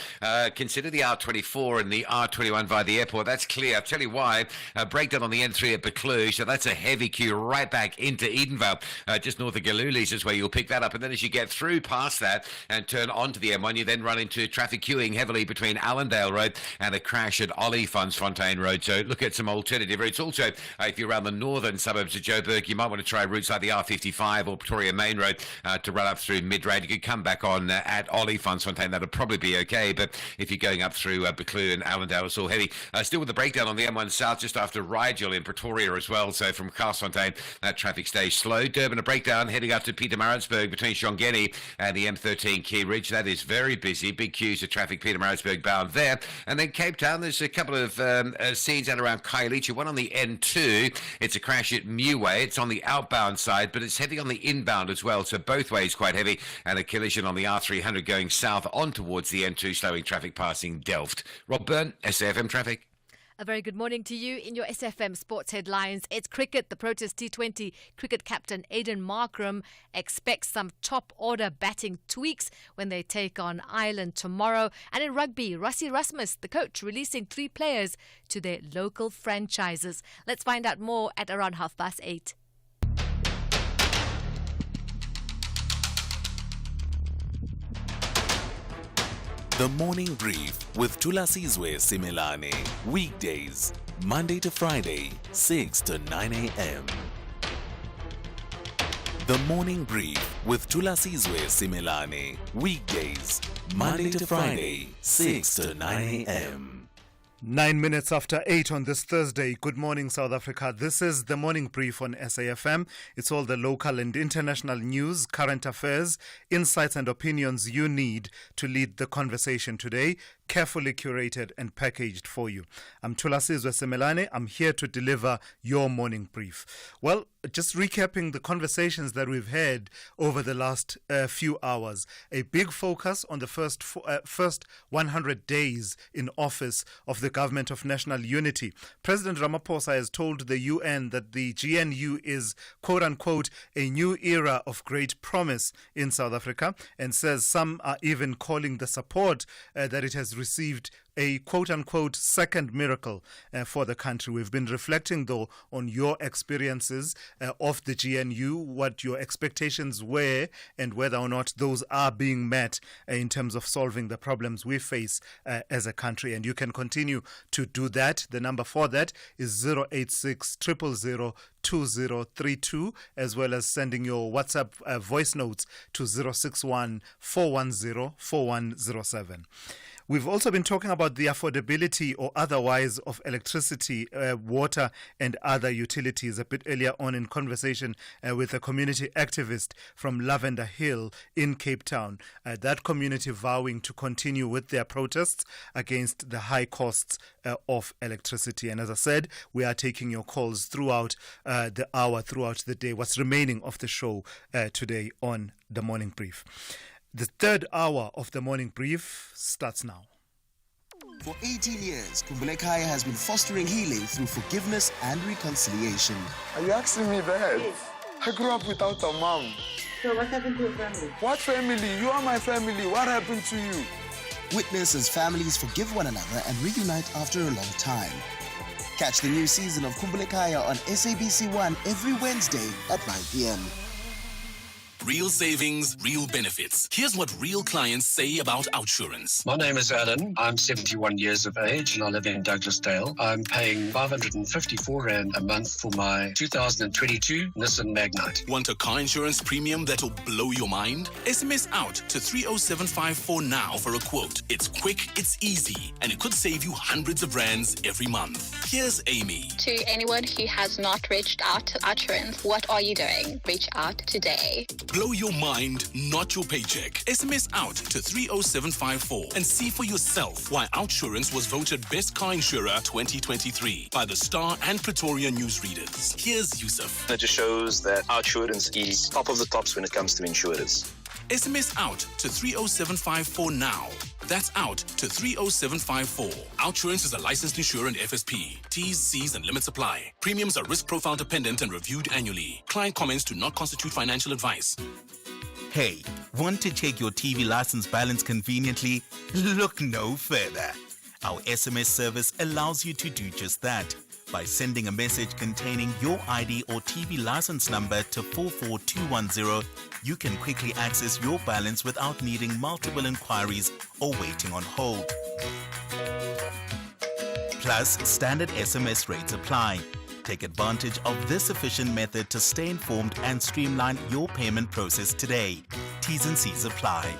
consider the R24 and the R21 via the airport. That's clear. I'll tell you why. Breakdown on the N3 at Buccleuch. So that's a heavy queue right back into Edenvale. Just north of Galulis is where you'll pick that up. And then as you get through past that and turn onto the M1, you then run into traffic queuing heavily between Allendale Road and a crash at Olifantsfontein Road. So look at some alternative routes. Also, if you're around the northern suburbs of Joburg, you might want to try routes like the R55 or Pretoria Main Road to run up through Midrand. You could come back on at Olifantsfontein. That'll probably be okay. But if you're going up through Buccleuch and Allendale, it's all heavy. Still with the breakdown on the M1 South just after Rigel in Pretoria as well. So from Castfontein, that traffic stays slow. Durban, a breakdown heading up to Pietermaritzburg between Shongeni and the M13 Key Ridge. That is very busy. Big queues of traffic Pietermaritzburg bound there. And then Cape Town, there's a couple of scenes out around Khayelitsha. One on the N2, it's a crash at Meway. It's on the outbound side, but it's heavy on the inbound as well, so both ways quite heavy, and a collision on the R300 going south on towards the N2, slowing traffic passing Delft. Rob Byrne, SAFM Traffic. A very good morning to you in your SFM Sports Headlines. It's cricket. The Proteas T20 cricket captain Aiden Markram expects some top-order batting tweaks when they take on Ireland tomorrow. And in rugby, Rassie Rasmus, the coach, releasing 3 players to their local franchises. Let's find out more at around 8:30. The Morning Brief with Thulasizwe Simelane. Weekdays, Monday to Friday, 6 to 9 a.m. The Morning Brief with Thulasizwe Simelane. Weekdays, Monday to Friday, 6 to 9 a.m. 9 minutes after 8 on this Thursday. Good morning, South Africa. This is the Morning Brief on SAFM. It's all the local and international news, current affairs, insights and opinions you need to lead the conversation today, carefully curated and packaged for you. I'm Thulasizwe Simelane. I'm here to deliver your Morning Brief. Well, just recapping the conversations that we've had over the last few hours. A big focus on the first 100 days in office of the Government of National Unity. President Ramaphosa has told the UN that the GNU is, quote-unquote, a new era of great promise in South Africa, and says some are even calling the support that it has received a quote-unquote second miracle for the country. We've been reflecting, though, on your experiences of the GNU, what your expectations were, and whether or not those are being met in terms of solving the problems we face as a country. And you can continue to do that. The number for that is 086 000 2032, as well as sending your WhatsApp voice notes to 061 410 4107. We've also been talking about the affordability or otherwise of electricity, water and other utilities a bit earlier on in conversation with a community activist from Lavender Hill in Cape Town. That community vowing to continue with their protests against the high costs of electricity. And as I said, we are taking your calls throughout the hour, throughout the day, what's remaining of the show today on The Morning Brief. The third hour of The Morning Brief starts now. For 18 years, Kumbulekaya has been fostering healing through forgiveness and reconciliation. Are you asking me that? Yes. I grew up without a mom. So what happened to your family? What family? You are my family. What happened to you? Witness as families forgive one another and reunite after a long time. Catch the new season of Khumbule Khaya on SABC1 every Wednesday at 9 p.m. Real savings, real benefits. Here's what real clients say about OUTsurance. My name is Alan. I'm 71 years of age and I live in Douglasdale. I'm paying 554 Rand a month for my 2022 Nissan Magnite. Want a car insurance premium that'll blow your mind? SMS out to 30754 now for a quote. It's quick, it's easy, and it could save you hundreds of rands every month. Here's Amy. To anyone who has not reached out to OUTsurance, what are you doing? Reach out today. Blow your mind, not your paycheck. SMS out to 30754 and see for yourself why OUTsurance was voted Best Car Insurer 2023 by the Star and Pretoria newsreaders. Here's Yusuf. It just shows that OUTsurance is top of the tops when it comes to insurers. SMS out to 30754 now. That's out to 30754. OUTsurance is a licensed insurer and FSP. T's, C's, and limits apply. Premiums are risk profile dependent and reviewed annually. Client comments do not constitute financial advice. Hey, want to check your TV license balance conveniently? Look no further. Our SMS service allows you to do just that. By sending a message containing your ID or TV license number to 44210, you can quickly access your balance without needing multiple inquiries or waiting on hold. Plus, standard SMS rates apply. Take advantage of this efficient method to stay informed and streamline your payment process today. T's and C's apply.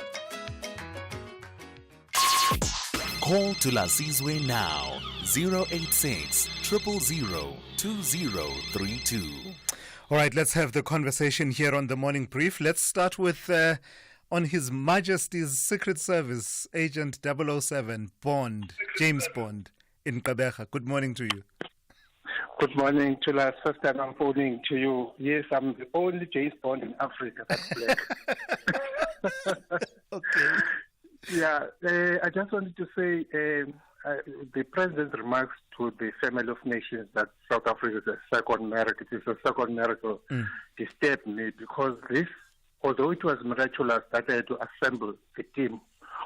Call Thulasizwe now. 086 000 2032. All right, let's have the conversation here on the Morning Brief. Let's start with on His Majesty's Secret Service, Agent 007, Bond, James Bond, in Gqeberha. Good morning to you. Good morning, Thulas. First time I'm phoning to you. Yes, I'm the only James Bond in Africa that's black. Okay. Yeah, I just wanted to say the President's remarks to the family of nations that South Africa is a second miracle. It is a second miracle. Disturbed me because this, although it was miraculous that they had to assemble a team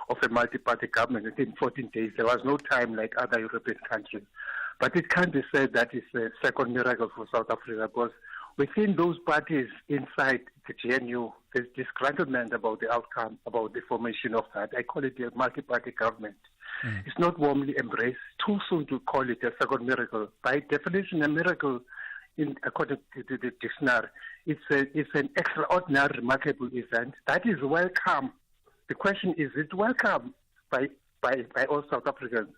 of a multi-party government within 14 days, there was no time like other European countries. But it can't be said that it's a second miracle for South Africa because within those parties inside the GNU, there's disgruntlement about the outcome, about the formation of that. I call it a multi-party government. It's not warmly embraced. Too soon to call it a second miracle. By definition, a miracle, according to the dictionary, it's an extraordinary, remarkable event that is welcome. The question is it welcome by all South Africans?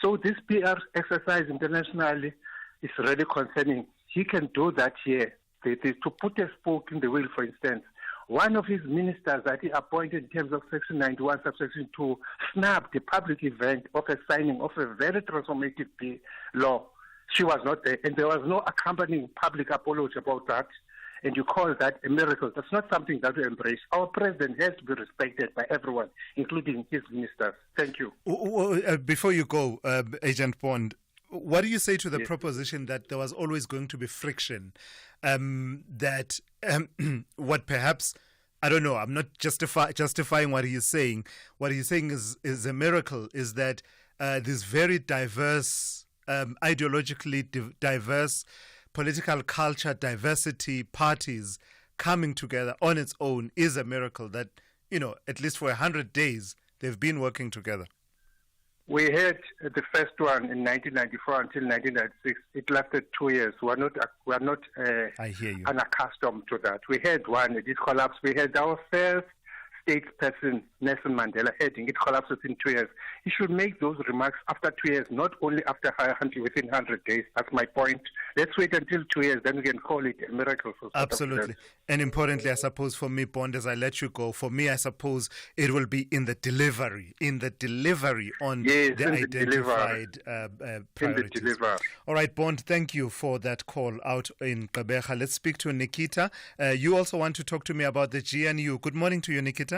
So this PR exercise internationally is really concerning. He can do that here. To put a spoke in the wheel, for instance, one of his ministers that he appointed in terms of Section 91, Subsection 2, snapped the public event of a signing of a very transformative law. She was not there, and there was no accompanying public apology about that. And you call that a miracle. That's not something that we embrace. Our president has to be respected by everyone, including his ministers. Thank you. Before you go, Agent Bond, what do you say to the proposition that there was always going to be friction? That what perhaps, I don't know, I'm not justifying what he's saying. What he's saying is a miracle, is that this very diverse, ideologically diverse political culture, diversity, parties coming together on its own is a miracle that, at least for 100 days, they've been working together. We had the first one in 1994 until 1996. It lasted 2 years. We are not I hear you. Unaccustomed to that. We had one. It did collapse. We had our first statesperson, Nelson Mandela, heading. It collapsed within 2 years. He should make those remarks after 2 years, not only after within 100 days. That's my point. Let's wait until 2 years, then we can call it a miracle for South Absolutely. Africa. And importantly, I suppose for me, Bond, as I let you go, for me, I suppose it will be in the delivery on the identified priorities. All right, Bond, thank you for that call out in Gqeberha. Let's speak to Nikita. You also want to talk to me about the GNU. Good morning to you, Nikita.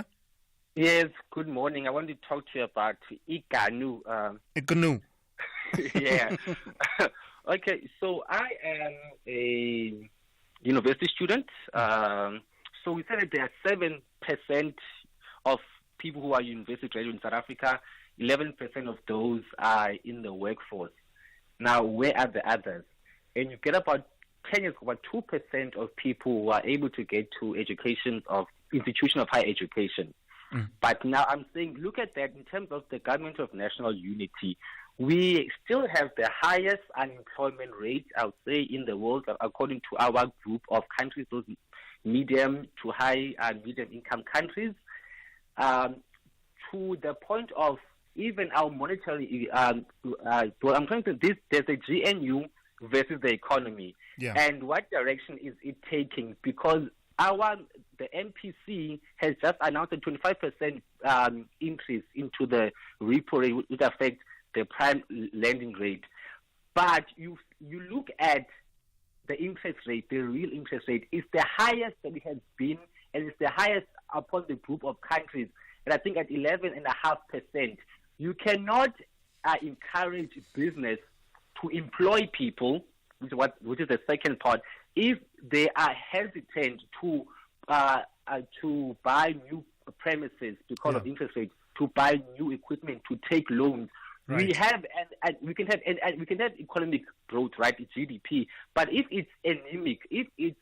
Yes, good morning. I want to talk to you about IGANU. IGANU. Yeah. Okay, so I am a university student. So we said that there are 7% of people who are university graduates in South Africa. 11% of those are in the workforce. Now, where are the others? And you get about 10 years, about 2% of people who are able to get to institution of higher education. But now I'm saying, look at that in terms of the government of national unity. We still have the highest unemployment rate, I would say, in the world, according to our group of countries, those medium to high and medium income countries, to the point of even our monetary, I'm trying to this, there's a GNU versus the economy. Yeah. And what direction is it taking? Because the MPC has just announced a 25% increase into the repo rate, which affects the prime lending rate. But you look at the interest rate, the real interest rate, is the highest that it has been, and it's the highest upon the group of countries. And I think at 11.5%, you cannot encourage business to employ people, which is the second part, if they are hesitant to buy new premises because of interest rates, to buy new equipment, to take loans. Right. We can have economic growth, right? It's GDP, but if it's anemic, if it's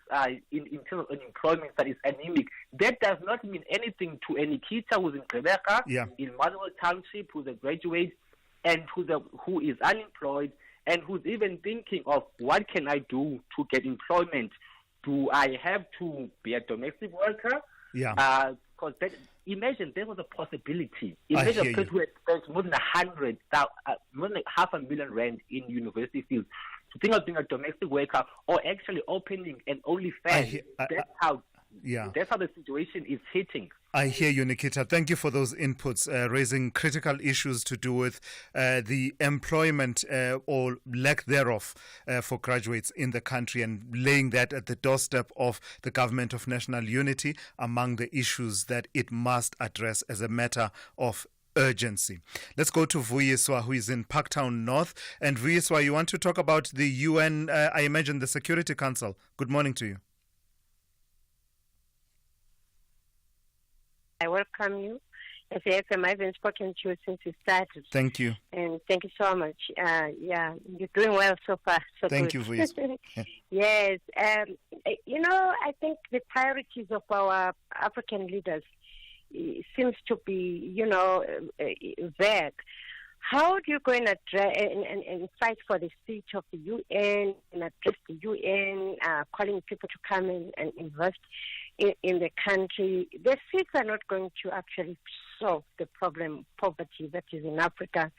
in terms of unemployment that is anemic, that does not mean anything to Nikita, who's in Rebecca, in Manuel Township, who's a graduate, and who is unemployed, and who's even thinking of what can I do to get employment? Do I have to be a domestic worker? Yeah. Because imagine there was a possibility. Imagine people who had spent more than 500,000 rand in university fees to think of being a domestic worker or actually opening an OnlyFans. That's how the situation is hitting. I hear you, Nikita. Thank you for those inputs, raising critical issues to do with the employment or lack thereof for graduates in the country, and laying that at the doorstep of the government of national unity among the issues that it must address as a matter of urgency. Let's go to Vuyiswa, who is in Parktown North. And Vuyiswa, you want to talk about the UN, I imagine the Security Council. Good morning to you. I welcome you. As a FM, I haven't spoken to you since you started. Thank you. And thank you so much. You're doing well so far. Thank you, Viz. Yes. I think the priorities of our African leaders seems to be, vague. How do you go and address and fight for the seat of the UN and address the UN, calling people to come in and invest in the country? The seats are not going to actually solve the problem of poverty that is in Africa.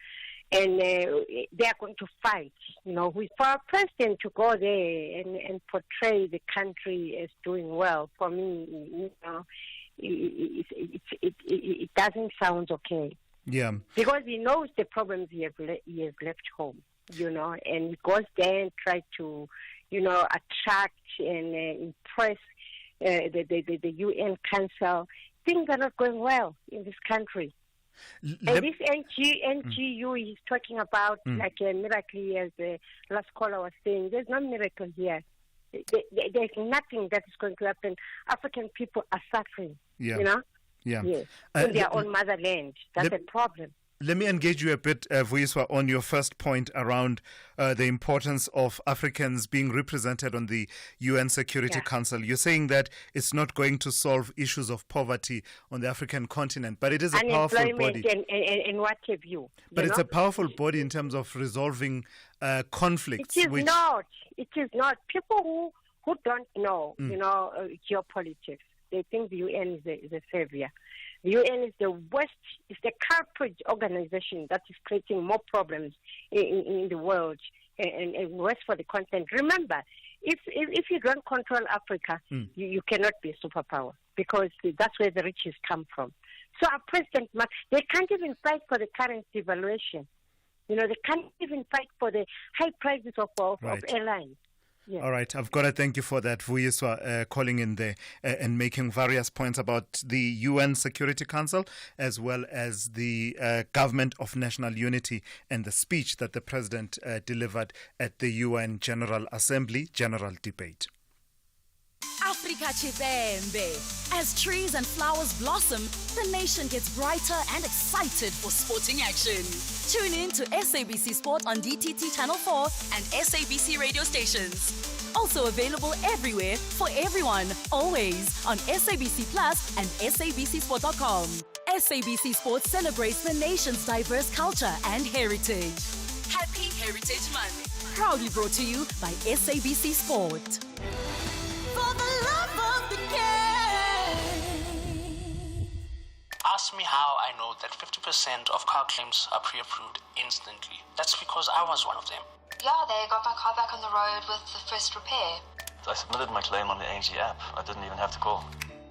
And they are going to fight, for our president to go there and portray the country as doing well. For me, it doesn't sound okay. Yeah. Because he knows the problems he has left home, and he goes there and tries to, attract and impress the UN Council. Things are not going well in this country. And this NGU he's talking about, like a miracle, as the last caller was saying, there's no miracle here. There's nothing that is going to happen. African people are suffering, Yeah. Yes. In their own motherland. That's a problem. Let me engage you a bit, Vuyiswa, on your first point around the importance of Africans being represented on the UN Security Council. You're saying that it's not going to solve issues of poverty on the African continent, but it is a powerful body. And what have you? But it's a powerful body in terms of resolving conflicts. It is not. It is not. People who don't know, geopolitics, they think the UN is a savior. The UN is the worst, it's the culprit organization that is creating more problems in the world and worse for the continent. Remember, if you don't control Africa, you cannot be a superpower, because that's where the riches come from. So our president, they can't even fight for the currency devaluation. They can't even fight for the high prices of airlines. Yeah. All right. I've got to thank you for that, Vuyiswa, calling in there and making various points about the UN Security Council, as well as the Government of National Unity and the speech that the President delivered at the UN General Assembly General Debate. Africa Chipembe. As trees and flowers blossom, the nation gets brighter and excited for sporting action. Tune in to SABC Sport on DTT Channel 4 and SABC radio stations. Also available everywhere for everyone, always on SABC Plus and SABCSport.com. SABC Sport celebrates the nation's diverse culture and heritage. Happy Heritage Month. Proudly brought to you by SABC Sport. For the love of the game. Ask me how I know that 50% of car claims are pre-approved instantly. That's because I was one of them. Yeah, they got my car back on the road with the first repair. I submitted my claim on the ANG app. I didn't even have to call.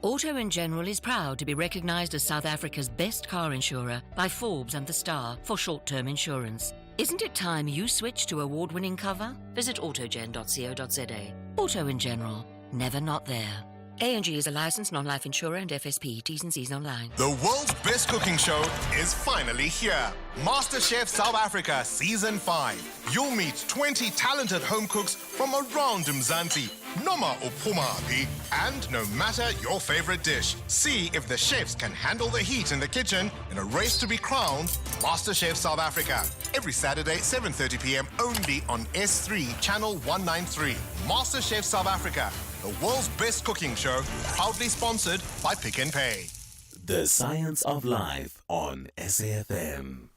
Auto & General is proud to be recognised as South Africa's best car insurer by Forbes and The Star for short-term insurance. Isn't it time you switch to award-winning cover? Visit autogen.co.za. Auto & General. Never not there. ANG is a licensed non-life insurer and FSP. T's and C's online. The world's best cooking show is finally here. MasterChef South Africa Season 5. You'll meet 20 talented home cooks from around Mzansi, noma uphumaphi, and no matter your favorite dish. See if the chefs can handle the heat in the kitchen in a race to be crowned MasterChef South Africa. Every Saturday, 7:30 p.m. only on S3, Channel 193. MasterChef South Africa, the world's best cooking show, proudly sponsored by Pick n Pay. The Science of Life on SAFM.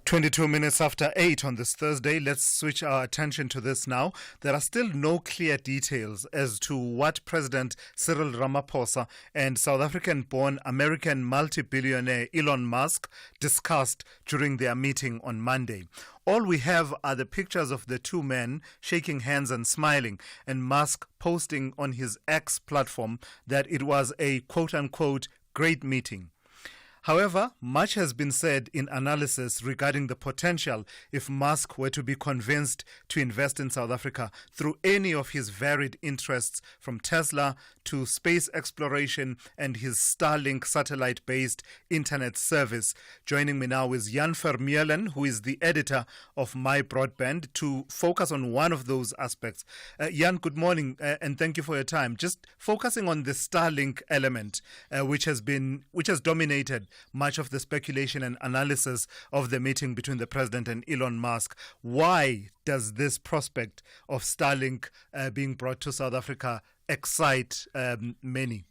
22 minutes after 8 on this Thursday, let's switch our attention to this now. There are still no clear details as to what President Cyril Ramaphosa and South African-born American multi-billionaire Elon Musk discussed during their meeting on Monday. All we have are the pictures of the two men shaking hands and smiling, and Musk posting on his X platform that it was a quote-unquote great meeting. However, much has been said in analysis regarding the potential if Musk were to be convinced to invest in South Africa through any of his varied interests, from Tesla to space exploration and his Starlink satellite-based internet service. Joining me now is Jan Vermeulen, who is the editor of My Broadband, to focus on one of those aspects. Jan, good morning, and thank you for your time. Just focusing on the Starlink element, which has dominated much of the speculation and analysis of the meeting between the president and Elon Musk. Why does this prospect of Starlink being brought to South Africa excite many?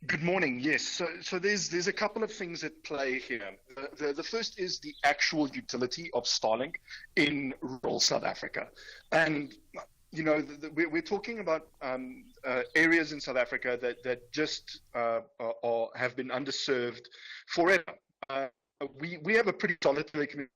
Good morning. Yes, so there's a couple of things at play here. The first is the actual utility of Starlink in rural South Africa, and you know, we're talking about areas in South Africa that just have been underserved forever. We have a pretty solid telecommunication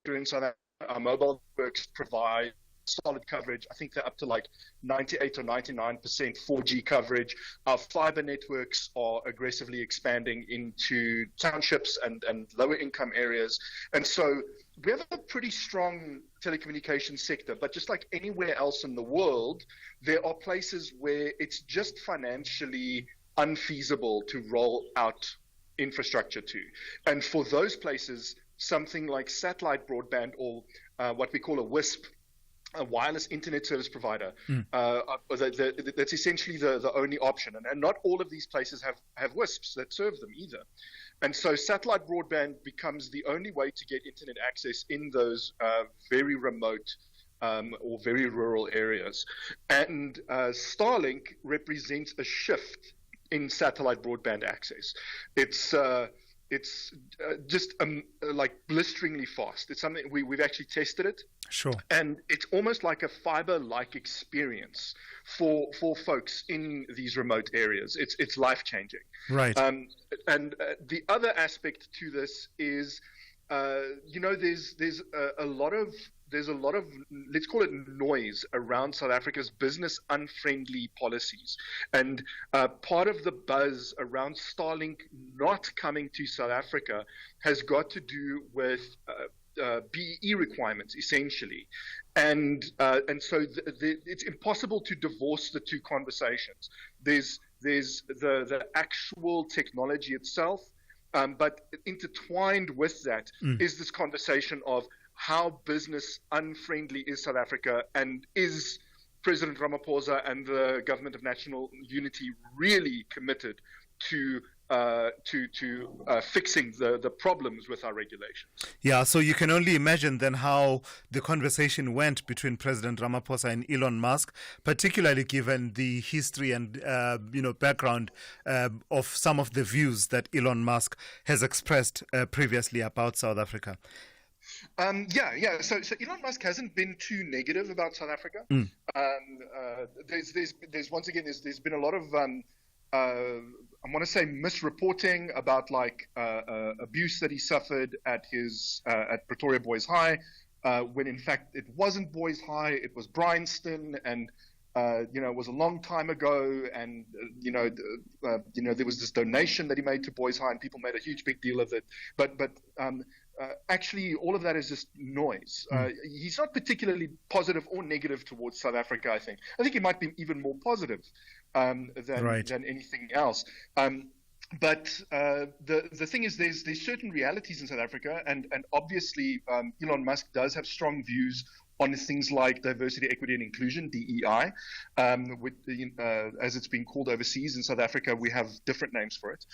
in South Africa. Our mobile networks provide solid coverage. I think they're up to like 98 or 99% 4G coverage. Our fiber networks are aggressively expanding into townships and lower income areas. And so we have a pretty strong telecommunications sector, but just like anywhere else in the world, there are places where it's just financially unfeasible to roll out infrastructure to. And for those places, something like satellite broadband, or what we call a WISP, a wireless internet service provider, that's essentially the only option. And not all of these places have WISPs that serve them either. And so satellite broadband becomes the only way to get internet access in those very remote or very rural areas. And Starlink represents a shift in satellite broadband access. It's just like blisteringly fast. It's something we've actually tested it. Sure. And it's almost like a fiber-like experience for folks in these remote areas. It's life-changing. Right. And the other aspect to this is, there's a lot of let's call it noise around South Africa's business unfriendly policies. And part of the buzz around Starlink not coming to South Africa has got to do with BEE requirements, essentially. And so it's impossible to divorce the two conversations. There's the actual technology itself, but intertwined with that is this conversation of how business unfriendly is South Africa, and is President Ramaphosa and the Government of National Unity really committed to fixing the problems with our regulations. Yeah, so you can only imagine then how the conversation went between President Ramaphosa and Elon Musk, particularly given the history and background of some of the views that Elon Musk has expressed previously about South Africa. So Elon Musk hasn't been too negative about South Africa. There's once again there's been a lot of I want to say misreporting about abuse that he suffered at his at Pretoria Boys High, when in fact it wasn't Boys High, it was Bryanston, and it was a long time ago, and there was this donation that he made to Boys High, and people made a huge big deal of it. But actually, all of that is just noise. He's not particularly positive or negative towards South Africa. I think he might be even more positive than anything else. But the thing is, there's certain realities in South Africa, and obviously Elon Musk does have strong views on things like diversity, equity, and inclusion, DEI, as it's been called overseas. In South Africa, we have different names for it.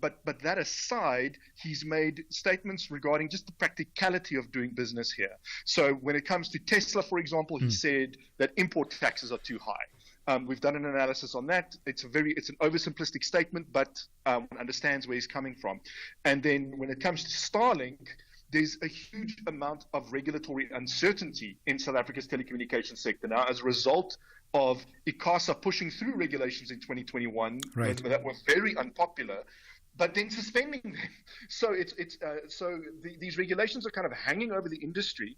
But that aside, he's made statements regarding just the practicality of doing business here. So when it comes to Tesla, for example, he said that import taxes are too high. We've done an analysis on that. It's an oversimplistic statement, but one understands where he's coming from. And then when it comes to Starlink, there's a huge amount of regulatory uncertainty in South Africa's telecommunications sector now as a result of ICASA pushing through regulations in 2021 that were very unpopular, but then suspending them. So these regulations are kind of hanging over the industry,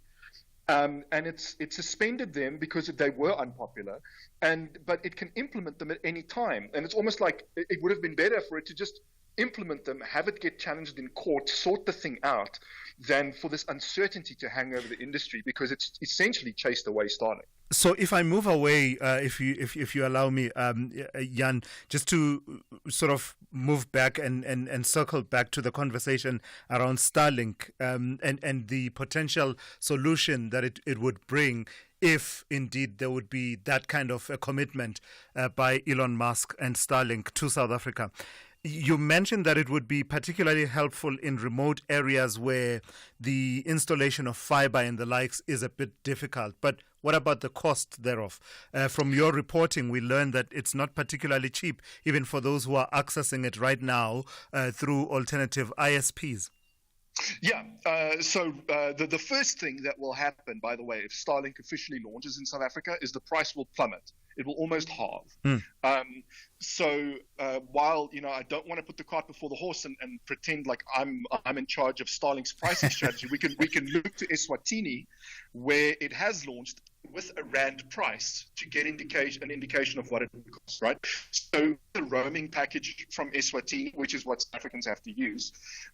and it's suspended them because they were unpopular, but it can implement them at any time. And it's almost like it would have been better for it to just implement them, have it get challenged in court, sort the thing out, than for this uncertainty to hang over the industry, because it's essentially chased away Starlink. So if I move away, if you allow me, Jan, just to sort of move back and circle back to the conversation around Starlink and the potential solution that it would bring if indeed there would be that kind of a commitment by Elon Musk and Starlink to South Africa. You mentioned that it would be particularly helpful in remote areas where the installation of fiber and the likes is a bit difficult. But what about the cost thereof? From your reporting, we learned that it's not particularly cheap, even for those who are accessing it right now through alternative ISPs. Yeah. So the first thing that will happen, by the way, if Starlink officially launches in South Africa, is the price will plummet. It will almost halve. So while I don't want to put the cart before the horse and pretend like I'm in charge of Starlink's pricing strategy, we can look to Eswatini, where it has launched with a rand price to get an indication of what it costs, right? So the roaming package from Eswatini, which is what South Africans have to use,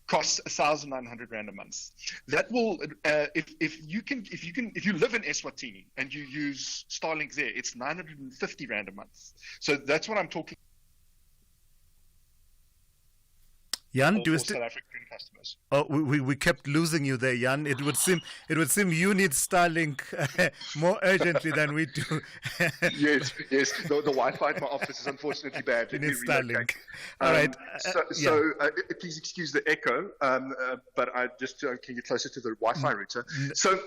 costs 1,900 rand a month. That will, if you live in Eswatini and you use Starlink there, it's 950 rand a month. So that's what I'm talking. Jan, for South African customers. Oh, we kept losing you there, Jan. It would seem you need Starlink more urgently than we do. yes. The Wi-Fi at my office is unfortunately bad. You need Starlink. All right. Please excuse the echo, but I just can get closer to the Wi-Fi router. So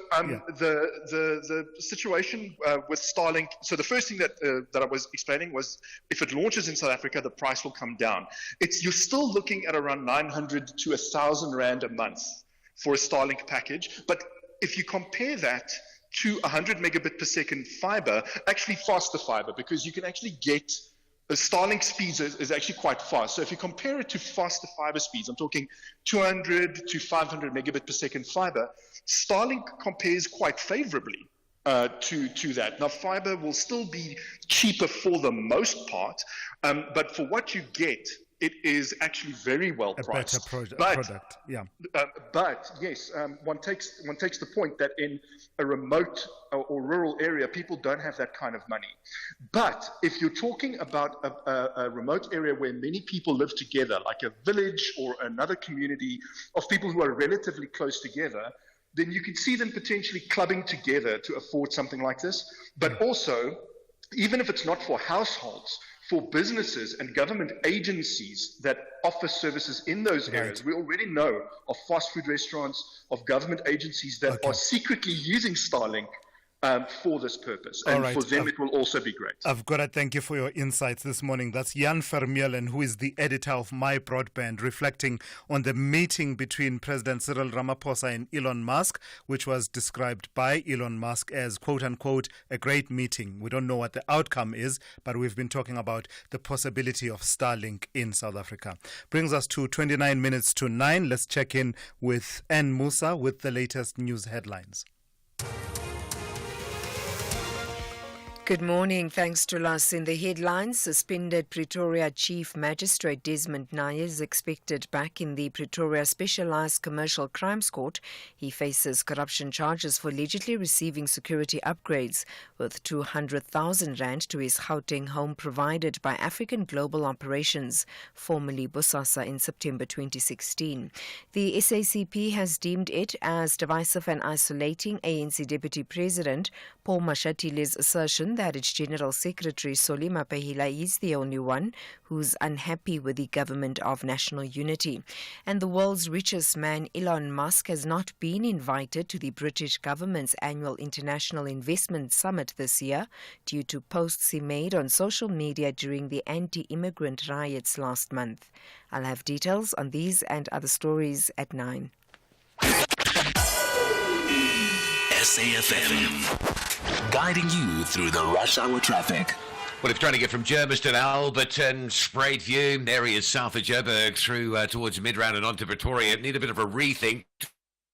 the situation with Starlink. So the first thing that I was explaining was, if it launches in South Africa, the price will come down. You're still looking at around 900 to 1,000 rand a month for a Starlink package. But if you compare that to 100 megabit per second fiber, actually faster fiber, because you can actually get Starlink speeds is actually quite fast. So if you compare it to faster fiber speeds, I'm talking 200 to 500 megabit per second fiber, Starlink compares quite favorably to that. Now, fiber will still be cheaper for the most part, but for what you get, it is actually very well priced. A better product, yeah. But yes, one takes the point that in a remote or rural area, people don't have that kind of money. But if you're talking about a remote area where many people live together, like a village or another community of people who are relatively close together, then you could see them potentially clubbing together to afford something like this. But also, even if it's not for households, for businesses and government agencies that offer services in those areas, we already know of fast food restaurants, of government agencies that are secretly using Starlink for this purpose. And for them, it will also be great. I've got to thank you for your insights this morning. That's Jan Vermeulen, who is the editor of My Broadband, reflecting on the meeting between President Cyril Ramaphosa and Elon Musk, which was described by Elon Musk as, quote unquote, a great meeting. We don't know what the outcome is, but we've been talking about the possibility of Starlink in South Africa. Brings us to 29 minutes to 9. Let's check in with Ann Musa with the latest news headlines. Good morning. Thanks to us. In the headlines, suspended Pretoria Chief Magistrate Desmond Naye is expected back in the Pretoria Specialised Commercial Crimes Court. He faces corruption charges for allegedly receiving security upgrades worth 200,000 rand to his Gauteng home provided by African Global Operations, formerly Bosasa, in September 2016. The SACP has deemed it as divisive and isolating ANC Deputy President Paul Mashatile's assertion that its General Secretary Solima Pehila is the only one who's unhappy with the government of national unity. And the world's richest man, Elon Musk, has not been invited to the British government's annual International Investment Summit this year due to posts he made on social media during the anti-immigrant riots last month. I'll have details on these and other stories at 9. SAFM, guiding you through the rush hour traffic. Well, if you're trying to get from Germiston, Alberton, Spruitview, areas south of Joburg through towards Midrand and onto Pretoria, need a bit of a rethink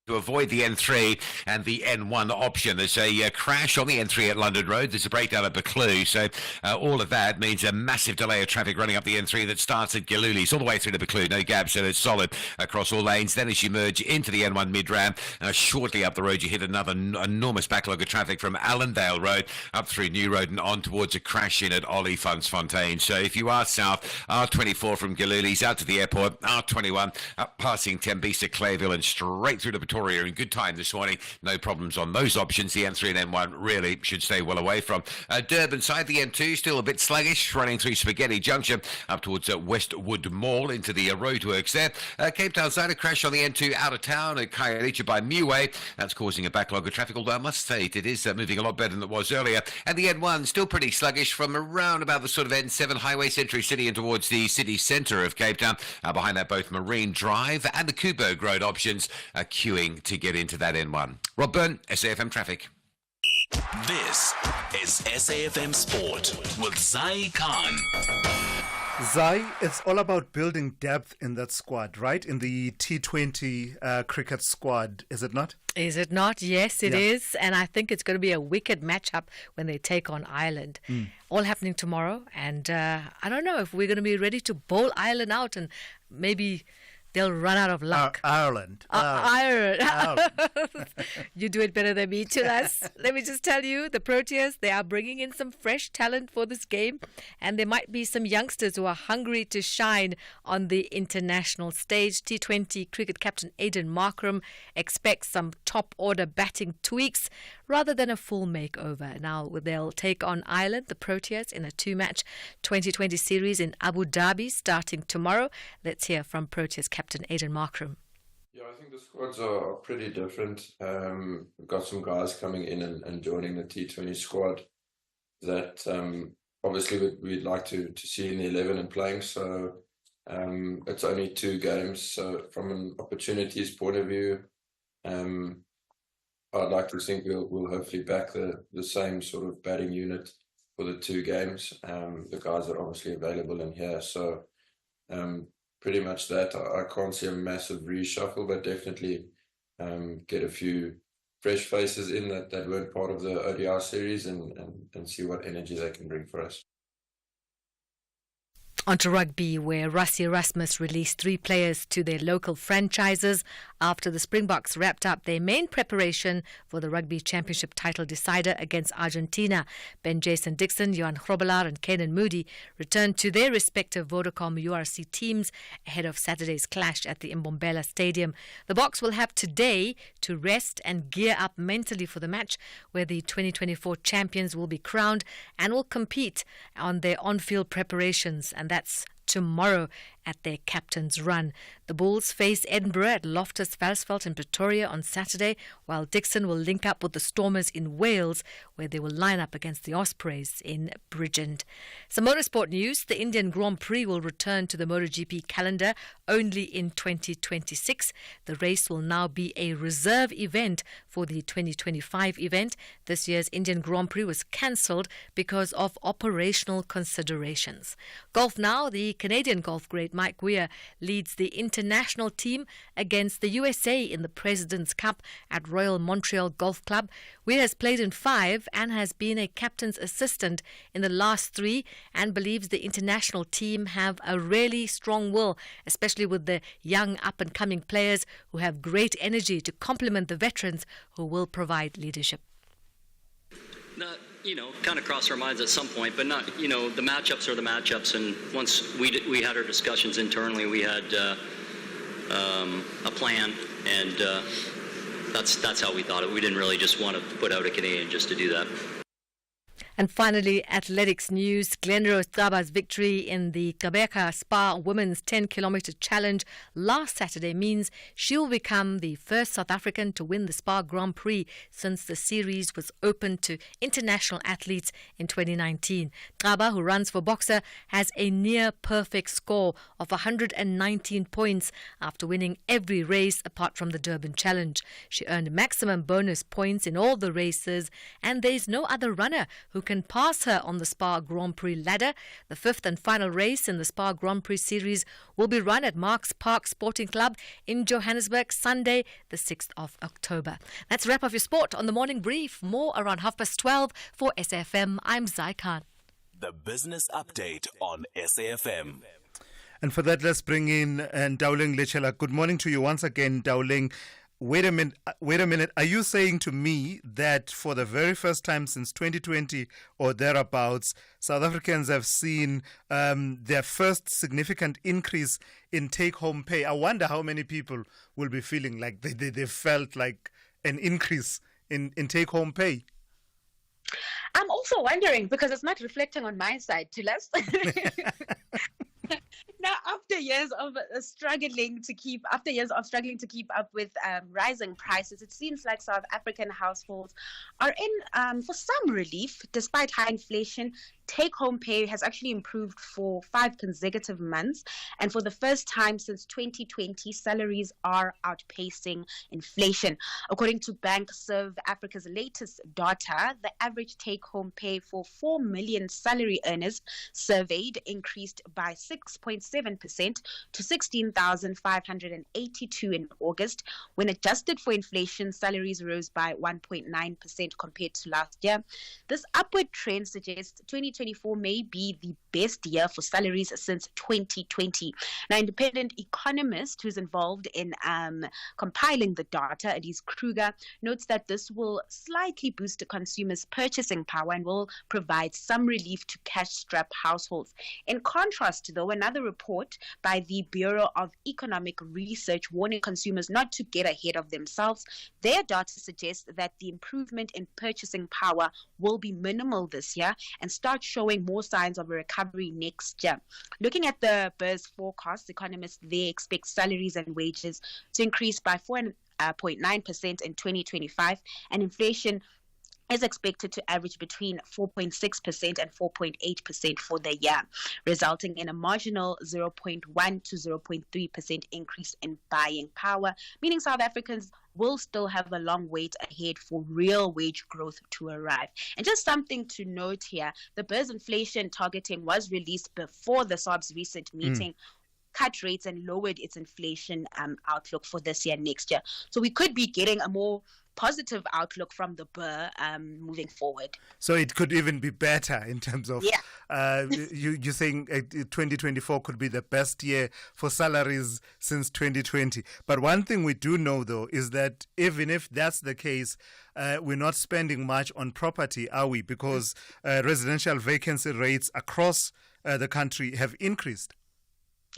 to avoid the N3 and the N1 option. There's a crash on the N3 at London Road. There's a breakdown at Buccleuch. So all of that means a massive delay of traffic running up the N3 that starts at Gilulis all the way through to Buccleuch. No gaps, so it's solid across all lanes. Then as you merge into the N1 Midrand, shortly up the road, you hit another enormous backlog of traffic from Allendale Road up through New Road and on towards a crash in at Olifantsfontein. So if you are south, R24 from Gilulis out to the airport, R21 up passing Tembisa, Clayville and straight through to Pretoria in good time this morning. No problems on those options. The N3 and N1 really should stay well away from. Durban side, the N2 still a bit sluggish, running through Spaghetti Junction up towards Westwood Mall into the roadworks there. Cape Town side, a crash on the N2 out of town at Khayelitsha by Meway. That's causing a backlog of traffic, although I must state it is moving a lot better than it was earlier. And the N1 still pretty sluggish from around about the sort of N7 Highway Century City and towards the city centre of Cape Town. Behind that, both Marine Drive and the Kuberg Road options are queuing to get into that N1. Rob Byrne, SAFM Traffic. This is SAFM Sport with Zai Khan. Zai, it's all about building depth in that squad, right? In the T20 cricket squad, is it not? Is it not? Yes, it is. And I think it's going to be a wicked matchup when they take on Ireland. All happening tomorrow. And I don't know if we're going to be ready to bowl Ireland out and maybe they'll run out of luck. Ireland. Ireland. You do it better than me, Thulas. Let me just tell you, the Proteas, they are bringing in some fresh talent for this game. And there might be some youngsters who are hungry to shine on the international stage. T20 cricket captain Aiden Markram expects some top-order batting tweaks rather than a full makeover. Now, they'll take on Ireland, the Proteas, in a two-match 2020 series in Abu Dhabi starting tomorrow. Let's hear from Proteas captain Aiden Markram. Yeah, I think the squads are pretty different. We've got some guys coming in and joining the T20 squad that obviously we'd like to see in the 11 and playing. So it's only 2 games. So from an opportunities point of view, I'd like to think we'll hopefully back the same sort of batting unit for the 2 games. The guys are obviously available in here. So pretty much that. I can't see a massive reshuffle, but definitely get a few fresh faces in that weren't part of the ODI series and see what energy they can bring for us. On to rugby, where Rassie Erasmus released 3 players to their local franchises after the Springboks wrapped up their main preparation for the Rugby Championship title decider against Argentina. Ben Jason Dixon, Johan Grobbelaar and Kenan Moody returned to their respective Vodacom URC teams ahead of Saturday's clash at the Mbombela Stadium. The Boks will have today to rest and gear up mentally for the match, where the 2024 champions will be crowned and will compete on their on-field preparations, and that's tomorrow at their captain's run. The Bulls face Edinburgh at Loftus Versfeld in Pretoria on Saturday, while Dixon will link up with the Stormers in Wales, where they will line up against the Ospreys in Bridgend. Some motorsport news. The Indian Grand Prix will return to the MotoGP calendar only in 2026. The race will now be a reserve event for the 2025 event. This year's Indian Grand Prix was cancelled because of operational considerations. Golf now. The Canadian golf great Mike Weir leads the international team against the USA in the President's Cup at Royal Montreal Golf Club. Weir has played in 5 and has been a captain's assistant in the last 3 and believes the international team have a really strong will, especially with the young up-and-coming players who have great energy to complement the veterans who will provide leadership. Kind of crossed our minds at some point, but not, the matchups are the matchups. And once we had our discussions internally, we had a plan, and that's how we thought it. We didn't really just want to put out a Canadian just to do that. And finally, athletics news. Glenrose Tsaba's victory in the Gqeberha Spa Women's 10-kilometer challenge last Saturday means she'll become the first South African to win the Spa Grand Prix since the series was opened to international athletes in 2019. Tsaba, who runs for Boxer, has a near-perfect score of 119 points after winning every race apart from the Durban Challenge. She earned maximum bonus points in all the races, and there's no other runner who can pass her on the Spa Grand Prix ladder. The 5th and final race in the Spa Grand Prix series will be run at Marks Park Sporting Club in Johannesburg, Sunday, the 6th of October. That's a wrap of your sport on the Morning Brief. More around 12:30 for SAFM. I'm Zai Khan. The Business Update on SAFM. And for that, let's bring in Dowling Lechela. Good morning to you once again, Dowling. Wait a minute. Are you saying to me that for the very first time since 2020 or thereabouts, South Africans have seen their first significant increase in take-home pay? I wonder how many people will be feeling like they felt like an increase in take-home pay. I'm also wondering, because it's not reflecting on my side, Thulas. Now, after years of struggling to keep up with rising prices, it seems like South African households are in for some relief. Despite high inflation, take-home pay has actually improved for 5 consecutive months, and for the first time since 2020, salaries are outpacing inflation. According to Bank Serve Africa's latest data, the average take-home pay for 4 million salary earners surveyed increased by 6.7% to 16,582 in August. When adjusted for inflation, salaries rose by 1.9% compared to last year. This upward trend suggests 2024 may be the best year for salaries since 2020. Now, independent economist who's involved in compiling the data, Elise Kruger, notes that this will slightly boost the consumers' purchasing power and will provide some relief to cash-strapped households. In contrast, though, another report by the Bureau of Economic Research warning consumers not to get ahead of themselves. Their data suggests that the improvement in purchasing power will be minimal this year and start showing more signs of a recovery next year. Looking at the BERS forecast, economists there expect salaries and wages to increase by 4.9% in 2025, and inflation is expected to average between 4.6% and 4.8% for the year, resulting in a marginal 0.1 to 0.3% increase in buying power, meaning South Africans will still have a long wait ahead for real wage growth to arrive. And just something to note here, the BERS inflation targeting was released before the SARB's recent meeting, cut rates and lowered its inflation outlook for this year, next year. So we could be getting a more positive outlook from the Burr moving forward. So it could even be better in terms of, you think 2024 could be the best year for salaries since 2020. But one thing we do know, though, is that even if that's the case, we're not spending much on property, are we? Because residential vacancy rates across the country have increased.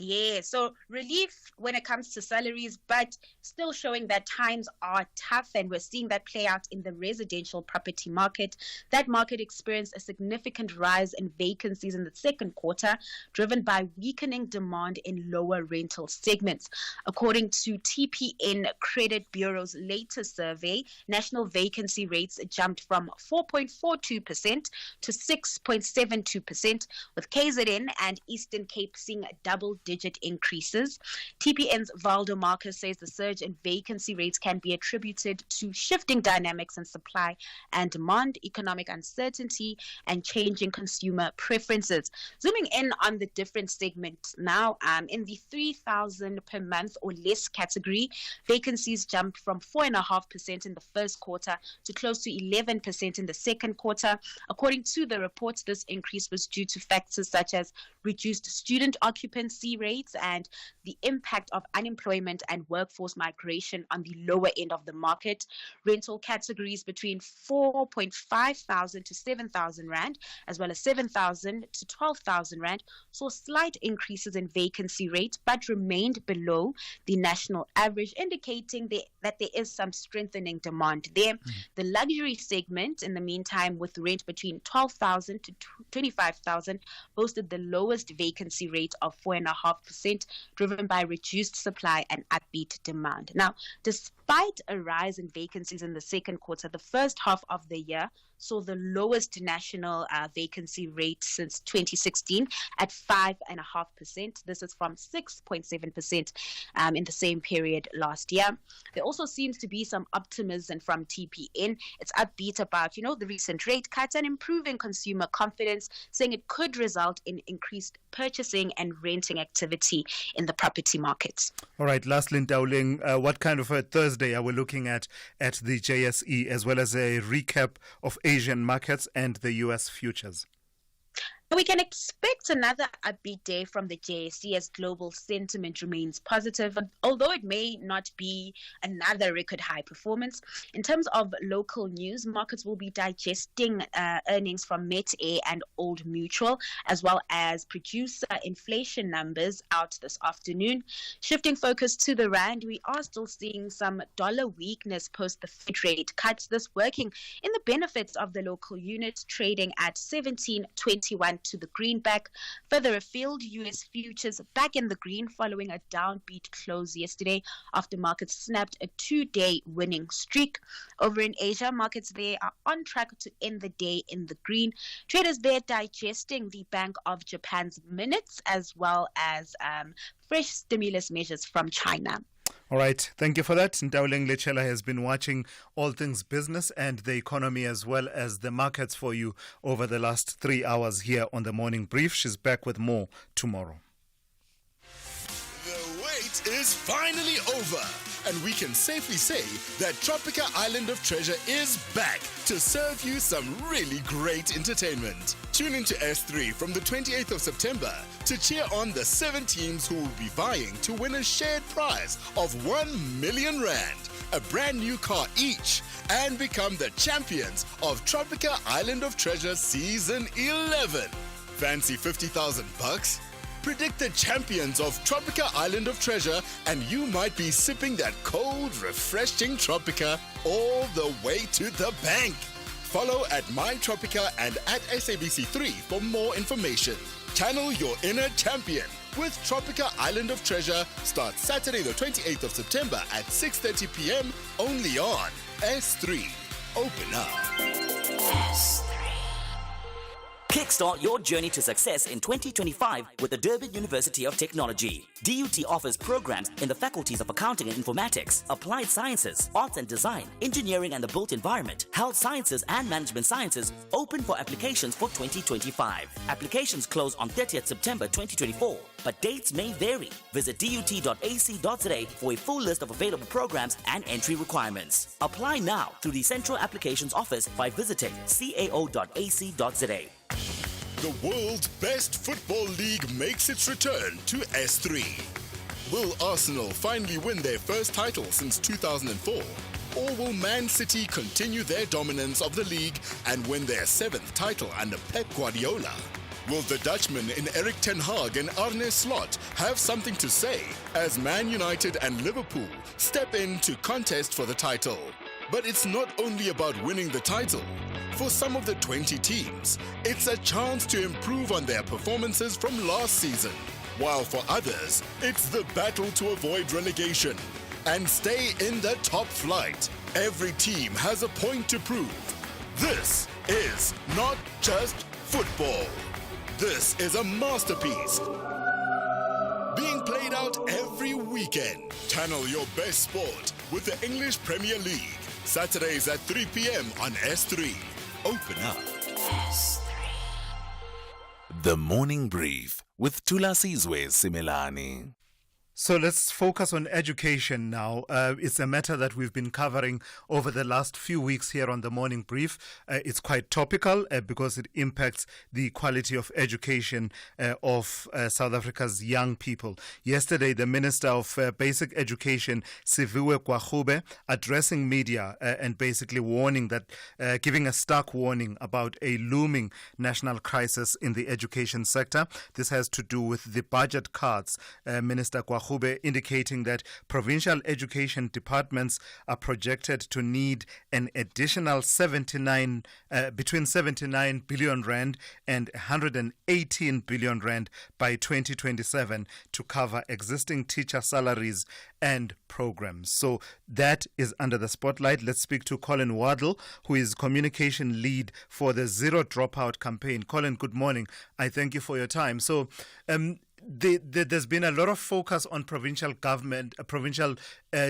Yeah, so relief when it comes to salaries, but still showing that times are tough, and we're seeing that play out in the residential property market. That market experienced a significant rise in vacancies in the second quarter, driven by weakening demand in lower rental segments. According to TPN Credit Bureau's latest survey, national vacancy rates jumped from 4.42% to 6.72%, with KZN and Eastern Cape seeing double-digit increases. TPN's Valdo Marcus says the surge in vacancy rates can be attributed to shifting dynamics in supply and demand, economic uncertainty, and changing consumer preferences. Zooming in on the different segments now, in the 3,000 per month or less category, vacancies jumped from 4.5% in the first quarter to close to 11% in the second quarter. According to the reports, this increase was due to factors such as reduced student occupancy rates and the impact of unemployment and workforce migration on the lower end of the market. Rental categories between 4,500 to 7,000 rand, as well as 7,000 to 12,000 rand, saw slight increases in vacancy rates but remained below the national average, indicating that there is some strengthening demand there. The luxury segment, in the meantime, with rent between 12,000 to 25,000, boasted the lowest vacancy rate of 4.5%, driven by reduced supply and upbeat demand. Now, despite a rise in vacancies in the second quarter, the first half of the year saw the lowest national vacancy rate since 2016 at 5.5%. This is from 6.7% in the same period last year. There also seems to be some optimism from TPN. It's upbeat about, the recent rate cuts and improving consumer confidence, saying it could result in increased purchasing and renting activity in the property markets. All right, lastly, Ndauling, what kind of a Thursday are we looking at the JSE, as well as a recap of Asian markets and the U.S. futures? We can expect another upbeat day from the JSE as global sentiment remains positive, although it may not be another record high performance. In terms of local news, markets will be digesting earnings from Met Air and Old Mutual, as well as producer inflation numbers out this afternoon. Shifting focus to the rand, we are still seeing some dollar weakness post the Fed rate cuts, this working in the benefits of the local unit, trading at 17.21 to the greenback. Further afield, U.S. futures back in the green following a downbeat close yesterday after markets snapped a 2-day winning streak. Over in Asia, markets there are on track to end the day in the green. Traders there digesting the Bank of Japan's minutes, as well as fresh stimulus measures from China. All right. Thank you for that. Ndauling Lechela has been watching all things business and the economy, as well as the markets for you over the last 3 hours here on the Morning Brief. She's back with more tomorrow. The wait is finally over, and we can safely say that Tropica Island of Treasure is back to serve you some really great entertainment. Tune into S3 from the 28th of September to cheer on the 7 teams who will be vying to win a shared prize of 1 million rand, a brand new car each, and become the champions of Tropica Island of Treasure Season 11. Fancy 50,000 bucks? Predict the champions of Tropica Island of Treasure, and you might be sipping that cold, refreshing Tropica all the way to the bank. Follow at MyTropica and at SABC3 for more information. Channel your inner champion with Tropica Island of Treasure. Starts Saturday the 28th of September at 6:30 p.m. only on S3. Open up. Kick Kickstart your journey to success in 2025 with the Durban University of Technology. DUT offers programs in the faculties of Accounting and Informatics, Applied Sciences, Arts and Design, Engineering and the Built Environment, Health Sciences and Management Sciences, open for applications for 2025. Applications close on 30th September 2024, but dates may vary. Visit dut.ac.za for a full list of available programs and entry requirements. Apply now through the Central Applications Office by visiting cao.ac.za. The world's best football league makes its return to S3. Will Arsenal finally win their first title since 2004? Or will Man City continue their dominance of the league and win their 7th title under Pep Guardiola? Will the Dutchmen in Erik ten Hag and Arne Slot have something to say as Man United and Liverpool step in to contest for the title? But it's not only about winning the title. For some of the 20 teams, it's a chance to improve on their performances from last season. While for others, it's the battle to avoid relegation and stay in the top flight. Every team has a point to prove. This is not just football. This is a masterpiece being played out every weekend. Channel your best sport with the English Premier League. Saturdays at 3 p.m. on S3. Open up. S3. The Morning Brief with Thulasizwe Simelane. So let's focus on education now. It's a matter that we've been covering over the last few weeks here on the Morning Brief. It's quite topical because it impacts the quality of education of South Africa's young people. Yesterday, the Minister of Basic Education, Siviwe Gwachube, addressing media and basically warning that, giving a stark warning about a looming national crisis in the education sector. This has to do with the budget cuts. Minister Gwachube indicating that provincial education departments are projected to need an additional between 79 billion rand and 118 billion rand by 2027 to cover existing teacher salaries and programs. So that is under the spotlight. Let's speak to Colin Waddle, who is communication lead for the Zero Dropout campaign. Colin, good morning. I thank you for your time. So there's been a lot of focus on provincial government, provincial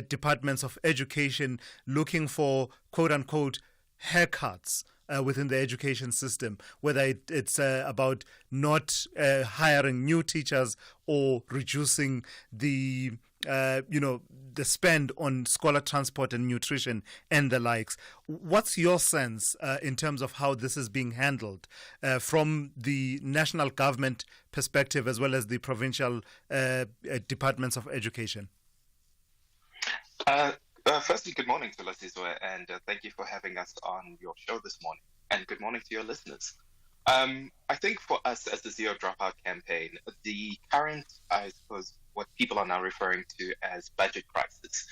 departments of education looking for quote-unquote haircuts within the education system, whether it's about not hiring new teachers or reducing the spend on scholar transport and nutrition and the likes. What's your sense in terms of how this is being handled from the national government perspective as well as the provincial departments of education? Firstly, good morning, Thulasizwe, and thank you for having us on your show this morning. And good morning to your listeners. I think for us as the Zero Dropout campaign, the current, I suppose, what people are now referring to as budget crisis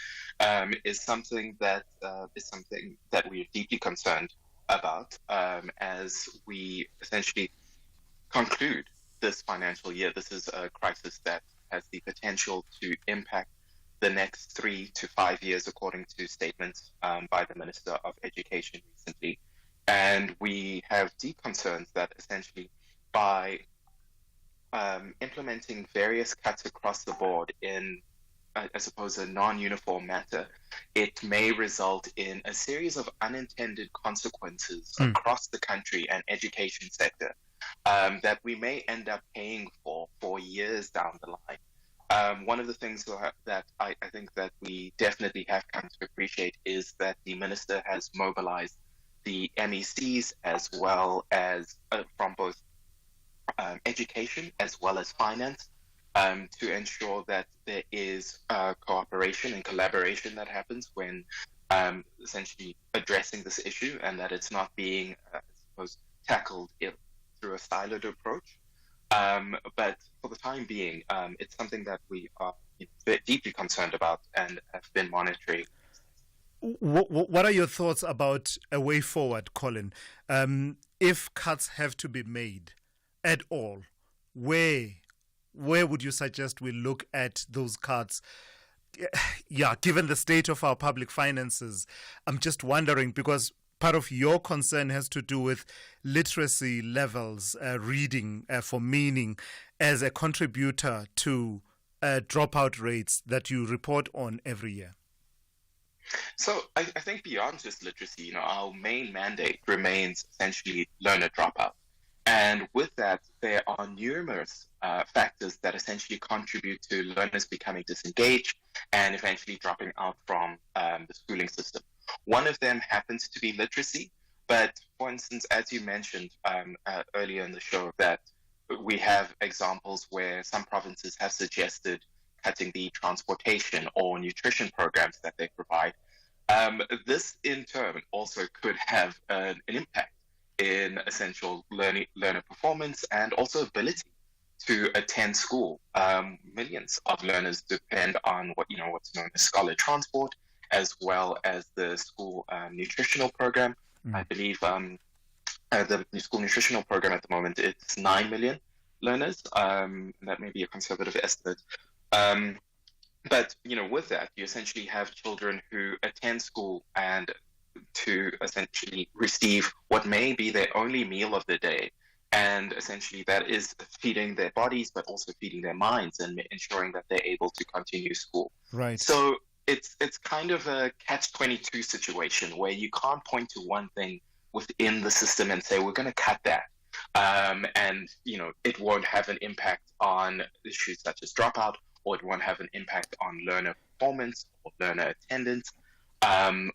is something that we are deeply concerned about as we essentially conclude this financial year. This is a crisis that has the potential to impact the next 3 to 5 years, according to statements by the Minister of Education recently. And we have deep concerns that essentially by implementing various cuts across the board in, I suppose, a non-uniform manner, it may result in a series of unintended consequences across the country and education sector that we may end up paying for years down the line. One of the things that I think that we definitely have come to appreciate is that the minister has mobilized the MECs as well as from both education as well as finance to ensure that there is cooperation and collaboration that happens when essentially addressing this issue, and that it's not being, I suppose, tackled through a siloed approach. But for the time being, it's something that we are deeply concerned about and have been monitoring. What are your thoughts about a way forward, Colin? If cuts have to be made at all, where would you suggest we look at those cuts? Yeah, given the state of our public finances, I'm just wondering, because part of your concern has to do with literacy levels, reading for meaning as a contributor to dropout rates that you report on every year. So I think beyond just literacy, our main mandate remains essentially learner dropout. And with that, there are numerous factors that essentially contribute to learners becoming disengaged and eventually dropping out from the schooling system. One of them happens to be literacy, but for instance, as you mentioned earlier in the show, that we have examples where some provinces have suggested cutting the transportation or nutrition programs that they provide. This in turn also could have an impact in essential learner performance and also ability to attend school. Millions of learners depend on what's known as scholar transport, as well as the school nutritional program. I believe the school nutritional program at the moment, it's 9 million learners. That may be a conservative estimate. But with that, you essentially have children who attend school and to essentially receive what may be their only meal of the day. And essentially that is feeding their bodies, but also feeding their minds and ensuring that they're able to continue school. Right. So it's kind of a catch-22 situation where you can't point to one thing within the system and say, we're going to cut that. And it won't have an impact on issues such as dropout, or it won't have an impact on learner performance or learner attendance,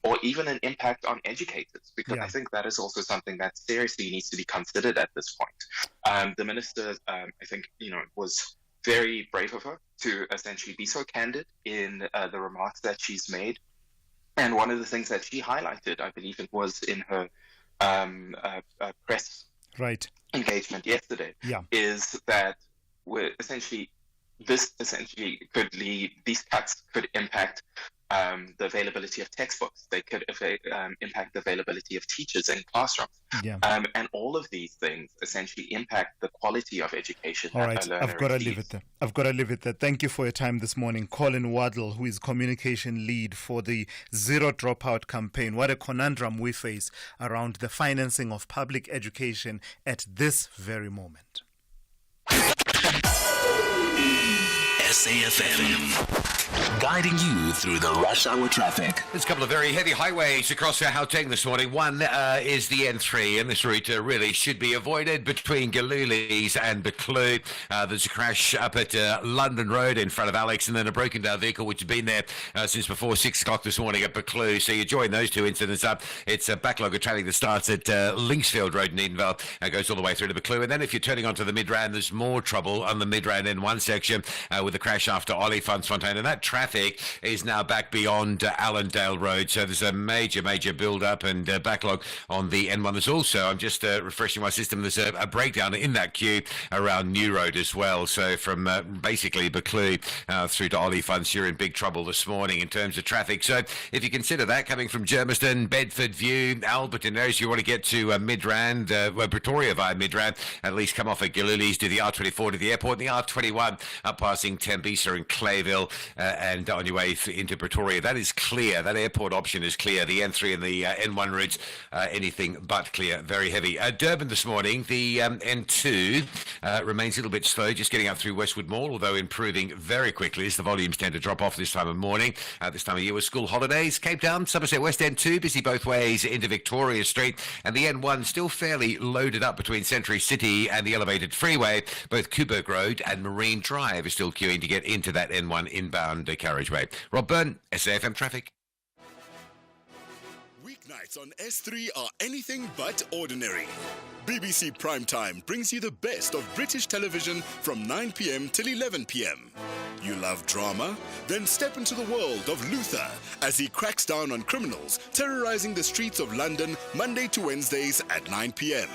or even an impact on educators, because I think that is also something that seriously needs to be considered at this point. The minister, I think, was very brave of her to essentially be so candid in the remarks that she's made. And one of the things that she highlighted, I believe it was in her press engagement yesterday, is that these cuts could impact the availability of textbooks. They could impact the availability of teachers in classrooms. And all of these things essentially impact the quality of education. All right, I've got to leave it there. Thank you for your time this morning. Colin Waddle, who is communication lead for the Zero Dropout campaign. What a conundrum we face around the financing of public education at this very moment. SAFM, guiding you through the rush hour traffic. There's a couple of very heavy highways across Gauteng this morning. One is the N3, and this route really should be avoided between Galulis and Buccleuch. There's a crash up at London Road in front of Alex, and then a broken down vehicle which has been there since before 6 o'clock this morning at Buccleuch. So you join those two incidents up. It's a backlog of traffic that starts at Linksfield Road in Edenvale and goes all the way through to Buccleuch. And then if you're turning onto the Midrand, there's more trouble on the Midrand N1 section with the crash after Olifantsfontein, and that traffic is now back beyond Allendale Road, so there's a major build-up and backlog on the N1. There's also, I'm just refreshing my system, there's a breakdown in that queue around New Road as well, so from basically Buccleuch through to Oliphants, you're in big trouble this morning in terms of traffic. So if you consider that coming from Germiston, Bedford View, Alberton, as you want to get to Midrand, Pretoria via Midrand, at least come off at Galulis, do the R24 to the airport, and the R21 up passing Tembisa and Clayville and on your way into Pretoria. That is clear. That airport option is clear. The N3 and the N1 routes, anything but clear. Very heavy. Durban this morning, the N2 remains a little bit slow, just getting up through Westwood Mall, although improving very quickly as the volumes tend to drop off this time of morning. This time of year with school holidays. Cape Town, Somerset West N2, busy both ways into Victoria Street, and the N1 still fairly loaded up between Century City and the elevated freeway. Both Kuberg Road and Marine Drive is still queuing to get into that N1 inbound carriageway. Rob Byrne, SAFM Traffic. Weeknights on S3 are anything but ordinary. BBC Primetime brings you the best of British television from 9 p.m. till 11 p.m. You love drama? Then step into the world of Luther as he cracks down on criminals terrorizing the streets of London Monday to Wednesdays at 9 p.m.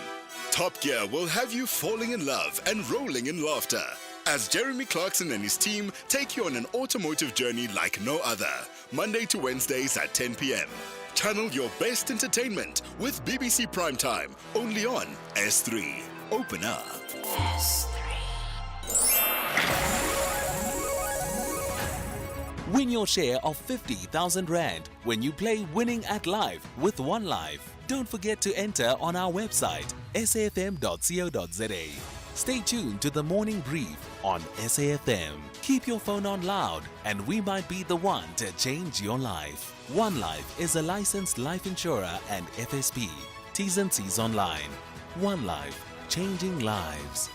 Top Gear will have you falling in love and rolling in laughter as Jeremy Clarkson and his team take you on an automotive journey like no other, Monday to Wednesdays at 10 p.m. Channel your best entertainment with BBC Primetime, only on S3. Open up. Win your share of 50,000 Rand when you play Winning at Life with One Life. Don't forget to enter on our website, safm.co.za. Stay tuned to the morning brief on SAFM. Keep your phone on loud and we might be the one to change your life. One Life is a licensed life insurer and FSP. T's and C's online. One Life, changing lives.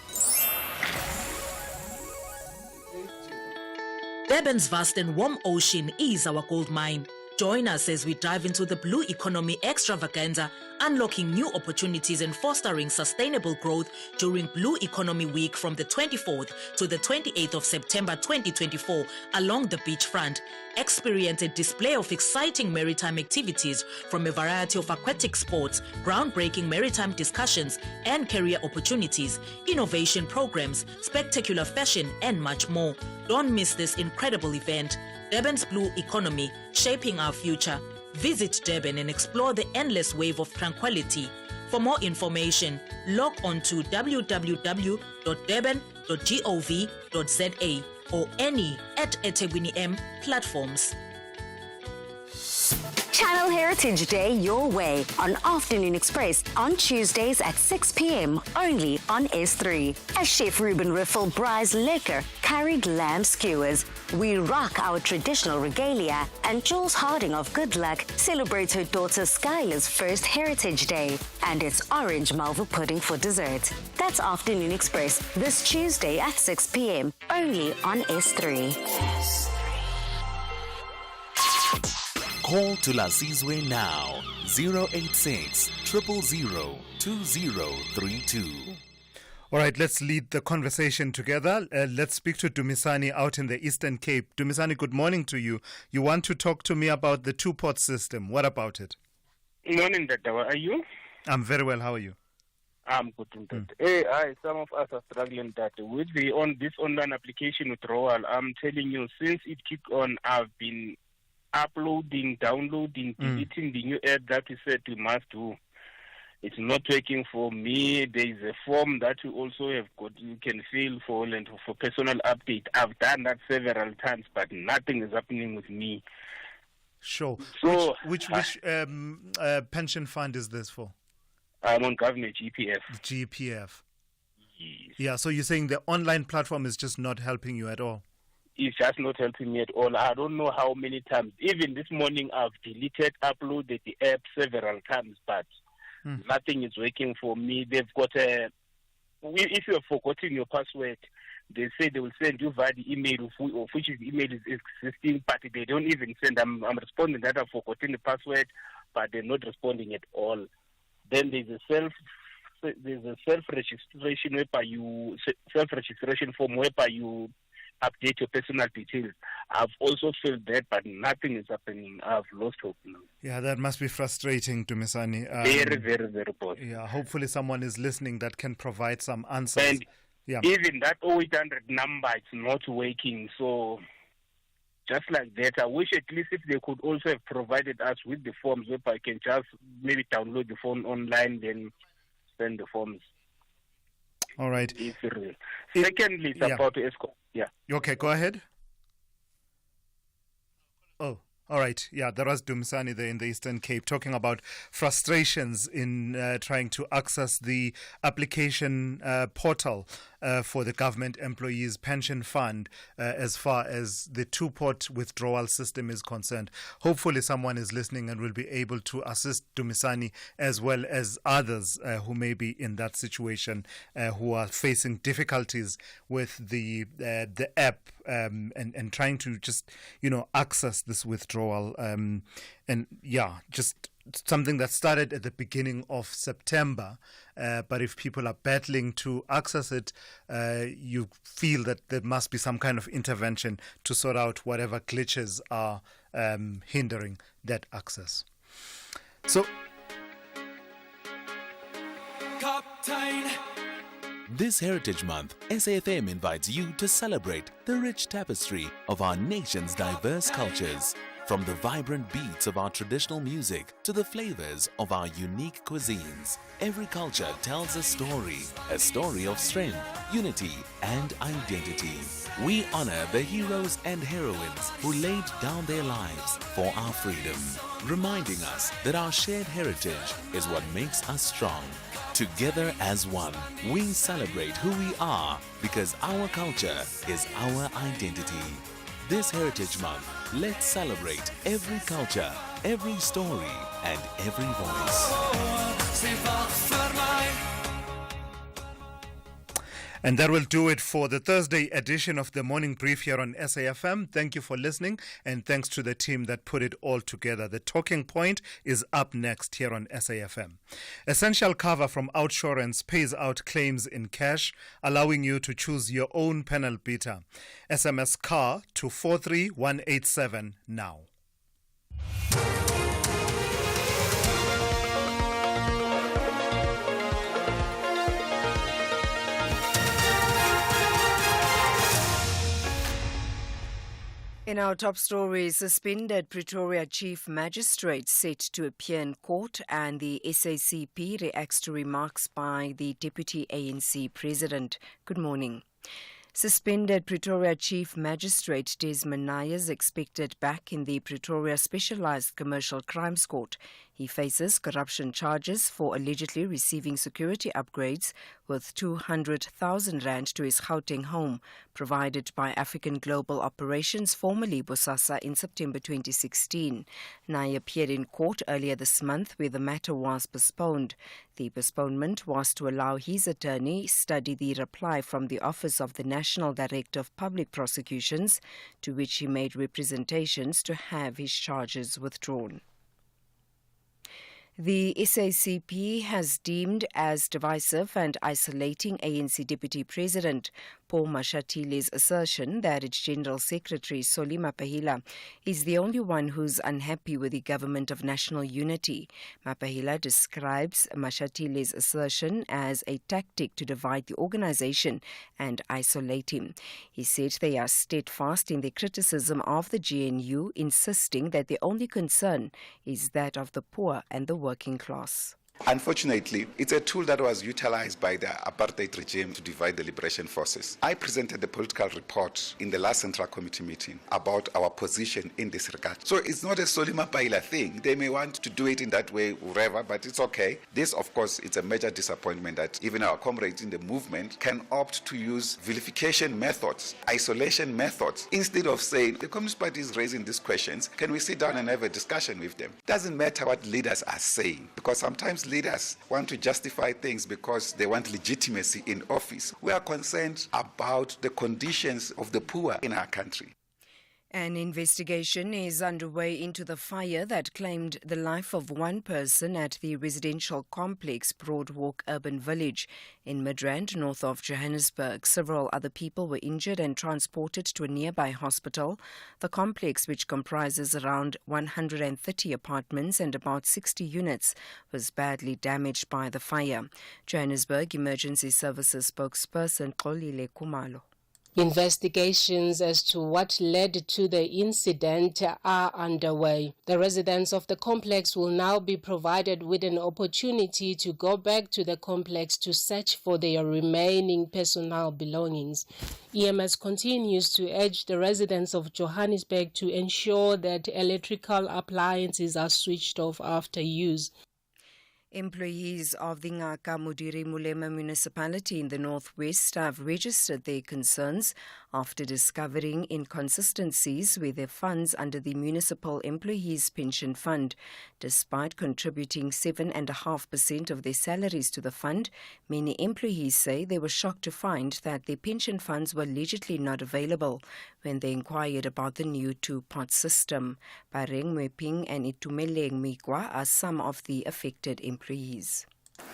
Durban's vast and warm ocean is our gold mine. Join us as we dive into the blue economy extravaganza, unlocking new opportunities and fostering sustainable growth during Blue Economy Week from the 24th to the 28th of September 2024 along the beachfront. Experience a display of exciting maritime activities from a variety of aquatic sports, groundbreaking maritime discussions and career opportunities, innovation programs, spectacular fashion, and much more. Don't miss this incredible event. Durban's Blue Economy, shaping our future. Visit Durban and explore the endless wave of tranquility. For more information, log on to www.durban.gov.za or any @eThekwini platforms. Channel Heritage Day your way on Afternoon Express on Tuesdays at 6 p.m. only on S3. As Chef Ruben Riffel braais lekker curried lamb skewers, we rock our traditional regalia, and Jules Harding of Good Luck celebrates her daughter Skylar's first Heritage Day, and it's orange malva pudding for dessert. That's Afternoon Express this Tuesday at 6 p.m. only on S3. Call Thulasizwe now, 086 000 2032. All right, let's lead the conversation together. Let's speak to Dumisani out in the Eastern Cape. Dumisani, good morning to you. You want to talk to me about the two-port system. What about it? Morning, Dada. Are you? I'm very well. How are you? I'm good. Some of us are struggling that with this online application withdrawal. I'm telling you, since it kicked on, I've been uploading, downloading, deleting the new app that we said we must do. It's not working for me. There is a form that you also have got, you can fill for personal update. I've done that several times, but nothing is happening with me. Sure. So, which pension fund is this for? I'm on government GPF. GPF. Yes. Yeah, so you're saying the online platform is just not helping you at all? It's just not helping me at all. I don't know how many times. Even this morning, I've deleted, uploaded the app several times, but nothing is working for me. They've got if you have forgotten your password, they say they will send you via the email of which email is existing, but they don't even send. I'm responding that I've forgotten the password, but they're not responding at all. Then there's a self-registration form whereby you update your personal details. I've also filled that, but nothing is happening. I've lost hope now. Yeah, that must be frustrating, Dumisani. Very, very, very poor. Yeah, hopefully someone is listening that can provide some answers. And even that 0800 number, it's not working. So just like that, I wish at least if they could also have provided us with the forms whereby I can just maybe download the form online, then send the forms. All right. Secondly, it's about ESCOM. Yeah. Okay, go ahead. Oh, all right. Yeah, there was Dumisani there in the Eastern Cape talking about frustrations in trying to access the application portal for the government employees pension fund as far as the two-port withdrawal system is concerned. Hopefully someone is listening and will be able to assist Dumisani as well as others who may be in that situation, who are facing difficulties with the app and trying to just, access this withdrawal. Just something that started at the beginning of September, but if people are battling to access it, you feel that there must be some kind of intervention to sort out whatever glitches are hindering that access. So, this Heritage Month, SAFM invites you to celebrate the rich tapestry of our nation's diverse cultures. From the vibrant beats of our traditional music to the flavors of our unique cuisines, every culture tells a story of strength, unity, and identity. we honor the heroes and heroines who laid down their lives for our freedom, reminding us that our shared heritage is what makes us strong. Together as one, we celebrate who we are because our culture is our identity. This Heritage Month, let's celebrate every culture, every story, and every voice. And that will do it for the Thursday edition of the Morning Brief here on SAFM. Thank you for listening, and thanks to the team that put it all together. The Talking Point is up next here on SAFM. Essential Cover from Outsurance pays out claims in cash, allowing you to choose your own panel beater. SMS CAR to 43187 now. In our top stories, suspended Pretoria Chief Magistrate set to appear in court, and the SACP reacts to remarks by the Deputy ANC President. Good morning. Suspended Pretoria Chief Magistrate Desmond Naya is expected back in the Pretoria Specialised Commercial Crimes Court. He faces corruption charges for allegedly receiving security upgrades worth 200,000 rand to his Gauteng home, provided by African Global Operations, formerly Bosasa, in September 2016. Naya appeared in court earlier this month where the matter was postponed. The postponement was to allow his attorney study the reply from the Office of the National Director of Public Prosecutions, to which he made representations to have his charges withdrawn. The SACP has deemed as divisive and isolating ANC Deputy President Paul Mashatile's assertion that its General Secretary Solly Mapahila is the only one who's unhappy with the Government of National Unity. Mapahila describes Mashatile's assertion as a tactic to divide the organization and isolate him. He said they are steadfast in their criticism of the GNU, insisting that the only concern is that of the poor and the working class. Unfortunately, it's a tool that was utilized by the apartheid regime to divide the liberation forces. I presented a political report in the last Central Committee meeting about our position in this regard. So it's not a Solly Mapahila thing. They may want to do it in that way, wherever, but it's okay. This, of course, it's a major disappointment that even our comrades in the movement can opt to use vilification methods, isolation methods, instead of saying, the Communist Party is raising these questions, can we sit down and have a discussion with them? Doesn't matter what leaders are saying, because sometimes leaders want to justify things because they want legitimacy in office. We are concerned about the conditions of the poor in our country. An investigation is underway into the fire that claimed the life of one person at the residential complex Broadwalk Urban Village in Midrand, north of Johannesburg. Several other people were injured and transported to a nearby hospital. The complex, which comprises around 130 apartments and about 60 units, was badly damaged by the fire. Johannesburg Emergency Services spokesperson Xolile Kumalo. Investigations as to what led to the incident are underway. The residents of the complex will now be provided with an opportunity to go back to the complex to search for their remaining personal belongings. EMS continues to urge the residents of Johannesburg to ensure that electrical appliances are switched off after use. Employees of the Ngaka Modiri Mulema municipality in the northwest have registered their concerns after discovering inconsistencies with their funds under the Municipal Employees Pension Fund. Despite contributing 7.5% of their salaries to the fund, many employees say they were shocked to find that their pension funds were allegedly not available when they inquired about the new two-pot system. Pareng Mweping and Itumeleng Mikwa are some of the affected employees.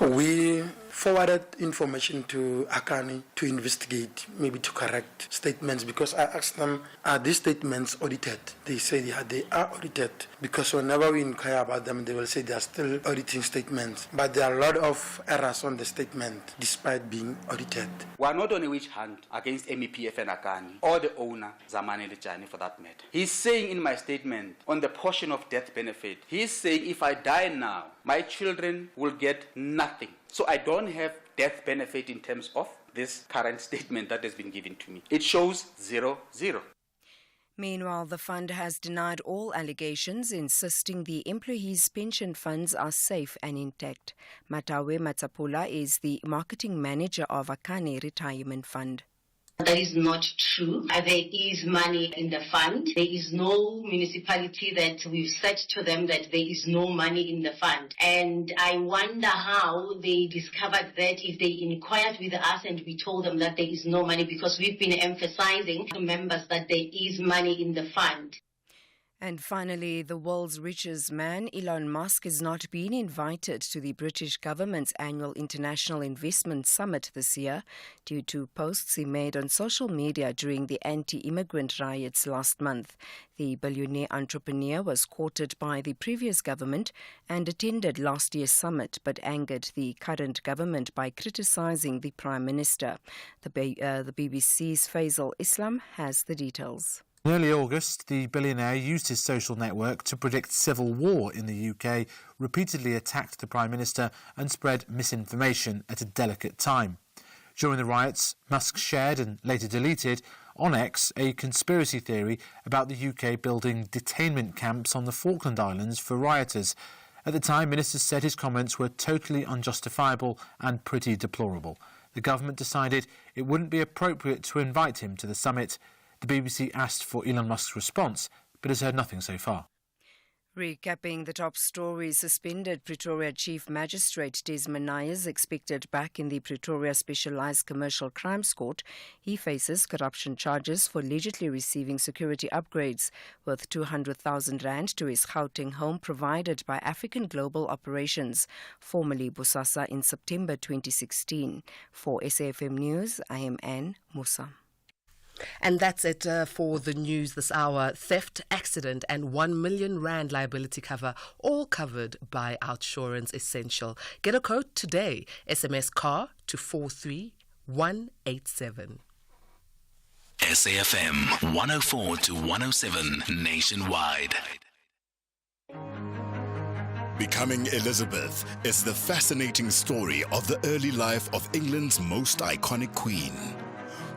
We forwarded information to Akani to investigate, maybe to correct statements, because I asked them, are these statements audited? They said, yeah, they are audited, because whenever we inquire about them, they will say they are still auditing statements. But there are a lot of errors on the statement, despite being audited. We are not on a witch hunt against MEPF and Akani, or the owner, Zamane Lejani, for that matter. He's saying in my statement, on the portion of death benefit, he's saying if I die now, my children will get nothing. So I don't have death benefit in terms of this current statement that has been given to me. It shows 0, 0. Meanwhile, the fund has denied all allegations, insisting the employees' pension funds are safe and intact. Matawe Matsapula is the marketing manager of Akane Retirement Fund. That is not true. There is money in the fund. There is no municipality that we've said to them that there is no money in the fund. And I wonder how they discovered that if they inquired with us and we told them that there is no money, because we've been emphasizing to members that there is money in the fund. And finally, the world's richest man, Elon Musk, has not been invited to the British government's annual International Investment Summit this year due to posts he made on social media during the anti-immigrant riots last month. The billionaire entrepreneur was courted by the previous government and attended last year's summit, but angered the current government by criticizing the Prime Minister. The BBC's Faisal Islam has the details. In early August, the billionaire used his social network to predict civil war in the UK, repeatedly attacked the Prime Minister and spread misinformation at a delicate time. During the riots, Musk shared and later deleted on X a conspiracy theory about the UK building detainment camps on the Falkland Islands for rioters. At the time, ministers said his comments were totally unjustifiable and pretty deplorable. The government decided it wouldn't be appropriate to invite him to the summit. The BBC asked for Elon Musk's response, but has heard nothing so far. Recapping the top stories, suspended Pretoria Chief Magistrate Desmond Nair is expected back in the Pretoria Specialised Commercial Crimes Court. He faces corruption charges for allegedly receiving security upgrades worth 200,000 rand to his Gauteng home provided by African Global Operations, formerly Bosasa, in September 2016. For SAFM News, I am Anne Musa. And that's it for the news this hour. Theft, accident and 1 million rand liability cover, all covered by Outsurance Essential. Get a quote today. SMS CAR to 43187. SAFM 104 to 107 nationwide. Becoming Elizabeth is the fascinating story of the early life of England's most iconic queen.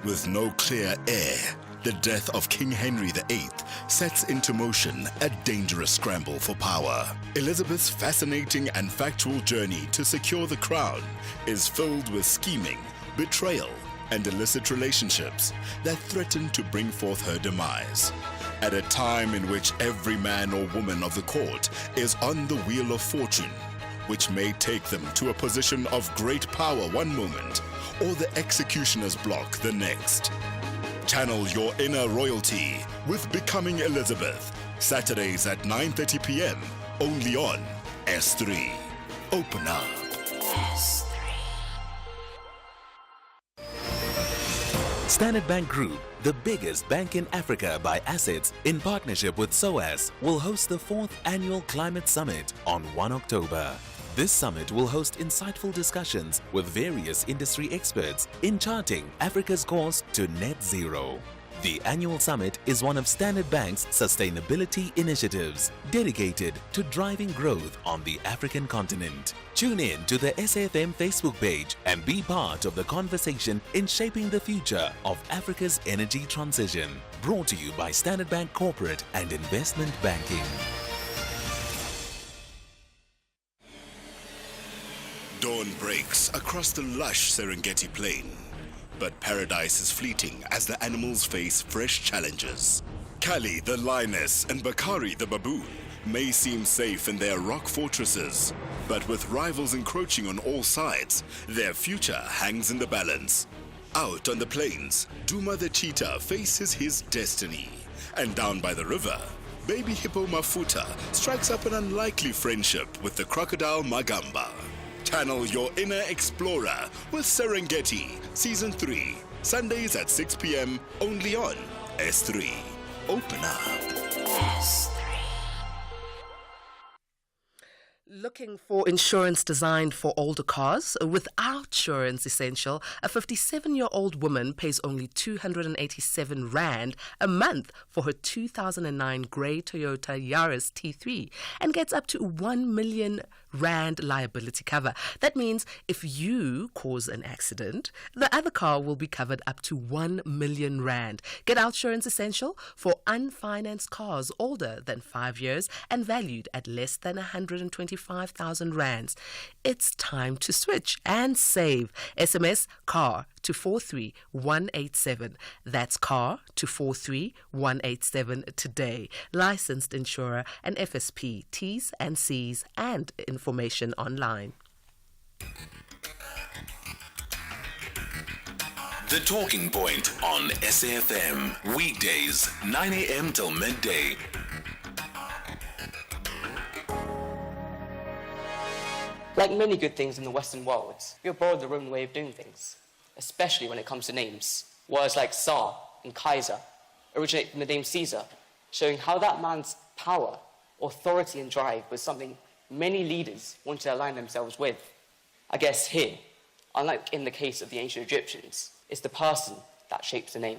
With no clear heir, the death of King Henry VIII sets into motion a dangerous scramble for power. Elizabeth's fascinating and factual journey to secure the crown is filled with scheming, betrayal, and illicit relationships that threaten to bring forth her demise. At a time in which every man or woman of the court is on the wheel of fortune, which may take them to a position of great power one moment, or the executioner's block the next. Channel your inner royalty with Becoming Elizabeth. Saturdays at 9:30 p.m. only on S3. Open up. S3. Standard Bank Group, the biggest bank in Africa by assets, in partnership with SOAS, will host the 4th Annual Climate Summit on 1 October. This summit will host insightful discussions with various industry experts in charting Africa's course to net zero. The annual summit is one of Standard Bank's sustainability initiatives dedicated to driving growth on the African continent. Tune in to the SAFM Facebook page and be part of the conversation in shaping the future of Africa's energy transition. Brought to you by Standard Bank Corporate and Investment Banking. Dawn breaks across the lush Serengeti plain, but paradise is fleeting as the animals face fresh challenges. Kali the lioness and Bakari the baboon may seem safe in their rock fortresses, but with rivals encroaching on all sides, their future hangs in the balance. Out on the plains, Duma the cheetah faces his destiny, and down by the river, baby hippo Mafuta strikes up an unlikely friendship with the crocodile Magamba. Channel your inner explorer with Serengeti Season 3, Sundays at 6 p.m. only on S3. Open up. S3. Looking for insurance designed for older cars? With Outsurance Essential, a 57-year-old woman pays only 287 Rand a month for her 2009 grey Toyota Yaris T3 and gets up to 1 million rand liability cover. That means if you cause an accident, the other car will be covered up to 1 million rand. Get Outsurance Essential for unfinanced cars older than 5 years and valued at less than 125,000 rands. It's time to switch and save. SMS CAR to 43187. That's CAR to 43187 today. Licensed insurer and FSP. T's and C's and information online. The Talking Point on SAFM. Weekdays, 9 a.m. till midday. Like many good things in the Western world, we have borrowed the Roman way of doing things, especially when it comes to names. Words like Tsar and Kaiser originate from the name Caesar, showing how that man's power, authority and drive was something many leaders wanted to align themselves with. I guess here, unlike in the case of the ancient Egyptians, it's the person that shapes the name.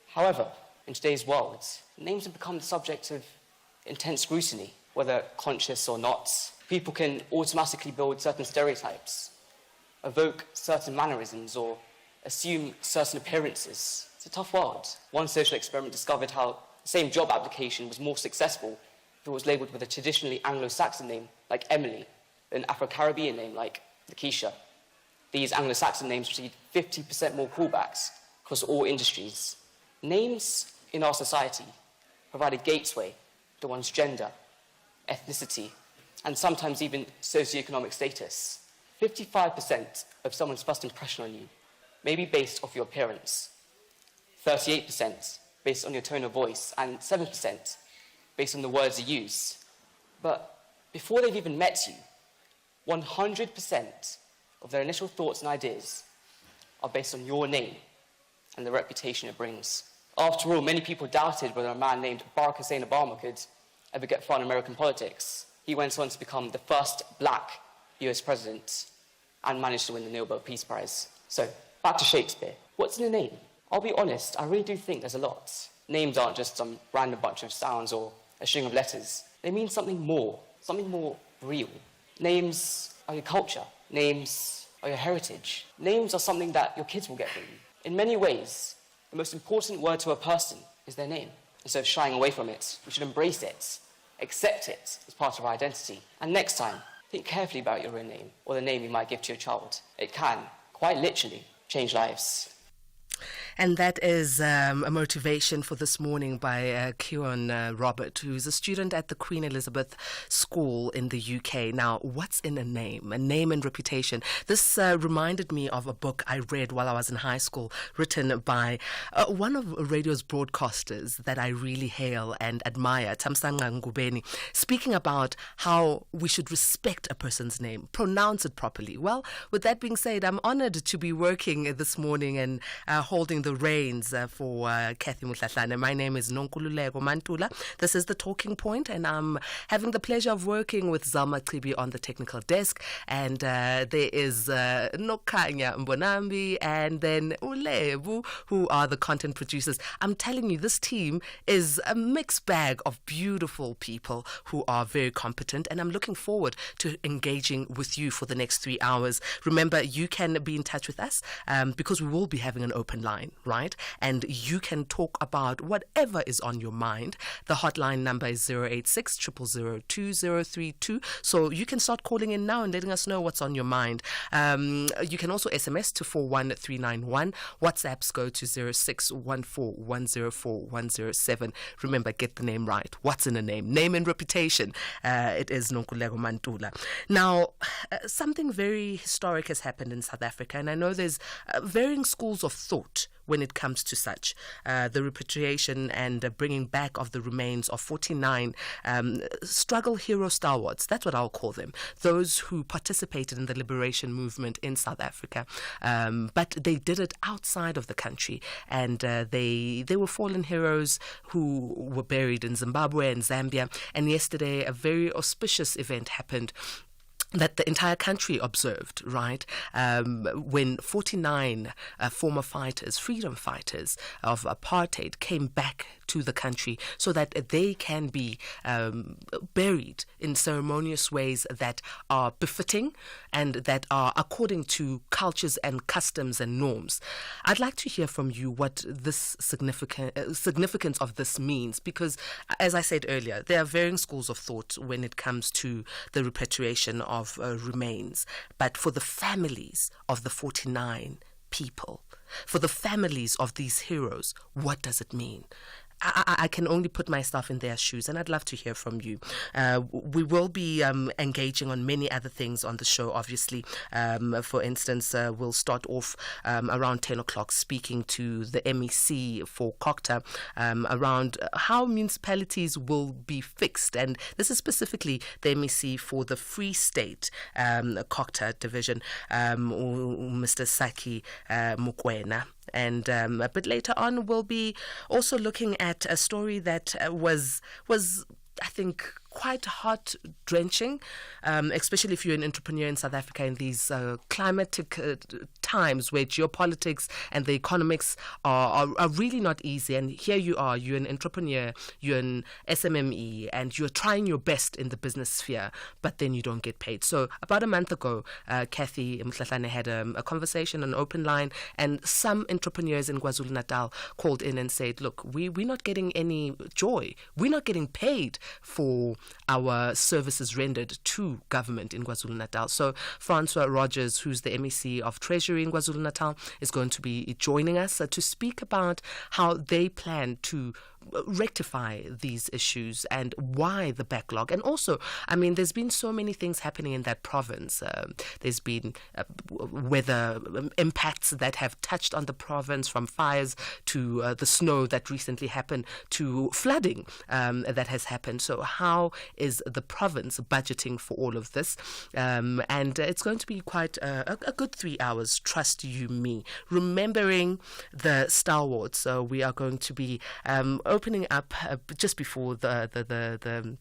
However, in today's world, names have become the subject of intense scrutiny, whether conscious or not. People can automatically build certain stereotypes, evoke certain mannerisms, or assume certain appearances. It's a tough world. One social experiment discovered how the same job application was more successful if it was labelled with a traditionally Anglo-Saxon name, like Emily, than an Afro-Caribbean name, like Lakeisha. These Anglo-Saxon names received 50% more callbacks across all industries. Names in our society provide a gateway to one's gender, ethnicity, and sometimes even socioeconomic status. 55% of someone's first impression on you may be based off your appearance, 38% based on your tone of voice, and 7% based on the words you use. But before they've even met you, 100% of their initial thoughts and ideas are based on your name and the reputation it brings. After all, many people doubted whether a man named Barack Hussein Obama could ever get far in American politics. He went on to become the first black US president and managed to win the Nobel Peace Prize. So, back to Shakespeare. What's in a name? I'll be honest, I really do think there's a lot. Names aren't just some random bunch of sounds or a string of letters. They mean something more real. Names are your culture. Names are your heritage. Names are something that your kids will get from you. In many ways, the most important word to a person is their name. Instead of shying away from it, we should embrace it, accept it as part of our identity. And next time, think carefully about your own name or the name you might give to your child. It can, quite literally, change lives. And that is a motivation for this morning by Keon Robert, who's a student at the Queen Elizabeth School in the UK. Now, what's in a name? A name and reputation. This reminded me of a book I read while I was in high school, written by one of radio's broadcasters that I really hail and admire, Thamsanqa Ngubeni, speaking about how we should respect a person's name, pronounce it properly. Well, with that being said, I'm honored to be working this morning and holding the reins for Kathy Mutlatlane. My name is Nonkululeko Mantula. This is The Talking Point, and I'm having the pleasure of working with Zalma Chibi on the technical desk. And there is Nokanya Mbonambi and then Ulebu, who are the content producers. I'm telling you, this team is a mixed bag of beautiful people who are very competent, and I'm looking forward to engaging with you for the next 3 hours. Remember, you can be in touch with us because we will be having an open line, right? And you can talk about whatever is on your mind. The hotline number is 086 000 2032. So you can start calling in now and letting us know what's on your mind. You can also SMS to 41391. WhatsApps go to 0614104107. Remember, get the name right. What's in a name? Name and reputation. It is Nonkululeko Mantula. Now, something very historic has happened in South Africa, and I know there's varying schools of thought when it comes to such. The repatriation and bringing back of the remains of 49 struggle hero stalwarts, that's what I'll call them, those who participated in the liberation movement in South Africa. But they did it outside of the country, and they were fallen heroes who were buried in Zimbabwe and Zambia. And yesterday, a very auspicious event happened that the entire country observed, right? When 49 former fighters, freedom fighters of apartheid came back to the country so that they can be buried in ceremonious ways that are befitting and that are according to cultures and customs and norms. I'd like to hear from you what this significance of this means, because, as I said earlier, there are varying schools of thought when it comes to the repatriation of remains. But for the families of the 49 people, for the families of these heroes, what does it mean? I can only put myself in their shoes, and I'd love to hear from you. We will be engaging on many other things on the show, obviously. For instance, we'll start off around 10 o'clock speaking to the MEC for COCTA around how municipalities will be fixed. And this is specifically the MEC for the Free State COCTA division, Mr. Saki Mukwena. And a bit later on, we'll be also looking at a story that was I think, quite heart-drenching, especially if you're an entrepreneur in South Africa in these climatic times where geopolitics and the economics are really not easy. And here you are, you're an entrepreneur, you're an SMME, and you're trying your best in the business sphere, but then you don't get paid. So about a month ago, Kathy Mhlahlane had a conversation, an open line, and some entrepreneurs in KwaZulu-Natal called in and said, look, we're not getting any joy. We're not getting paid for our services rendered to government in KwaZulu-Natal. So Francois Rogers, who's the MEC of Treasury in KwaZulu-Natal, is going to be joining us to speak about how they plan to rectify these issues and why the backlog. And also, I mean, there's been so many things happening in that province. There's been weather impacts that have touched on the province, from fires to the snow that recently happened to flooding that has happened. So how is the province budgeting for all of this? And it's going to be quite a good 3 hours, trust you me, remembering the stalwarts. So we are going to be opening up just before the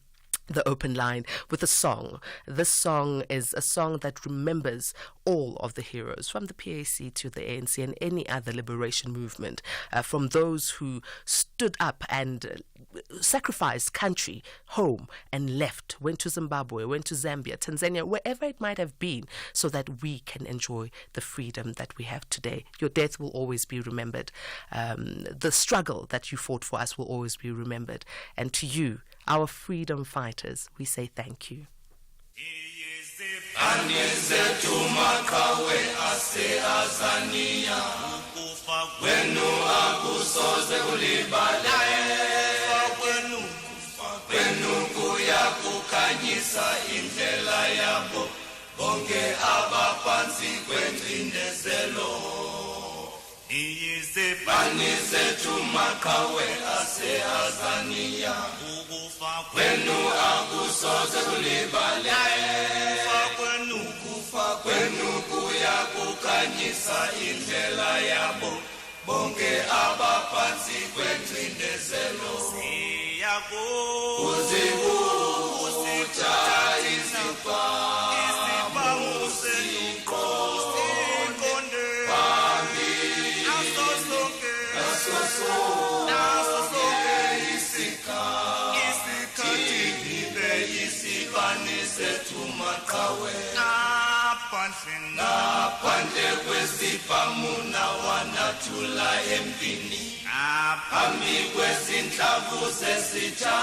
open line with a song. This song is a song that remembers all of the heroes, from the PAC to the ANC and any other liberation movement, from those who stood up and sacrificed country, home, and left, went to Zimbabwe, went to Zambia, Tanzania, wherever it might have been, so that we can enjoy the freedom that we have today. Your death will always be remembered. The struggle that you fought for us will always be remembered. And to you, our freedom fighters, we say thank you. Kwenu akusoze kulibala, kufa kwenu kuyakukanyisa indlela yabo, bonke abaphansi kwengcindezelo. Uzibuja izipa, usiqonde, phambi, naso sonke isikhathi, ngaphandle kwezibhamuna wanathula empini, phambi kwezinhlamvu zesitsha,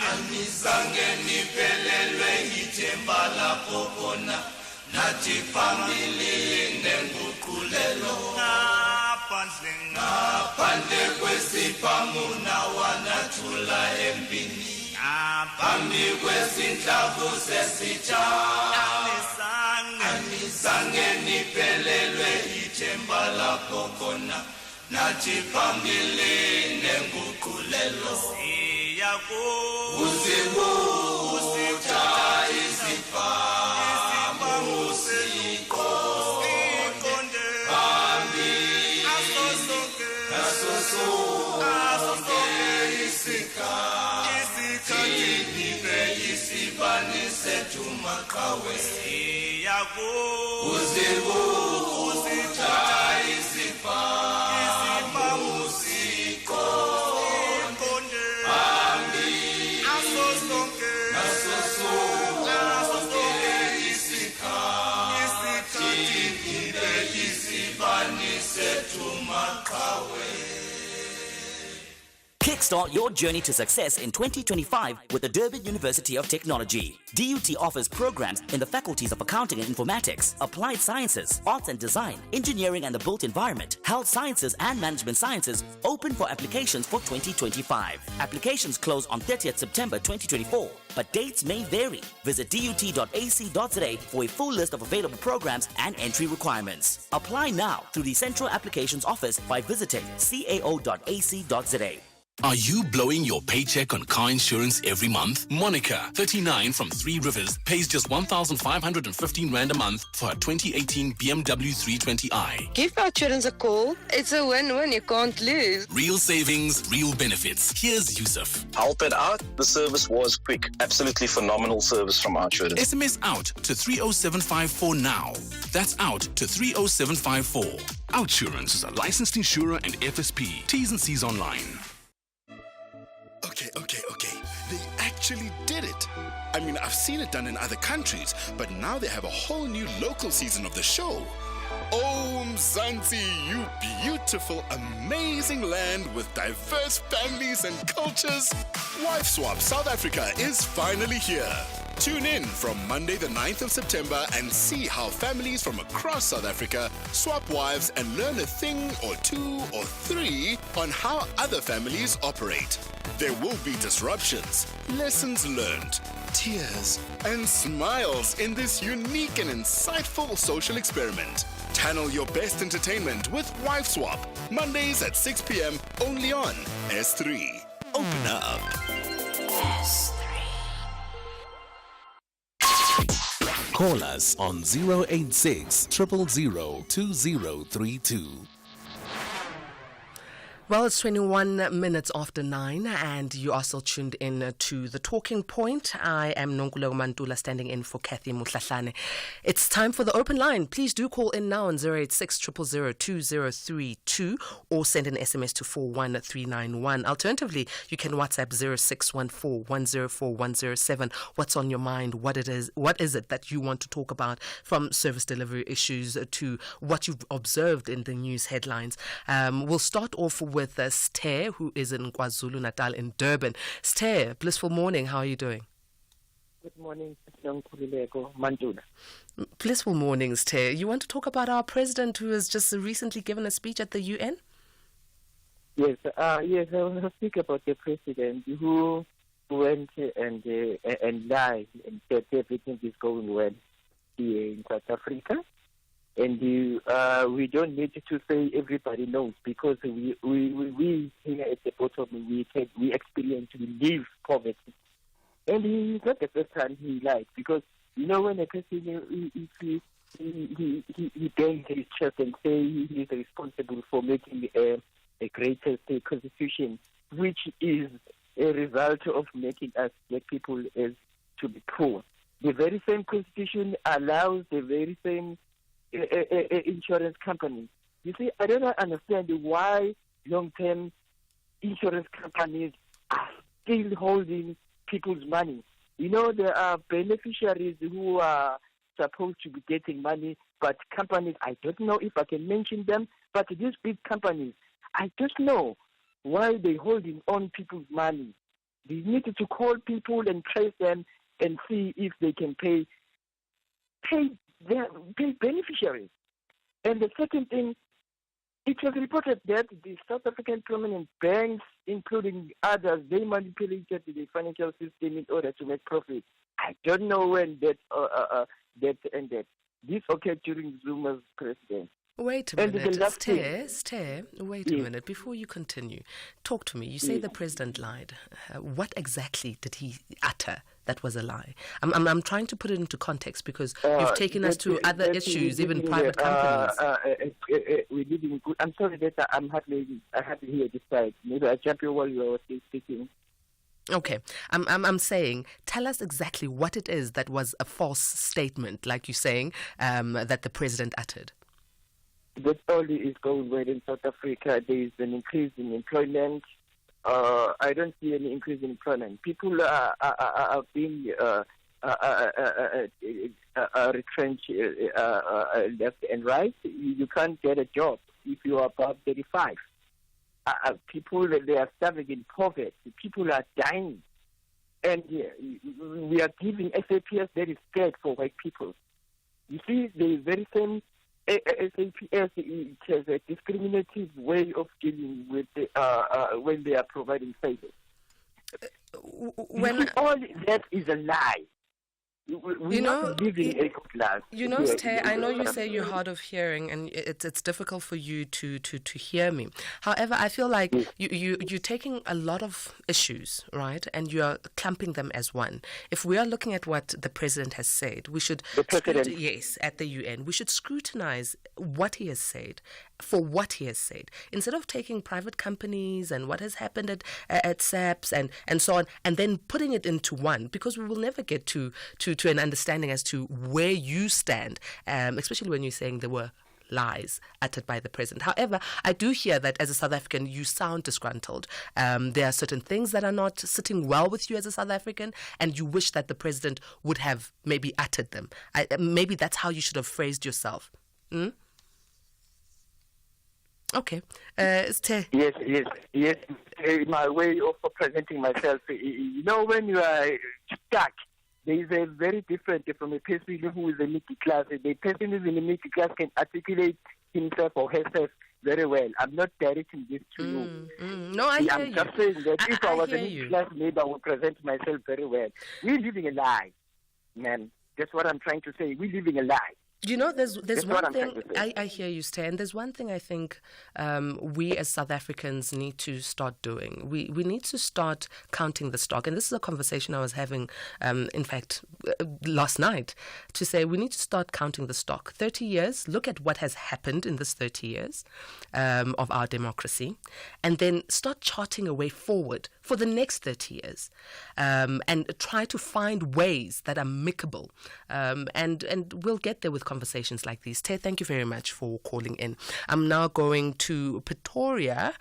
anizange niphelelwe ithemba lapho khona, nathi phambili nenguqulelo. Ngaphandle kwezibhamuna wanathula empini, phambi kwezinhlamvu zesitsha, anizange niphelelwe ithemba lapho khona, nathi phambili nenguqulelo. Uzibuja izipa, usiqonde, phambi, naso sonke isikhathi, nibe isibani sethu maqhawe. Uzibuja izipa, usiqonde, isibani sethu maqhawe. Kickstart your journey to success in 2025 with the Durban University of Technology. DUT offers programs in the faculties of Accounting and Informatics, Applied Sciences, Arts and Design, Engineering and the Built Environment, Health Sciences and Management Sciences, open for applications for 2025. Applications close on 30th September 2024, but dates may vary. Visit dut.ac.za for a full list of available programs and entry requirements. Apply now through the Central Applications Office by visiting cao.ac.za. Are you blowing your paycheck on car insurance every month? Monica, 39 from Three Rivers, pays just 1,515 Rand a month for her 2018 BMW 320i. Give Outsurance a call. It's a win-win. You can't lose. Real savings, real benefits. Here's Yusuf. Help it out. The service was quick. Absolutely phenomenal service from Outsurance. SMS out to 30754 now. That's out to 30754. Outsurance is a licensed insurer and FSP. T's and C's online. Okay. They actually did it. I mean, I've seen it done in other countries, but now they have a whole new local season of the show. Oh, Mzansi, you beautiful, amazing land with diverse families and cultures. Wife Swap South Africa is finally here. Tune in from Monday the 9th of September and see how families from across South Africa swap wives and learn a thing or two or three on how other families operate. There will be disruptions, lessons learned, tears, and smiles in this unique and insightful social experiment. Channel your best entertainment with Wife Swap, Mondays at 6 p.m. only on S3. Open up. S3. Call us on 086 000 2032. Well, it's 21 minutes after 9 and you are still tuned in to The Talking Point. I am Nonkulego Mantula standing in for Kathy Mutlahlane. It's time for the open line. Please do call in now on 086 000 2032 or send an SMS to 41391. Alternatively, you can WhatsApp 0614 104 107. What's on your mind? What is it that you want to talk about, from service delivery issues to what you've observed in the news headlines? We'll start off with Sther, who is in KwaZulu-Natal in Durban. Sther, blissful morning. How are you doing? Good morning, Nonkulego Mantula. Blissful morning, Sther. You want to talk about our president who has just recently given a speech at the UN? Yes, I will speak about the president who went and lied and said everything is going well here in South Africa. And we don't need to say everybody knows, because we here at the bottom, we experience, we live poverty. And it's not the first time he lied, because, when a person, he bangs his chest and say he is responsible for making a greater state constitution, which is a result of making us black people as to be poor. The very same constitution allows the very same insurance companies. You see, I don't understand why long-term insurance companies are still holding people's money. There are beneficiaries who are supposed to be getting money, but companies, I don't know if I can mention them, but these big companies, I don't know why they're holding on people's money. They need to call people and trace them and see if they can pay beneficiaries. And the second thing, it was reported that the South African prominent banks, including others, they manipulated the financial system in order to make profit. I don't know when that ended. This occurred during Zuma's presidency. Wait a minute, Sther, wait a minute. Before you continue, talk to me. You say the president lied. What exactly did he utter that was a lie? I'm trying to put it into context, because you've taken us to other issues, even private companies. We live in good. I'm sorry that I hardly hear this side. Maybe I jump you while you were speaking. Okay, I'm saying, tell us exactly what it is that was a false statement, like you're saying, that the president uttered. That only is going well in South Africa. There is an increase in employment. I don't see any increase in employment. People are being retrench left and right. You can't get a job if you are above 35. People, they are starving in poverty. People are dying. And we are giving SAPS that is scared for white people. You see, the very same SAPS, it has a discriminative way of dealing with when they are providing favors. All that is a lie. We're not living a good life. Stay, I know you say you're hard of hearing and it's difficult for you to hear me. However, I feel like you're taking a lot of issues, right, and you're clumping them as one. If we are looking at what the president has said, we should at the UN, we should scrutinize what he has said for what he has said, instead of taking private companies and what has happened at SAPS and so on, and then putting it into one, because we will never get to an understanding as to where you stand, especially when you're saying there were lies uttered by the president. However, I do hear that as a South African, you sound disgruntled. There are certain things that are not sitting well with you as a South African, and you wish that the president would have maybe uttered them. Maybe that's how you should have phrased yourself. Okay. Yes. My way of presenting myself, when you are stuck, there is a very different from a person who is a middle class. The person who is in the middle class can articulate himself or herself very well. I'm not directing this to you. No, I hear I'm just saying that if I was a middle class, maybe I would present myself very well. We're living a lie, man. That's what I'm trying to say. We're living a lie. There's one thing, I hear you, Stay, and there's one thing I think we as South Africans need to start doing. We need to start counting the stock, and this is a conversation I was having, in fact, last night, to say we need to start counting the stock. 30 years, look at what has happened in this 30 years of our democracy, and then start charting a way forward for the next 30 years, and try to find ways that are amicable, and we'll get there with conversations like these. Tay, thank you very much for calling in. I'm now going to Pretoria,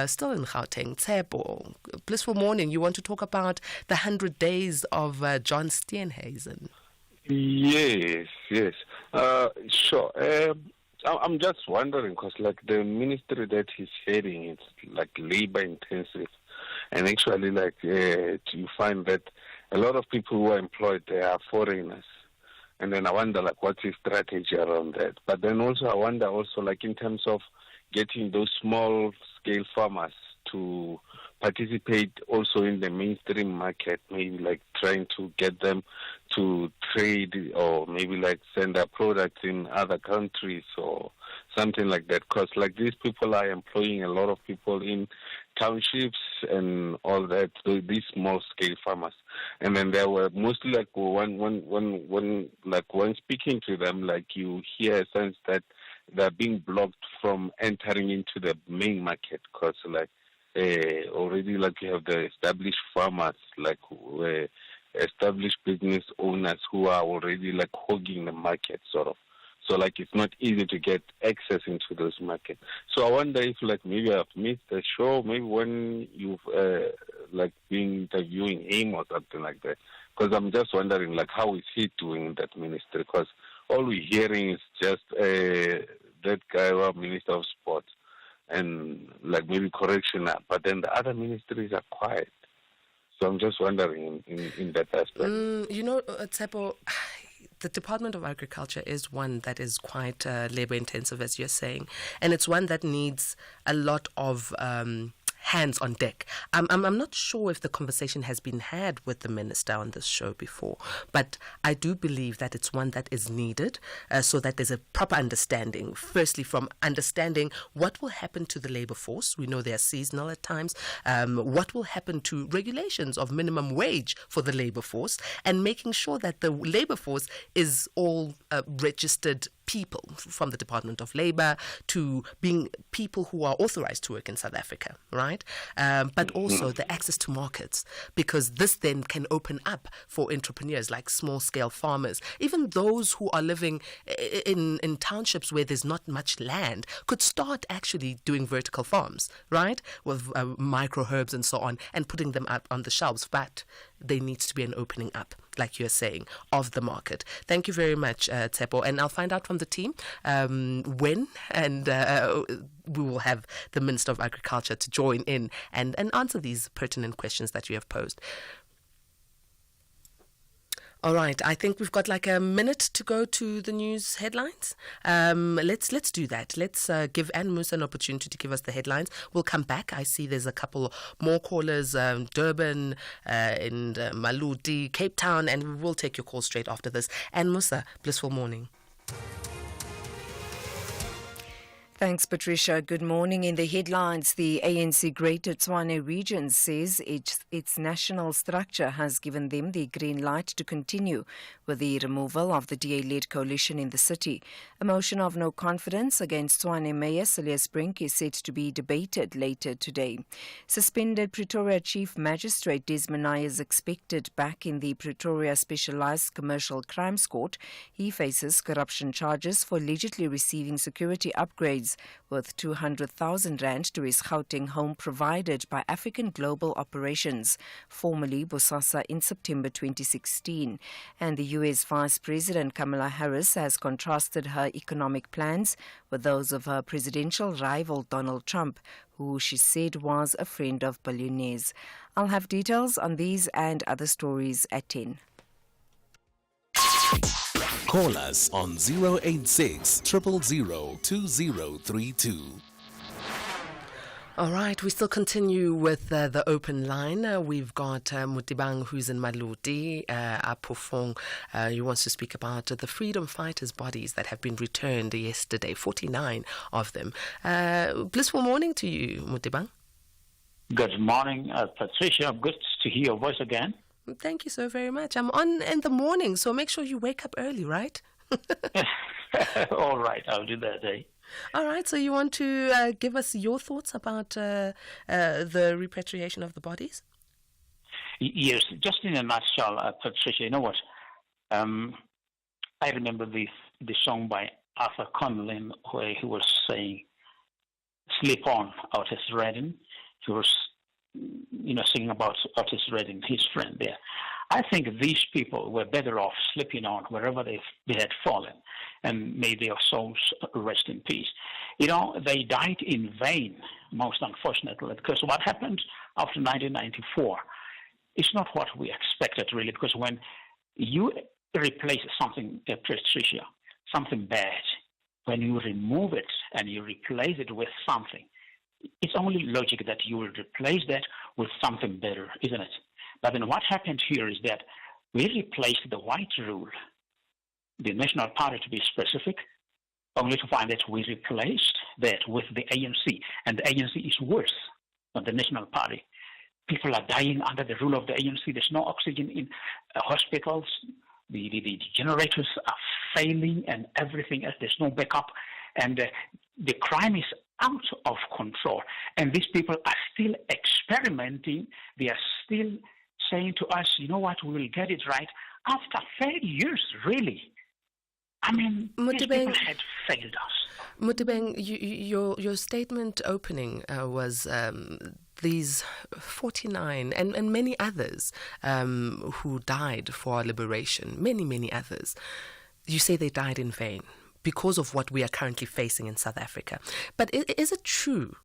still in Gauteng. Tshepo, blissful morning. You want to talk about the 100 days of John Steenhuisen? Yes. Sure. I'm just wondering, because like the ministry that he's heading, it's like labor intensive, and actually you find that a lot of people who are employed, they are foreigners. And then I wonder, what's his strategy around that? But then also I wonder in terms of getting those small-scale farmers to participate also in the mainstream market, maybe trying to get them to trade or maybe send their products in other countries or something like that. Because these people are employing a lot of people in townships and all that, these small-scale farmers. And then there were mostly when speaking to them, you hear a sense that they're being blocked from entering into the main market because already you have the established farmers, established business owners who are already hogging the market sort of. So it's not easy to get access into those markets. So I wonder if maybe I've missed the show, maybe when you've been interviewing him or something like that. Because I'm just wondering how is he doing in that ministry? Because all we're hearing is just that guy, Minister of Sports, and maybe correctional. But then the other ministries are quiet. So I'm just wondering in that aspect. Tshepo, the Department of Agriculture is one that is quite labor intensive, as you're saying, and it's one that needs a lot of hands on deck. I'm not sure if the conversation has been had with the minister on this show before, but I do believe that it's one that is needed so that there's a proper understanding, firstly from understanding what will happen to the labor force. We know they are seasonal at times. What will happen to regulations of minimum wage for the labor force, and making sure that the labor force is all registered people, from the Department of Labor to being people who are authorized to work in South Africa, right? But also the access to markets, because this then can open up for entrepreneurs like small-scale farmers. Even those who are living in townships where there's not much land could start actually doing vertical farms, right? With micro herbs and so on, and putting them up on the shelves. But there needs to be an opening up. like you're saying, of the market. Thank you very much, Tsepo. And I'll find out from the team when, and we will have the Minister of Agriculture to join in and answer these pertinent questions that you have posed. All right, I think we've got like a minute to go to the news headlines. Let's do that. Let's give Anne Musa an opportunity to give us the headlines. We'll come back. I see there's a couple more callers, Durban and Maludi, Cape Town, and we will take your call straight after this. Anne Musa, blissful morning. Thanks, Patricia. Good morning. In the headlines, the ANC Greater Tshwane region says its national structure has given them the green light to continue with the removal of the DA-led coalition in the city. A motion of no confidence against Tshwane Mayor Celia Sprink is set to be debated later today. Suspended Pretoria Chief Magistrate Desmond Naya is expected back in the Pretoria Specialised Commercial Crimes Court. He faces corruption charges for allegedly receiving security upgrades worth 200,000 rand to his Gauteng home provided by African Global Operations, formerly Bosasa, in September 2016. And the U.S. Vice President Kamala Harris has contrasted her economic plans with those of her presidential rival Donald Trump, who she said was a friend of billionaires. I'll have details on these and other stories at 10. Call us on 086 000 2032. All right, we still continue with the open line. We've got Mutibang, who's in Maludi, Apofong. He wants to speak about the freedom fighters' bodies that have been returned yesterday, 49 of them. Blissful morning to you, Mutibang. Good morning, Patricia. Good to hear your voice again. Thank you so very much. I'm on in the morning, so make sure you wake up early, right? All right, I'll do that, All right, so you want to give us your thoughts about the repatriation of the bodies? Yes, just in a nutshell, Patricia, you know what? I remember the song by Arthur Conlon where he was saying, "Sleep on, Otis Redding." He was singing about Otis Redding, his friend there. I think these people were better off sleeping on wherever they had fallen, and may their souls rest in peace. They died in vain, most unfortunately, because what happened after 1994 is not what we expected, really, because when you replace something, Patricia, something bad, when you remove it and you replace it with something, it's only logic that you will replace that with something better, isn't it? But then what happened here is that we replaced the white rule, the National Party to be specific, only to find that we replaced that with the ANC. And the ANC is worse than the National Party. People are dying under the rule of the ANC. There's no oxygen in hospitals. The generators are failing and everything else. There's no backup. And the crime is out of control. And these people are still experimenting. They are still saying to us, you know what, we will get it right. After 30 years, really. I mean, these people had failed us. Mutibeng, your statement opening was these 49 and many others who died for our liberation, many others. You say they died in vain because of what we are currently facing in South Africa. But is it true